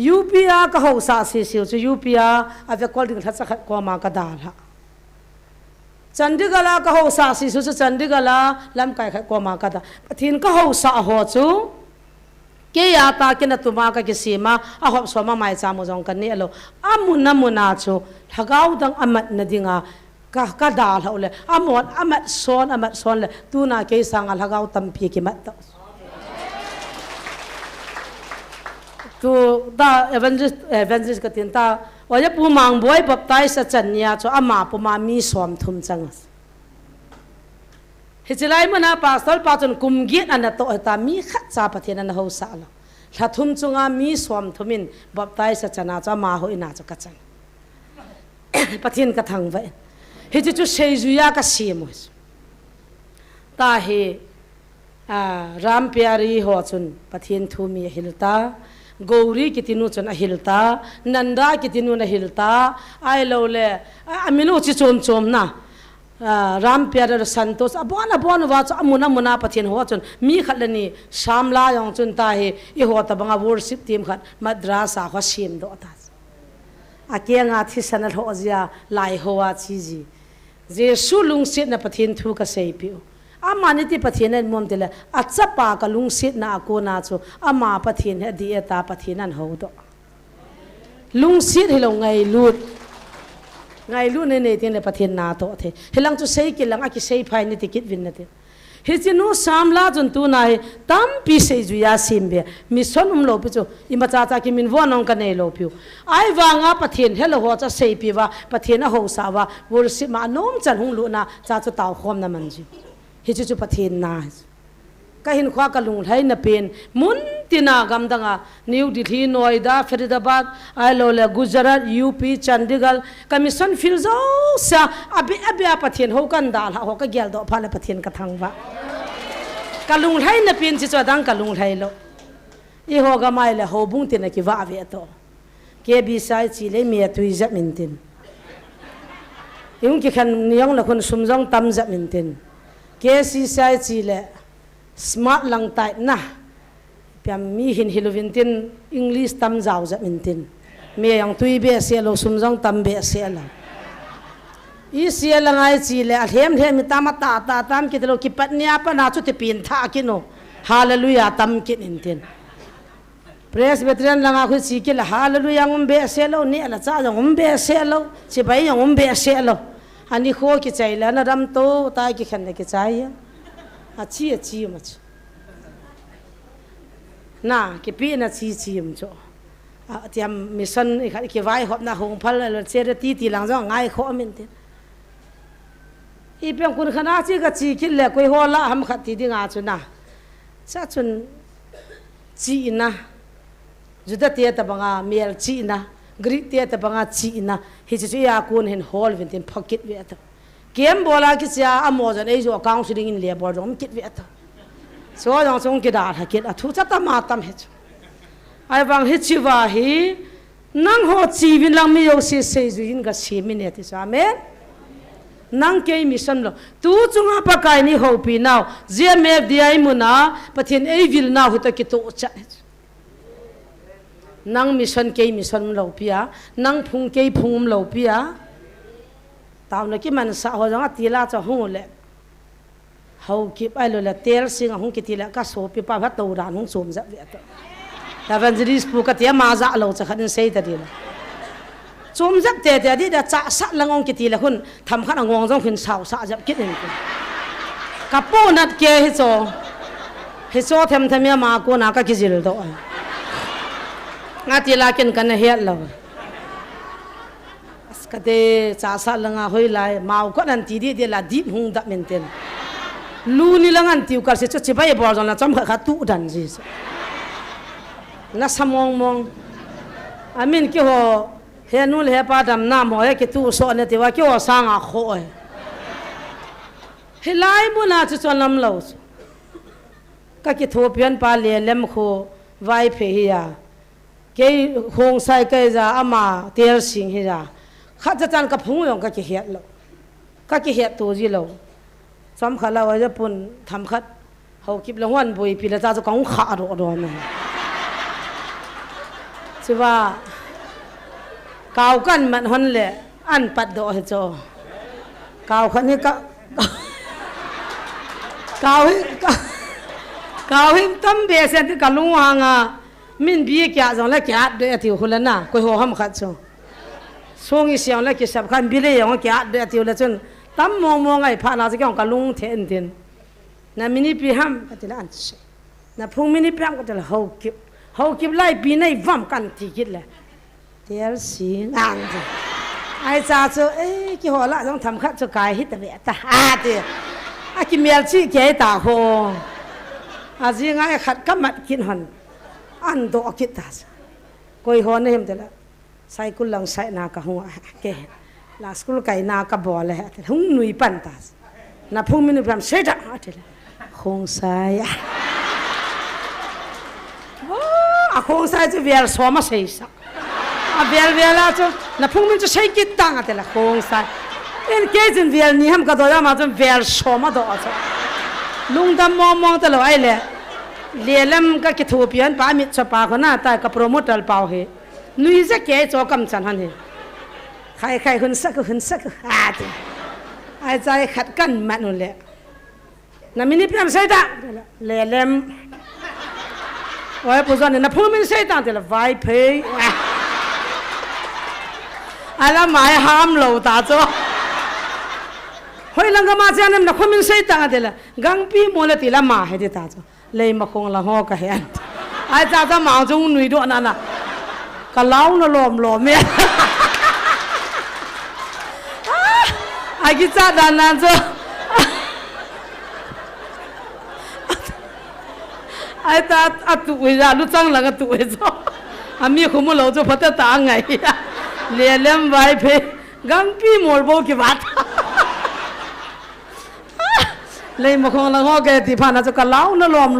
ยูปีอาก็หัวซาสีจูยูปีอาอาจจะกอลดิ้งทัศน์กว่ามากระดาลจันดิกาลาก็หัวซาสีจูจันดิกาลาลำกายกว่ามากระดาปะทินก็หัวซาหัวจูเกียตากินตุมาก็กิสีมาอาหอบสวมาไม่จามุจงกันนี่อโลอามุนมุนาจูฮักเอาดังอามัดนดิงากะดาลเอาเลยอามัดอามัดซ้อนเลยตูน่าเกสังฮักเอาตัมพีกิมัดตูตาเอเวนจิสก็ตินตาว่าจะปูมังบวยแบบไตสัจจันยาจูอามาปูมามีสวมทุมจังฮิจไลมันนะปัสตอลปัจจุบันกุมกินอันนั้นโตตามีขัดซาปะเทนันเขาสาละถ้าทุ่มจงอามีสวมทุมินแบบไตสัจนาจะมาหอยนาจะกัจจันปะเทนกระทังไว้ฮิจิจุเชยจุยากระเสียมวยตาเฮรามเปียรีหัวจุนปะเทนทูมีฮิลตากอรีกิตินูจุนอฮิลตานันดากิตินูนอฮิลตาไอโลเลอามินูจิโจมนะรามเปียร์สันโตสอบอนว่าจะมุนาปะเทียนหัวจนมีขัดเลนี่ชามลายองจนตาเฮอีหัวตะบังวอร์ชิปทีมขัดมัดราสาเขาชิมโดตัสอาเกียงอาทิสันหัวเสียลายหัวชีจีเจสุลุงสิทนะปะเทียนทุกเสยปิวอามานิติปะเทียนนั้นมุมเดลอัจฉปากลุงสิทนะอากูนาจูอามาปะเทียนเฮดีเอตาปะเทียนนั้นหัวโดลุงสิทให้ลงไงลูดไงรู้ในนี้ที่ในประเทศนาโตเทเฮลังจะใช้กิลังอากิใช้ภายในติกิจวินนั่นเองเฮจิโนสามลาจนตัวนายตั้มปีเสจุยาซิมเบียมิสอนโลปิจูอิมาจ้ากิมินวานองกันในโลปิวไอวางอาประเทศเฮลโหจะใช้ปีว่าประเทศน่ะโหสาวาวอลสิมาโน้มจันหงลุนาจ้าจะตาวคอมนั่นมันจีเฮจิจูประเทศนาก็เห็นความกระลุงไทยน่ะเป็นมุนตินากำดังนิวดิลีนอยดาฟริดาบัดไอโลเลกุจรัตยูปีชันดิกาลก็มิสันฟิลโซซาอบิอาปะเทียนหัวกันดาลหัวก็เกลดอพาเลปะเทียนกระทังวะกระลุงไทยน่ะเป็นจิตวัดังกระลุงไทยโลอีหัวก็ไม่เลยหัวบุ้งตินกิวาเวโตเก็บสายจีเลมีตุยจับมินตินยุงกิขันนิยงละคนสมจงตั้มจับมินตินเก็บสายจีเลsmart lang tai na piam mi hin hilovintin english tam jaw ja mintin me yang tui be se lo sumjong tam be se la i se la ngai chi le athem mi tamata ta tam ki lo ki patnia pa na chu te pin tha ki no hallelujah tam ki intin presbyterian langa khu chi ki la hallelujah ngum be se lo ni ala cha ngum be se lo chi bai ngum be se lo ani kho ki chai la na ram to ta ki khan ne ki chai chi mà na cái pi na chi mà cho tiêm mission cái vai hộp na hồng phal là chơi ti lang cho ngay khó mình thế ipiang kun khana chi ka chi kil le koi hola ham khati dinga chuna cha chun chi na juda te ta banga mel chi na gri te ta banga chi na hi chi ya kun hin hol vin tin pocket we ta kem bola ki cha amojan ei jo counseling in le bor jom kit we ta so jong song ki da ha kit a thu cha ta ma tam he ai bang hi chi wa hi nang ho chi vin lang mi yo se se ju in ga se mi ne ti sa amen nang ke mission lo tu chunga pa kai ni ho pi now gmf di muna pathin ei vil now hita ki to cha nang mission ke mission lo pia nang phung ke phung lo pia taw na ki man sa ho jang atila cha hu le hau ki ai lo la tel sing hung ki tila ka so pi pa va to ran hung som za ve ta evangelist pu ka tia ma za lo cha khan sei ta dil chom jak te te di da cha sa langong ki tila hun tham khan ngong jong hin sao sa jap kit nin ka po nat ke hi cho them them ya ma ko na ka ki jil do nga tila ken kan he lo kate cha sa langa hoi lai mau ko nan ti di la dip hung da menten lu ni langan tiu kar se chu chi bai bor jong la cham kha tu dan ji na samong mong amin ki ho he nul he pa dam na mo he ki tu so ne ti wa ki ho sa nga kho e he lai mu na chu chon lam lo ka ki tho pian pa le lem kho vai phe hi ya cái hong sai cái ra ama tel sing hi ra khát cho chan cái phung yong cái hiệt lo cái hiệt tu gì lo xóm khá là ở Japan tham khát hậu kịp là hoan bùi phi là ra cho con khá rồi này chứ ba cao căn mặt hơn lệ ăn bát độ hết cho cao khăn cái cao him tâm bề sen thì cả lung hoàng à mình bia kia rồi lại kia để tiêu hồi lần nào coi hồ ham khát cho xong ý xem lại kia sắp khăn bia này kia để tiêu là chân tâm mong ai phá nào thì cái cả lung thiên thiên na mini bia ham cái là ăn say na phung mini bia cái là hậu kịp lại bia này vâm căn thì cái là tiêu xí ngang rồi ai cha cho cái họ lại trong thầm khát cho cái hít tập ta thì cái miếng chi cái ta hồ gì ngay khát cắm mặt kín hòn ăn đồ kín ta coi hòn này em thế là sai cú lăng sai na cả hoa cái là school cái na cả bò lại hung nuôi pan ta na phung mình làm sai đã thế là không sai không sai chứ việc xóa mà sai sao việc là chứ na phung mình cho sai kín tăng thế là không sai en cái chuyện việc này ham cái đó là mà chuyện việc xóa mà đó chứ lung tâm mong tới lại lệ lệ lắm cái thua biển bà mít cho bà con na tại cái promoter bảo hệ nuôi rất kỹ cho cầm chân hắn hệ khai hơn sắc thì ai trái khát cân mạnh luôn lệ na mình đi làm sai ta lệ lắm ôi bây giờ này na phụ mình sai ta thì là vay pay ai làm mai ham lâu ta cho hồi lần cái mà chơi nên là phụ mình sai ta thì là gang pi mua là thì là mà hay thì ta cho lấy mà không là ho cái hen ai cha ta mạo chung nuôi độ nè cả lão nó lồm mẹ ai cái cha đàn nè cho ai ta tụi ra lúc trăng là cái tụi cho mi không muốn lâu cho phát ta ngày liền lên vài phê gang pi mua bao cái vặt lấy mà không là ho cái thì phải là cho cả lão nó lồm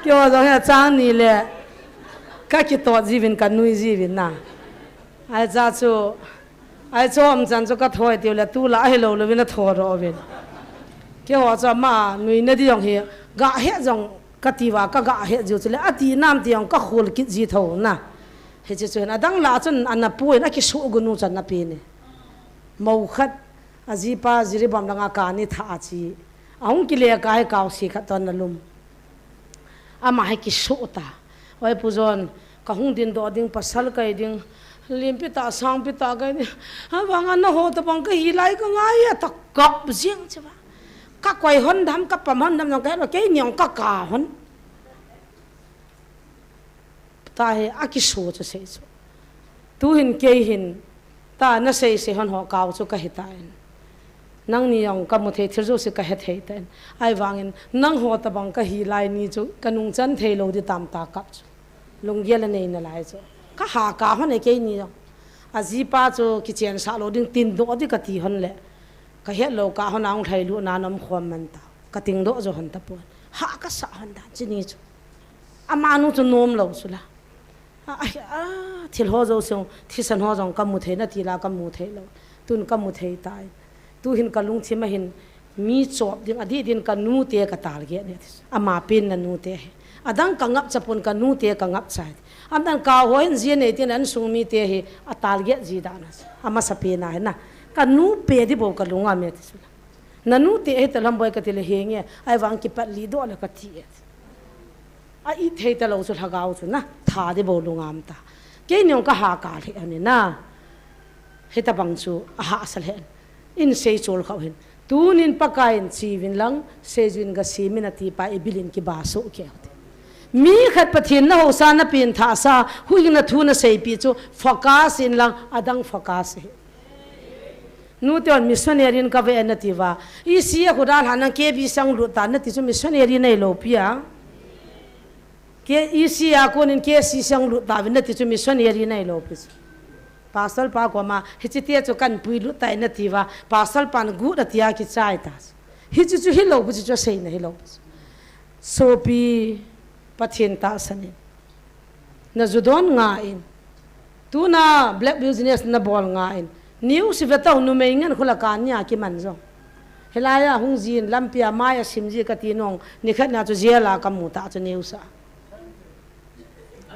cho rồi là trang này là các cái tổ gì viên cái nuôi gì viên na ai cho ông chẳng cho cái thôi thì là tu lại hello là viên nó thôi rồi viên cái họ cho mà nuôi nó đi ông here gạ hết dòng cái tí vào cái gạ hết rồi thì là tí nam thì ông cái khổ cái gì thôi na hết chứ là đang là chân anh là bùi nó cái số cái nuôi chân là pin này màu khát gì pa gì bầm đang cái này thà chi ông cái lệ cái cao xí khát toàn là lùm ama hai ki so ta oi puzon ka hung din do ding pasal kai ding lim pi ta sang pi ta kai ha wang an ho ta bang ka hi lai ka ngai ta kap jing chwa ka koi hon dham ka pam hon dham ka ke nyong ka hon ta he a ki so cho se so tu hin ke hin ta na se hon ho kaw chu ka hitain nang ni yong ka mu the thir jo se ka he thei ten ai wangin nang ho ta bang ka hi lai ni chu kanung chan thei lo di tam ta kap lung gel nei na lai chu ka ha ka hon e ke ni yong a ji pa chu ki chen sa lo ding tin do di ka ti hon le ka he lo ka hon ang thai lu na nom khom man ta ka ting do jo hon ta pon ha ka sa hon da chi ni chu ama nu chu nom lo chu la thil ho zo song thi san ho jong ka mu the na ti la ka mu the lo tun ka mu thei tai tu hin kalung thima hin mi chop ding adi din ka nu te ka tar ge ne ama pin na nu te adang ka ngap chapun ka nu te ka ngap chai amdan ka hoin ji ne tin an sung mi te hi atal ge ji dana ama sape na na ka nu pe di bo ka lunga me ti na nu te he talam boy ka te le henge ai wang ki pat li do la ka ti a I thei ta lo chu thagau chu na tha di bo lungam ta ke nyong ka ha ka le ani na he ta bang chu a ha sal hen in sei chol khaw hen tunin pakain chiwin lang sejwin ga siminati pa ibilin ki baso ke mi khat pathin na ho sa na pin tha sa huing na thu na sei pi chu focus in lang adang focus he nu te on missionary in ka ve na ti wa I sia khudal hanan ke bi sang lu ta na ti chu missionary nei lo pia ke I sia ko nin ke si sang lu ta na ti chu missionary nei lo pi pasal pa ko ma hichitia chu kan puilu tai na tiwa pasal pan gu da tia ki chai ta hichi chu hilo bu chu sei na hilo sopi pathin ta sanin na judon nga in tu na black business na bol nga in new si vetau nu mei ngan khula kan nya ki man zo helaya hung jin lampia maya simji katinong ni khat na chu zela kamuta chu new sa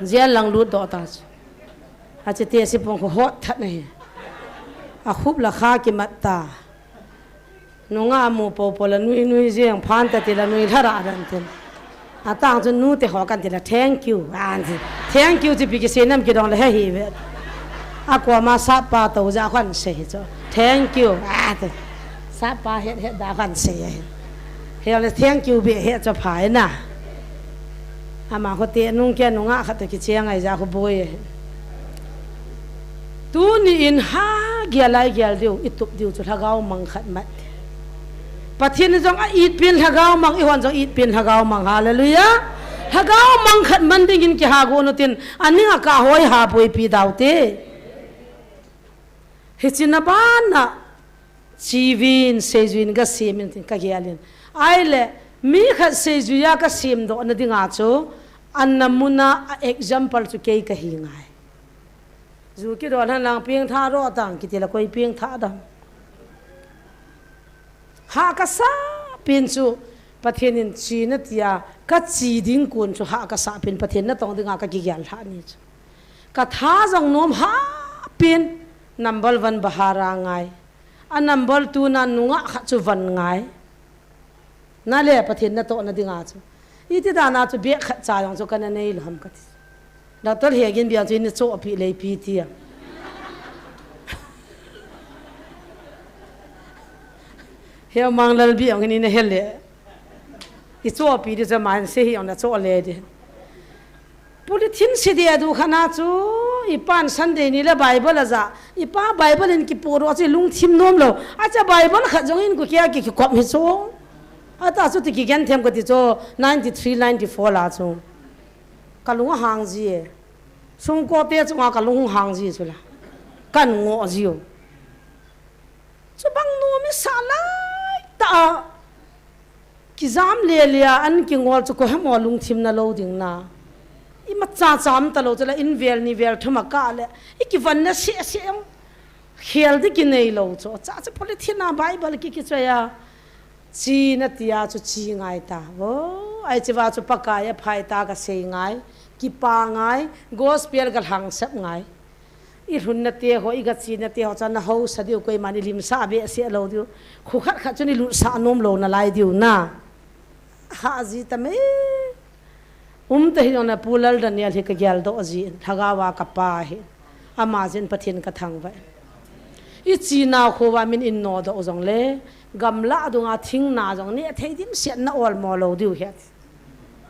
zel lang lut do ta a che te si pong ko hot that nei a khup la kha ki matta nunga mu po la nui nui jeng phan ta ti la nui thara dan ten a tang chu nu te ho kan ti la thank you an thank you ti pi ki se nam ki dong la he ve a ko ma sa pa to ja khan se cho thank you a sa pa het het da khan se he le thank you be he cho phai na ama ko te nung ke nunga kha te ki cheng ai ja ko boy tu ni in ha gya lai gyal diu itup diu chu thagau mang khat mat pathin jong a it pin thagau mang I hon jong it pin thagau mang hallelujah thagau mang khat man ding in ki ha go no tin aninga ka hoi ha poi pi dau te hichina bana chivin sejwin ga semin tin ka gyalin aile mi khat sejuya ka sim do na dinga chu annamuna example chu ke ka hi ngai zu ki ron han lang pieng tha ro tang ki tela koi pieng tha dam ha ka sa pin chu pathian in chi na tia ka chi ding kun chu ha ka sa pin pathian na tong dinga ka ki gyal tha ni chu ka tha jong nom ha pin number 1 bahara ngai a number 2 na nunga kha chu van ngai na le pathian na to na dinga chu iti da na chu be kha cha yong chu kana nei lam ka doctor he gin bia chu ni chu api le pi ti a he mang lal bi ong ni ne hele I chu api de man se hi on na chu le de politin si dia du khana chu I pan sunday ni la bible aza I pa bible in ki poro chi lung thim nom lo acha bible kha jong in ku kya ki kop mi chu ata chu ti ki gen them ko ti chu 93 94 la chu kalung hang ji sung ko te chu kalung hang ji chu la kan ngo jiu chu bang no mi salai ta ki zam le lia an ki ngol chu ko hemo lung thim na lo ding na I ma cha cham ta lo chala in vel ni vel thama ka le I ki van na se se khel de ki nei lo chu cha cha politin na bible ki ki chaya chi na tia chu chi ngai ta wo ai chiwa chu pakaya phai ta ka se ngai ki pa ngai gospel gal hang sap ngai I run na te ho I ga chi na te ho cha na ho sa diu koi mani lim sa be se lo diu khu khat khat chu ni lu sa nom lo na lai diu na ha ji ta me te hi na pulal daniel hi ka gyal do ji thagawa ka pa hi ama jin pathin ka thang ba I chi na kho wa min in no do jong le gamla dunga thing na jong ne thei dim sian na ol mo lo diu he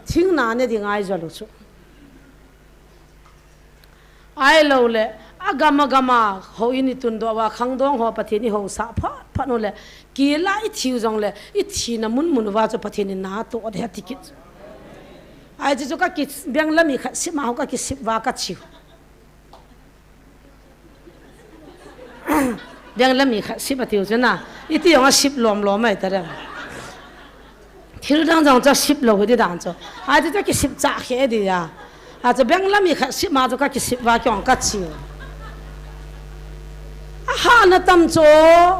thing na ne ding ai zo lo chu ai lo le agama gama ho ini tun do wa khang dong ho pathini ho sa pha no le ki la I thiu jong le I thi na mun mun wa cho pathini na to de tikit ai ji ka ki beng lami kha si ma ho ka ki sip wa ka chiu beng lami kha si pa tiu chana iti yong a sip lom lom mai ta ra thil dang jang cha sip lo di dang cho ai ji ki sip cha khe di ya a cha beng lami kha si ma jo ka ki sip wa kyong ka chiu a ha na tam cho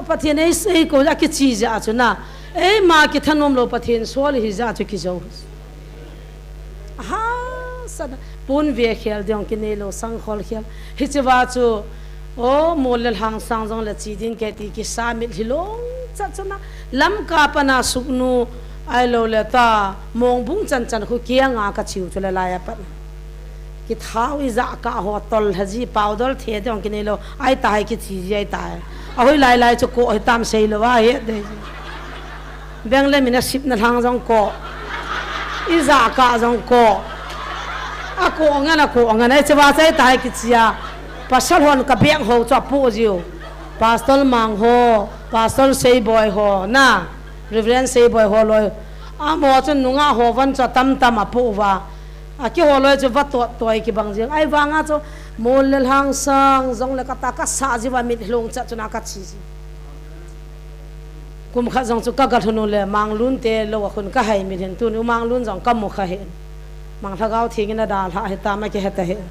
pathian ei sei ko ja ki chi ja chuna ei ma ki thanom lo pathian sol hi ja chu ki zo ha sada pun ve khel deong ki nei lo sang khol khel hi chiwa chu o molal hang sang jong la chi din ke ti ki sa mi hilong cha chana lam ka pana suknu ai lo le ta mong bung chan chan khu kia nga ka chiu chula la ya pa ki thau I za ka ho tol haji powder the deong ki nei lo ai ta hai ki chi ji ai ta a hoi lai lai chu ko ai tam sei lo wa he de beng le mina sip na hang jong ko I za ka jong ko a ko ngana ai chwa sai ta hai ki chia pasal hon ka beng ho cha pu jiu pastor mang ho pastor sei boy ho na reverend sei boy ho loi a mo chen nunga ho van cha tam tam a pu wa a ki ho loi chu va to toi ki bang jing ai wanga chu mol lel hang sang jong le ka ta ka sa ji wa mit hlong cha chuna ka chi ji กุมข้าจงจุกกะทุนุเลยมังลุนเตโลกคนก็ให้มีเห็นตุนมังลุนจงกำมุขเห็นมังถ้าเขาทิ้งนะดาลให้ตามไม่เกี่ยแต่เห็น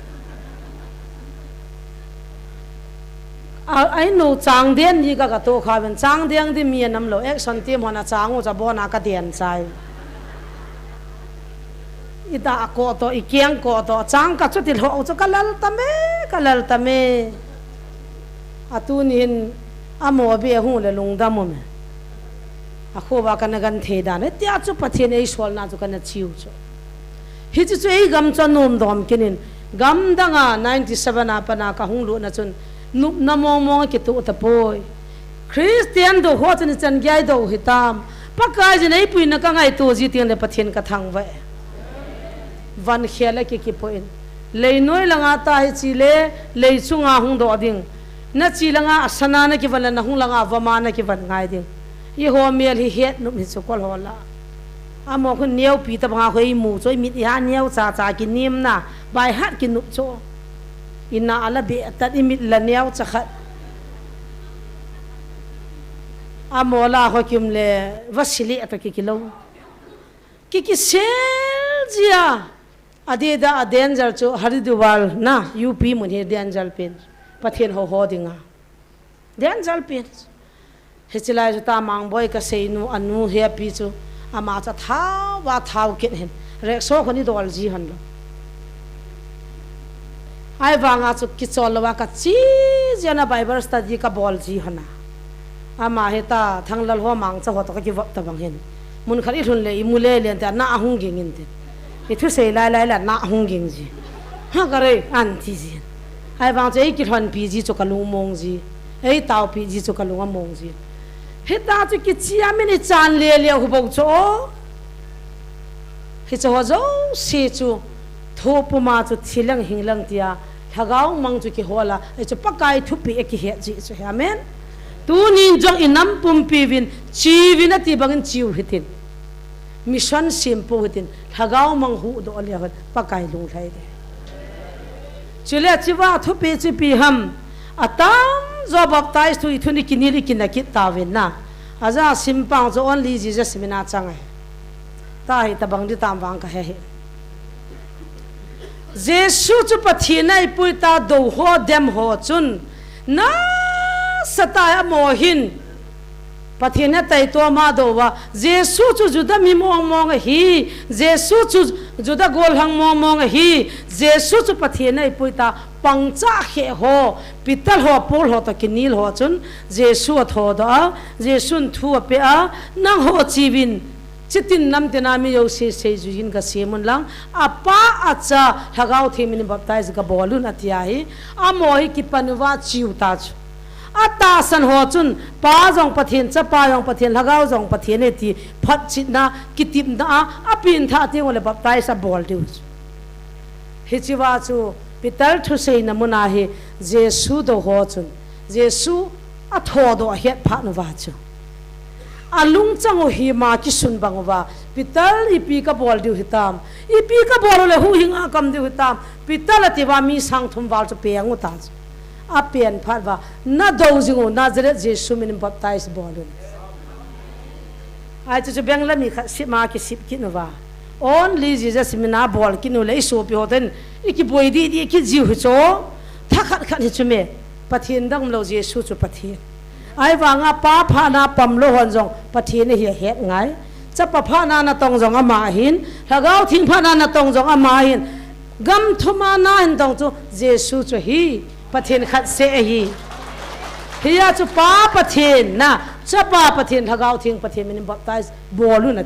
ไอ้หนูจางเดียนยี่ก็กระตัวขาเป็นจางเดียนที่มีน้ำโลเอ็กซ์ทีมหัวหน้าจางว่าจะบ่นากระเดียนใจอีตาโกโตอีเกียงโกโตจางกัดจุดที่หัวจะกัลลตามเมอาตูนินอโมเบียหูเลยลุงดำมั้ยอาคูว่ากันกันเทดานเตียจุปะเทนไอชวลน่าจุกันชิวจุฮิจิจุไอกำจันนุ่มดอมกินินกำดังอ่ะ97อาปนากะหงลุนะจุนนุบนมองกิตุตะปอยคริสเตียนดูหัวจนจันยายดูหิตามปากกายจะไหนปุยนักไงตัวจีเตียนเลยปะเทนกะทังไว้วันเขียนเลยกี่ปอยเลยน้อยละงาตาฮิจิเลเลยซุงอาหงดอดิ่งนัดจีละงาสนานะกี่วันละนะหงละงาวามานะกี่วันไงดิ่งยี่หัวเมียที่เฮ็ดนุ่มหิสุกอลหัวละอามองคนเนียวปีตะพาเคยหมู่ช่วยมิตรยาเนียวจ่ากินนิ่มนะใบฮัดกินนุ่มโจอินนาอัลเบะตัดอิมิตละเนียวจะขัดอามอลาเขาคิมเลวัชลิตะกิโลกิเซลเจียอดีตอเดนจัลโจฮาริดูวัลนะยูพีมันเฮเดนจัลเป็นประเทศเขาดิงาเดนจัลเป็นเฮจิลายจุตามางบอยก็เซนูอนุเฮียปีจูอามาจะท้าวว่าท้าวเกินเห็นเร็กโซ่คนนี้ดอลจีฮันโลไอ้วางอาจุกิจอลว่าก็จีเจนะไบเบิลสตัดดีกับบอลจีฮันนะอามาเฮตาทั้งลลหัวมังจะหัวตะกี้วับตะบังเห็นมุนขัดอีทุนเลยอิมูเล่เลียนแต่หน้าหงกิงอินเดอีทุเซไล่ละหน้าหงกิงจีฮะก็เลยอันที่จีไอ้วางจะไอ้กิจหันปีจีจุกลุงมงจีไอ้ตาวปีจีจุกลุงมงจีเฮตาจุกิจยามินิจานเลี้ยวหุบกโจเฮจะว่าโจเสียจูทุบมาจุทิลังหิงลังเตียถ้าเขามังจุกิหัวละไอ้จุปักไก่ทุบปีเอกิเฮจีจุเฮเมนตูนินจงอินัมปุ่มปีวินชีวินตีบังจิวหิตินมิชชั่นซิมปูหิตินถ้าเขามังหูดอเลียกันปักไก่ลงไทยเดจุเลจิว่าทุบปีจุปีฮัมอาตามจอบับไตส์ตุยทุนิกินิริกินกิตาวินนะอาจารย์ซิมปังจอนลีจีจะสิมินาจังไงตาหิตบังดิตามวังกะเฮเจสุจุปทีนัยปุยตาดูหัวเดมหัวจุนน่าสตายโมหินปทีนัยไตตัวมาดูว่าเจสุจุจุดมีมองฮีเจสุจุจุดโกลหังมองฮีเจสุจุปทีนัยปุยตาปังจ้าเขหัวปิตลหัวปูลหัวตะกินิลหัวจุนเจสุทอดาเจสุนทัวเปะนังหัวชีวินจิตินนำเตนามีโยเซจุยินกับเสียมันลังอาป้าอาจจะถ้าเขาเทมินบับไตส์กับบอลุนอธิยาฮีอามอฮิกิปันว่าจิวตาจูอาตาสันหัวจุนป้าจงปะเทียนจะป้าจงปะเทียนถ้าเขาจงปะเทียนเนตีพัดจิตนะกิติมนะอาปินท่าที่วันเลยบับไตส์บอลดิวฮิจิวาจูปิตลทุเซนมุนาฮีเจสุโดหัวจุนเจสุอาทอดเฮ็ดพระนวาจูอาลุงจังโอฮีมาคิสุนบังว่าปิตลอีปีกับบอลดิวหิตามอีปีกับบอลเลยหูหิงอากำดิวหิตามปิตลติว่ามีสังทุมวาลจะเปียงอุตาจอาเปียนพัดว่าน่าดูจิงโอน่าจะเจสุมินบับไตส์บอลุนไอ้จะเบียงละมีสิมาคิสิบกินว่าออนลีจีจะสิมินาบอลกินอุเลยโซปิโอเทนอีกบอยดีอีกจิวหิโจถ้าขัดหิจุเมปะเทียนดังเราเจสุจุปะเทียนไอ้วางอาป้าพานาปั๊มโลหันจงปะเทียนเฮียเฮ็ดไงจะปะพานานาตองจงอามาหินถ้าเขาทิ้งพานานาตองจงอามาหินกำทุมานาหินตองจูเจสุจุฮีปะเทียนขัดเสฮีเฮียจูป้าปะเทียนนะจะป้าปะเทียนถ้าเขาทิ้งปะเทียนมันบับไตส์บอลลูนนะ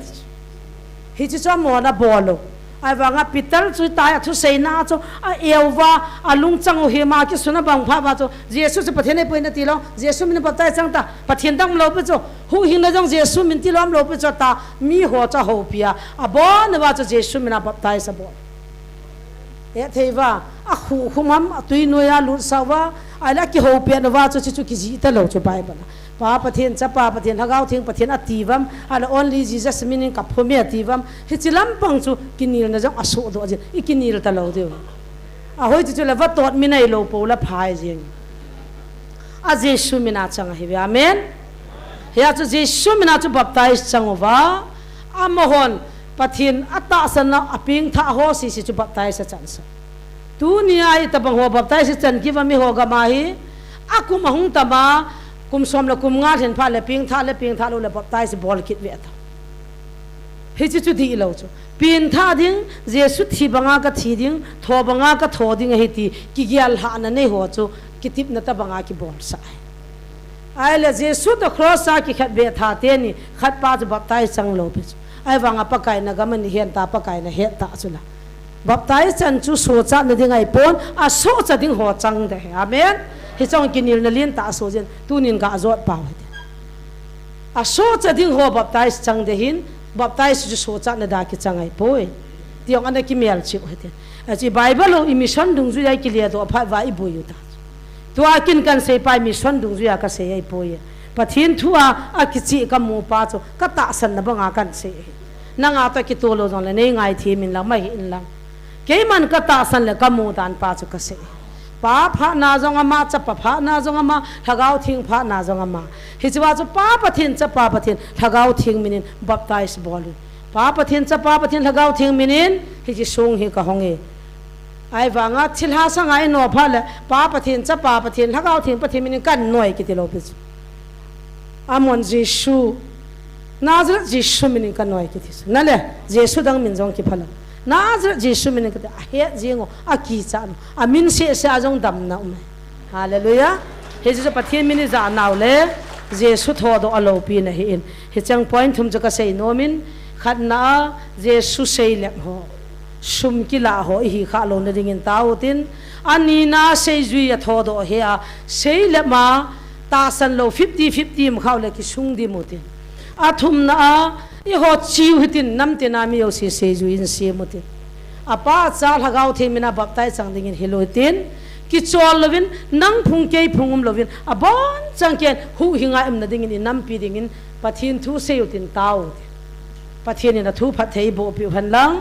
ฮิจิจามอนะบอลลูไอ้วางปิตลจุดตายทุเซนาจูไอเอวว่าอาลุงจังโอเฮมาคิสุนบังพาบาจูเจสุจะปะเทียนให้ไปนาทีแล้วเจสุมินบับไตจังตาปะเทียนดังเราไปจูหูหินเลยจังเจสุมินที่ล้อมเราไปจูตามีหัวจะหูเปียอาบอนว่าจูเจสุมินบับไตสบอเอเทว่าอาหูคุมัมตุยนุยาลุสาวาไอ้ละกิหูเปียนว่าจูจิจูกิจิตะเราจูไปบ้าป้าปะเทียนจะป้าปะเทียนถ้าเขาทิ้งปะเทียนอติวัมอะไรออนลีจีจัสมินิกับพ่อแม่อติวัมเฮจิลัมปังจูกินิลนะจังอสุดอจิอีกินิลตะเราเดียวอาหอยจูเลวัดตอดมินัยโลปูละพายจิงอาเจสุมินาจังเฮบิอาเมน ya chu Jesu mina chu baptize changova amahon pathin ata sana aping tha ho si chu baptize chansa tu ni ai tabang ho baptize chan ki mi ho ga ma hi akum ahung tama kum som la kum nga then pha le ping tha lo le baptize bol kit ve ta hi chu di lo chu pin tha ding Jesu thi banga ka thi ding tho banga ka tho ding hi ti ki gyal ha na nei ho chu kitip na ta banga ki bol sa ai le Jesu to cross sa ki khat be tha te ni khat pa chu baptize chang lo pe ai wanga pa kai na ga man hian ta pa kai na he ta chu la baptize chan chu so cha na ding ai pon a so cha ding ho chang de amen hi chong kinil na lin ta so jen tunin ka azot pa a so cha ding ho baptize chang de hin baptize chu so cha na da ki chang ai poi tiong ana ki mel chi hete a chi bible o mission dung ju ai ki le to pha wa i bo yu ta to a kin kan se pai mission dung ju ya ka se ai poi pathin thua a ki chi ka mu pa cho ka ta san na banga kan se na nga ta ki to lo jong le nei ngai thi min la mai in lang ke man ka ta san le ka mu dan pa cho ka se pa pha na jong ama cha pa pha na jong ama thagau thing pha na jong ama hi chwa chu pa pathin cha pa pathin thagau thing minin baptize bol pa pathin cha pa pathin thagau thing minin hi chi sung hi ka honge ai wanga thilha sangai no pha le pa pathin cha pa pathin thagau thing pathin minin kan noi ki ti lo pi amon Jesu Nazareth Jesu minin kan noi ki this na le Jesu dang min jong ki phala Nazareth Jesu minin ka he jingo aki chan amin se ajong dam na hallelujah he je pathin minin za naw le Jesu tho do alo pi na hi in he chang point thum jaka sei nomin khatna Jesu sei le ho sum ki la ho hi kha lo na ding in tautin ani na sei zui ya tho do he a sei le ma ta san lo 50-50 m khaw le ki sung di mutin athum na i ho chiu hitin nam te na mi yo se se ju in se mutin apa cha lagaw the mina baptai chang ding in heloitin ki chol lovin nang phung ke phungum lovin abon chang ken hu hinga em na ding in nam pi ding in pathin thu se utin tau pathin na thu phat thei bo pi han lang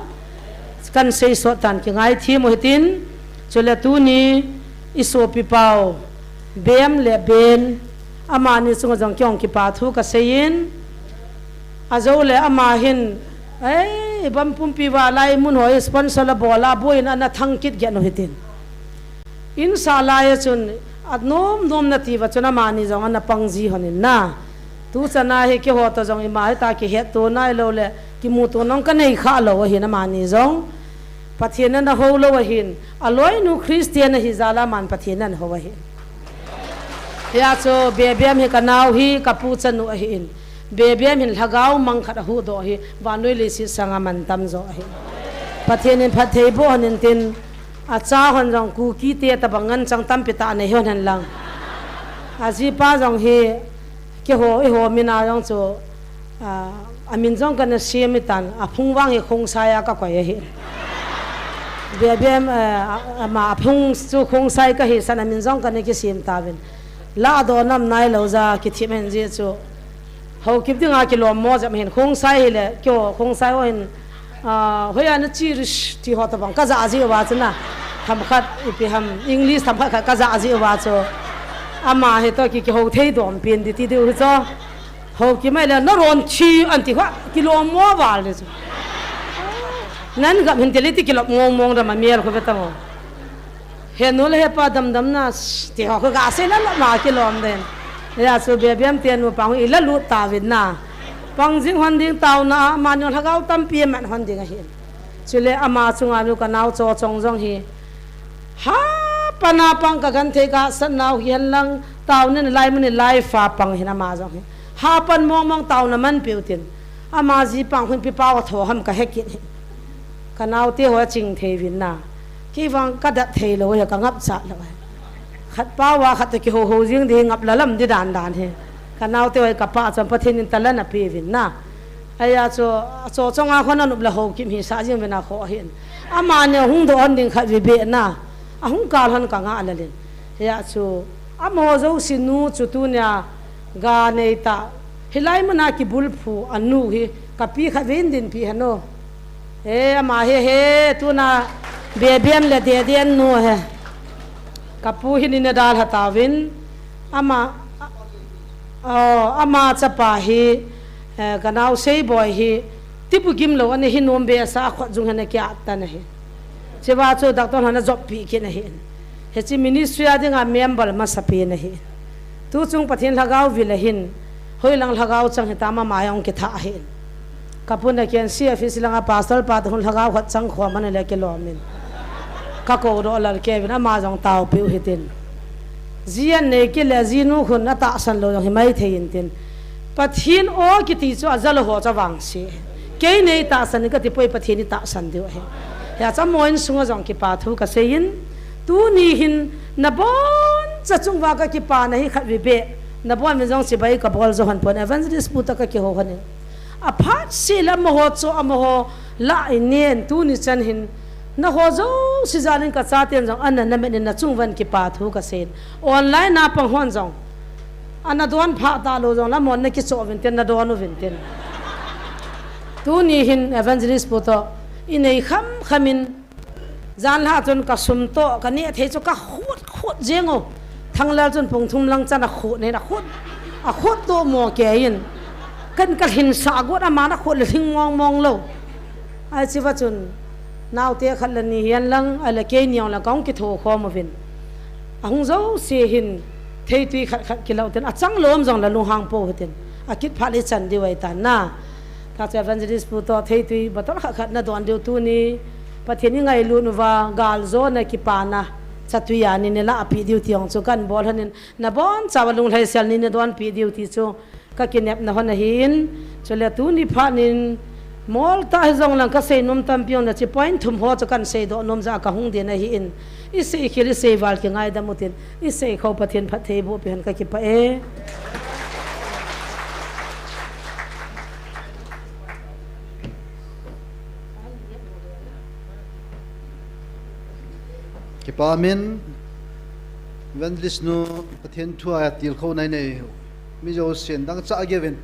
kan se so tan ki ngai thi mo hitin chole tu ni iso pi pau bem le ben amani sunga jong kyong ki pa thu ka sein azo le ama hin ai bam pum pi wa lai mun hoi sponsor la bola boin ana thang kit ge no hitin in sala ya chun adnom nom na ti wa chuna mani jong ana pangji honin na tu chana he ke ho to jong i ma ta ki he to nai lo le ki mu to nong ka nei kha lo hi na mani jong pathian na ho lo hin aloi nu christian hi zala man pathian na ho hin ya cho bebem he kanau hi kapu chanu hin bebem hin lagau mang khat hu do hi wanoi le si sanga man tam zo hi pathian in phathei bo hanin tin a cha hon jong ku ki te ta bangan chang tam pita ne hon han lang a ji pa jong hi ke ho i ho mina jong cho amin jong kan siam tan a phungwang hi khong sa ya ka ko hi bebem ma phung chu khong sai ka hi san amin jong kan ki sim ta bin la do nam nai lo za ki thimen je chu ho kip dinga ki lo mo jam hen khong sai le kyo khong sai oin hoya na chi rish ti ho ta bang ka za ji wa chna tham khat ipi ham english tham khat ka za ji wa cho ama he to ki ho thei dom pin di ti du cho ho ki mai le no ron chi an ti kha ki lo mo wa le chu nan ga hin tele ti ki lo mong da ma miel ko beta mo he no le pa dam dam na ti ho ga se la ma ki lom den ya so be bem tian nu pang i la lu ta win na pang jing hon ding taw na ma nyo thagau tam pi man hon ding a hin chule ama chunga lu ka naw cho chong jong hi ha pana pang ka gan the ka san naw hian lang taw ne lai mun lai fa pang hin ama jong ha pan mong mong taw na man piu tin ama ji pang hun pi pa wa tho ham ka hekin ka naw te ho ching the win na ki wang ka da thei lo ya ka ngap cha lo khat pa wa khat ki ho ho jing de ngap la lam di dan dan he ka naw te ka pa cham pathin in talan a pi win na aya cho chonga khona nup la ho kim hi sa jing bena kho hin ama ne hung do on ding khat vi be na a hung kal han ka nga la len ya chu amo zo sinu chu tu nya ga nei ta hilai mana ki bul phu anu hi ka pi kha vin din pi hano e ama he tu na bebem le de den no he kapu hin in dal hatawin ama ama chapa hi kanau sei boy hi tipu kim lo ane hi nom be sa khwa jung hana kya ta na hi chewa cho doctor hana job pi ke na hi he chi ministry adinga member ma sapi na hi tu chung pathin lagau vilahin hoi lang lagau chang he tama mayong ke tha hi kapuna kian si office langa pastor pa thun lagau khat chang khwa man le ke lo min ka ko ro lal ke na ma jong taw pi hitin zian ne ke le zinu khun na ta san lo hi mai thein tin pathin o ki ti chu azal ho cha wang si ke nei ta san ka ti poi pathin ni ta san deu he ya cha moin sunga jong ki pa thu ka sein tu ni hin na bon cha chung wa ka ki pa na hi khat vi be na bon me jong si bai ka bol zo han pon evangelist puta ka ki ho han a phat si la mo ho chu am ho la inen tu ni chan hin na ho zo si zanin ka cha ten jong an na me na chung wan ki pa thu ka sein online na pang hon jong ana don pha ta lo jong la mon na ki so ven ten na don no ven ten tu ni hin evangelist puta inei kham khamin zan la chon ka sum to ka ne the chu ka khut jengo thanglal chon pung thum lang chana khu ne na khut to mo ke in kan ka hin sa got ama na khut le thing mong lo ai chi wa chun naw te khat lan ni hian lang ala ke niang la kaung ki tho kho mo vin ahung zo se hin thei tui khat ki lo ten a chang lom jong la lu hang po hiten a kit pha le chan di wai ta na ka cha evangelist pu to thei tui bator khat na don deu tu ni pathiani ngai lu nu wa gal zo na ki pa na chatuya ni ne la api diu tiong chu kan bol hanin na bon chawalung lai sel ni ne don pi diu ti chu ka kinep na hon hin chole tu ni pha nin mol ta zong lang ka sei nom tam pion na chi point thum ho chu kan sei do nom za ka hung de na hi in I sei khiri sei wal ke ngai da mutin I sei kho pathian phat thei bo pen ka ki pa e ki pa min evangelist nu pathian thua til kho nai nei mi jo sen dang cha geven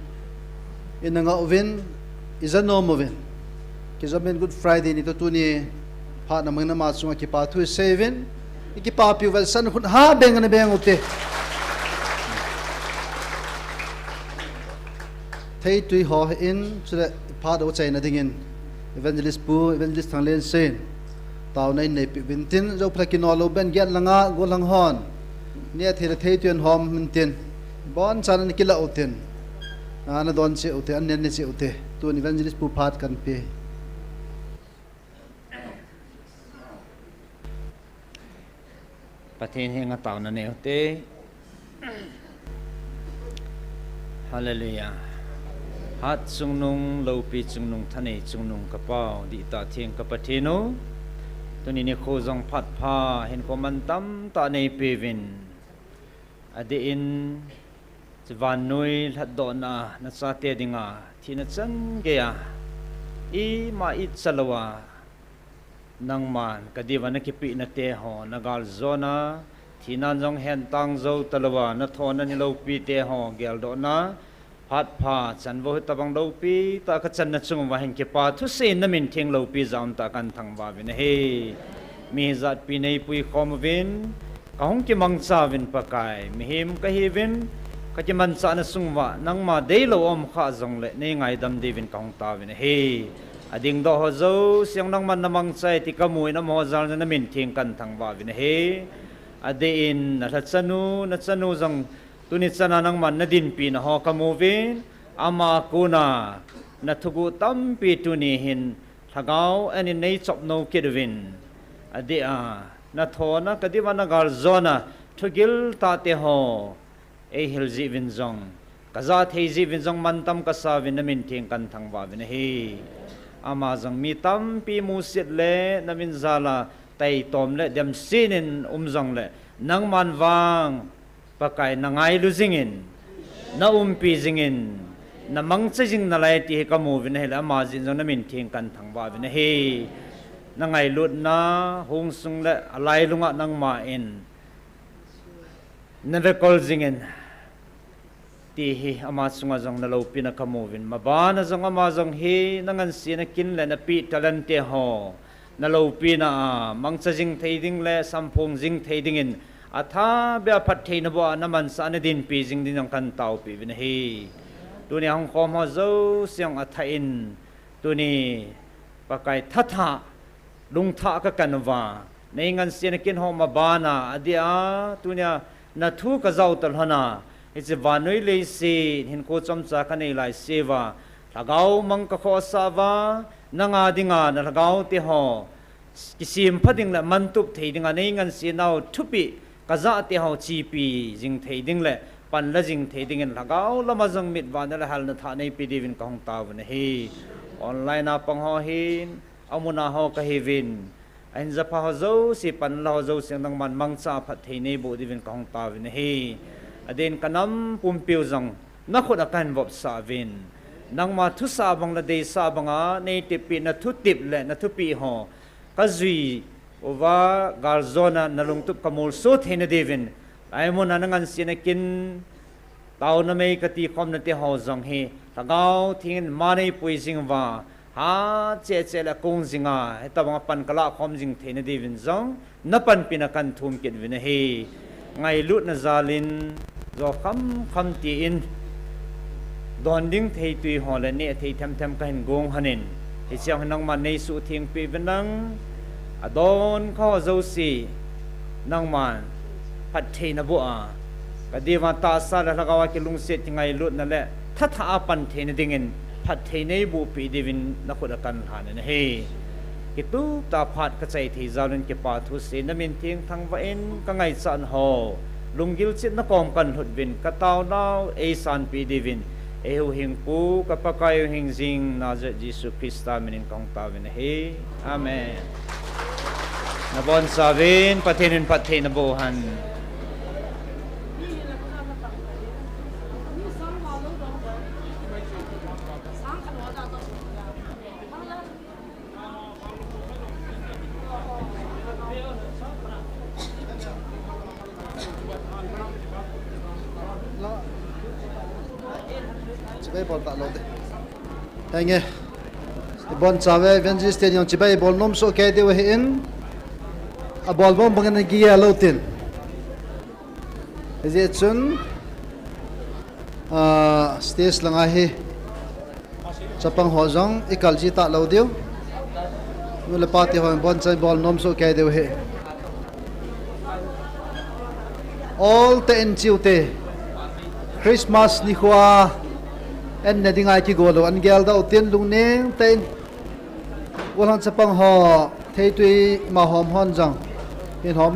inanga oven is a normal oven ki zamen good friday ni to tu ni pha na mangna ma chunga ki pa thu seven ki pa pi wel san khun ha beng na beng utte thei tui ho in chule pha do chai na dingin evangelist pu evangelist thanglen sen taw nai nei pi bintin zo phakino lo ben gyat langa go lang hon nia thira thei tuen hom mintin bon chan ni kila uten ana don che ute an nen che ute tu evangelist pu phat kan pe pathin hinga taw na ne ute hallelujah hat sungnung lopi sungnung thane sungnung kapau di ta thieng ka pathino tuni ni kho jong phat pha hen ko man tam ta nei pevin ade in chwan noi hlat do na na sa te dinga thina chan ge ya I ma it salawa nang man kadiwa na kipi na te ho nagal zona thina jong hen tang zo talawa na thona ni lo pi te ho gel do na phat pha chan wo tabang lo pi ta ka chan na chung wa hen ke pa thu se na min theng lo pi zaun ta kan thang wa vin he mi zat pi nei pui khom vin ka hong ki mang cha vin pakai mi him ka hi vin ka ki man cha na sung wa nang ma dei lo om kha jong le nei ngai dam de vin ka hong ta vin he ading do ho zo siang nang man namang chai ti ka mui na mo zal na min theng kan thang wa vin he ade in na chanu jong tuni chana nang man na din pi na ho ka movin ama kuna na thugu tam pi tuni hin thagau ani nei chop no kidwin ade a na thona kadiwa na gal zona thugil ta te ho e hilji vin jong kaza thei ji vin jong man tam ka sa vin na min theng kan thang wa vin he ama jong mi tam pi mu sit le na min zala tai tom le dem sinin jong le nang man wang pakai nangai lu jingin na pi jingin na mangche jing na lai ti ka mu vin he la ma jin jong na min theng kan thang wa vin he nangai lut na hung sung le alai lunga nang ma in na recall jingin ti hi ama sunga jong na lo pi na ka mu vin ma ba na jong ama jong hi nangan si na kin le na pi talan te ho na lo pi na mangche jing thei ding le sampong jing thei ding in atha bia phat thei na bo naman sa na din pi jing din ang kan tau pi vin hi tu ni hong khom ho zo siang atha in tu ni pakai thatha lung tha ka kanwa nei ngan sian kin ho ma bana adia tu nya na thu ka zau tal hana it's a vanoi le se hin ko chom cha ka nei lai sewa lagau mang ka kho sa wa nanga dinga na lagau te ho kisim phading la mantup thei dinga nei ngan si nau thupi kaza te ho chi pi jing thei ding le pan la jing thei ding en lagau lama jong mit wa na la hal na tha nei pi divin ka hong ta wa hi online na pang ho hin amuna ho ka hevin anh za pa ho zo si pan la ho zo siang nang man mang cha phat thei nei bo divin ka hong ta wa hi aden kanam pumpiu jong na khot akan vop sa vin nang ma thu sa bang la de sa banga nei te pi na thu tip le na thu pi ho ka zui ova garzona na lung tup kamul so thena devin ai mo na ngan sina kin tau na mai ka ti khom na te ho jong he tagau thin ma nei pui jing wa ha che che la kong jinga he ta bang pan kala khom jing thena devin jong na pan pina kan thum kin vin he ngai lut na zalin zo kham ti in don ding thei tui ho la ne thei tham tham ka hin gong hanin hi chiang nang ma nei su thing pi venang adon kho zo si nang man phat thei na bo a ka dewa ta sa la lagawa ki lung se tingai lut na le tha tha pan thei na dingin phat thei nei bu pi devin na khod kan han na he ki tu ta phat ka chai thei zalun ki pa thu se na min thing thang wa en ka ngai chan ho lungil chit na kom kan hut vin ka taw naw e san pi devin ehu hing pu kapakai hing jing Nazareth Jesus Christa minin kong tawin he amen nabon savin patinin pathin na buhan bol tak lo de henge bon chawe venji stadium chibai bol nom so ke de we in a bol bom bangan gi ya lo tin is it soon stage langa hi chapang ho jong ikal ji ta lo dio le party ho bon chai bol nom so ke de we all the in chiute Christmas ni khwa en na dingai ki golo an gel da utien lung neng ten walang chapang ho thei tui ma hom hon jang in hom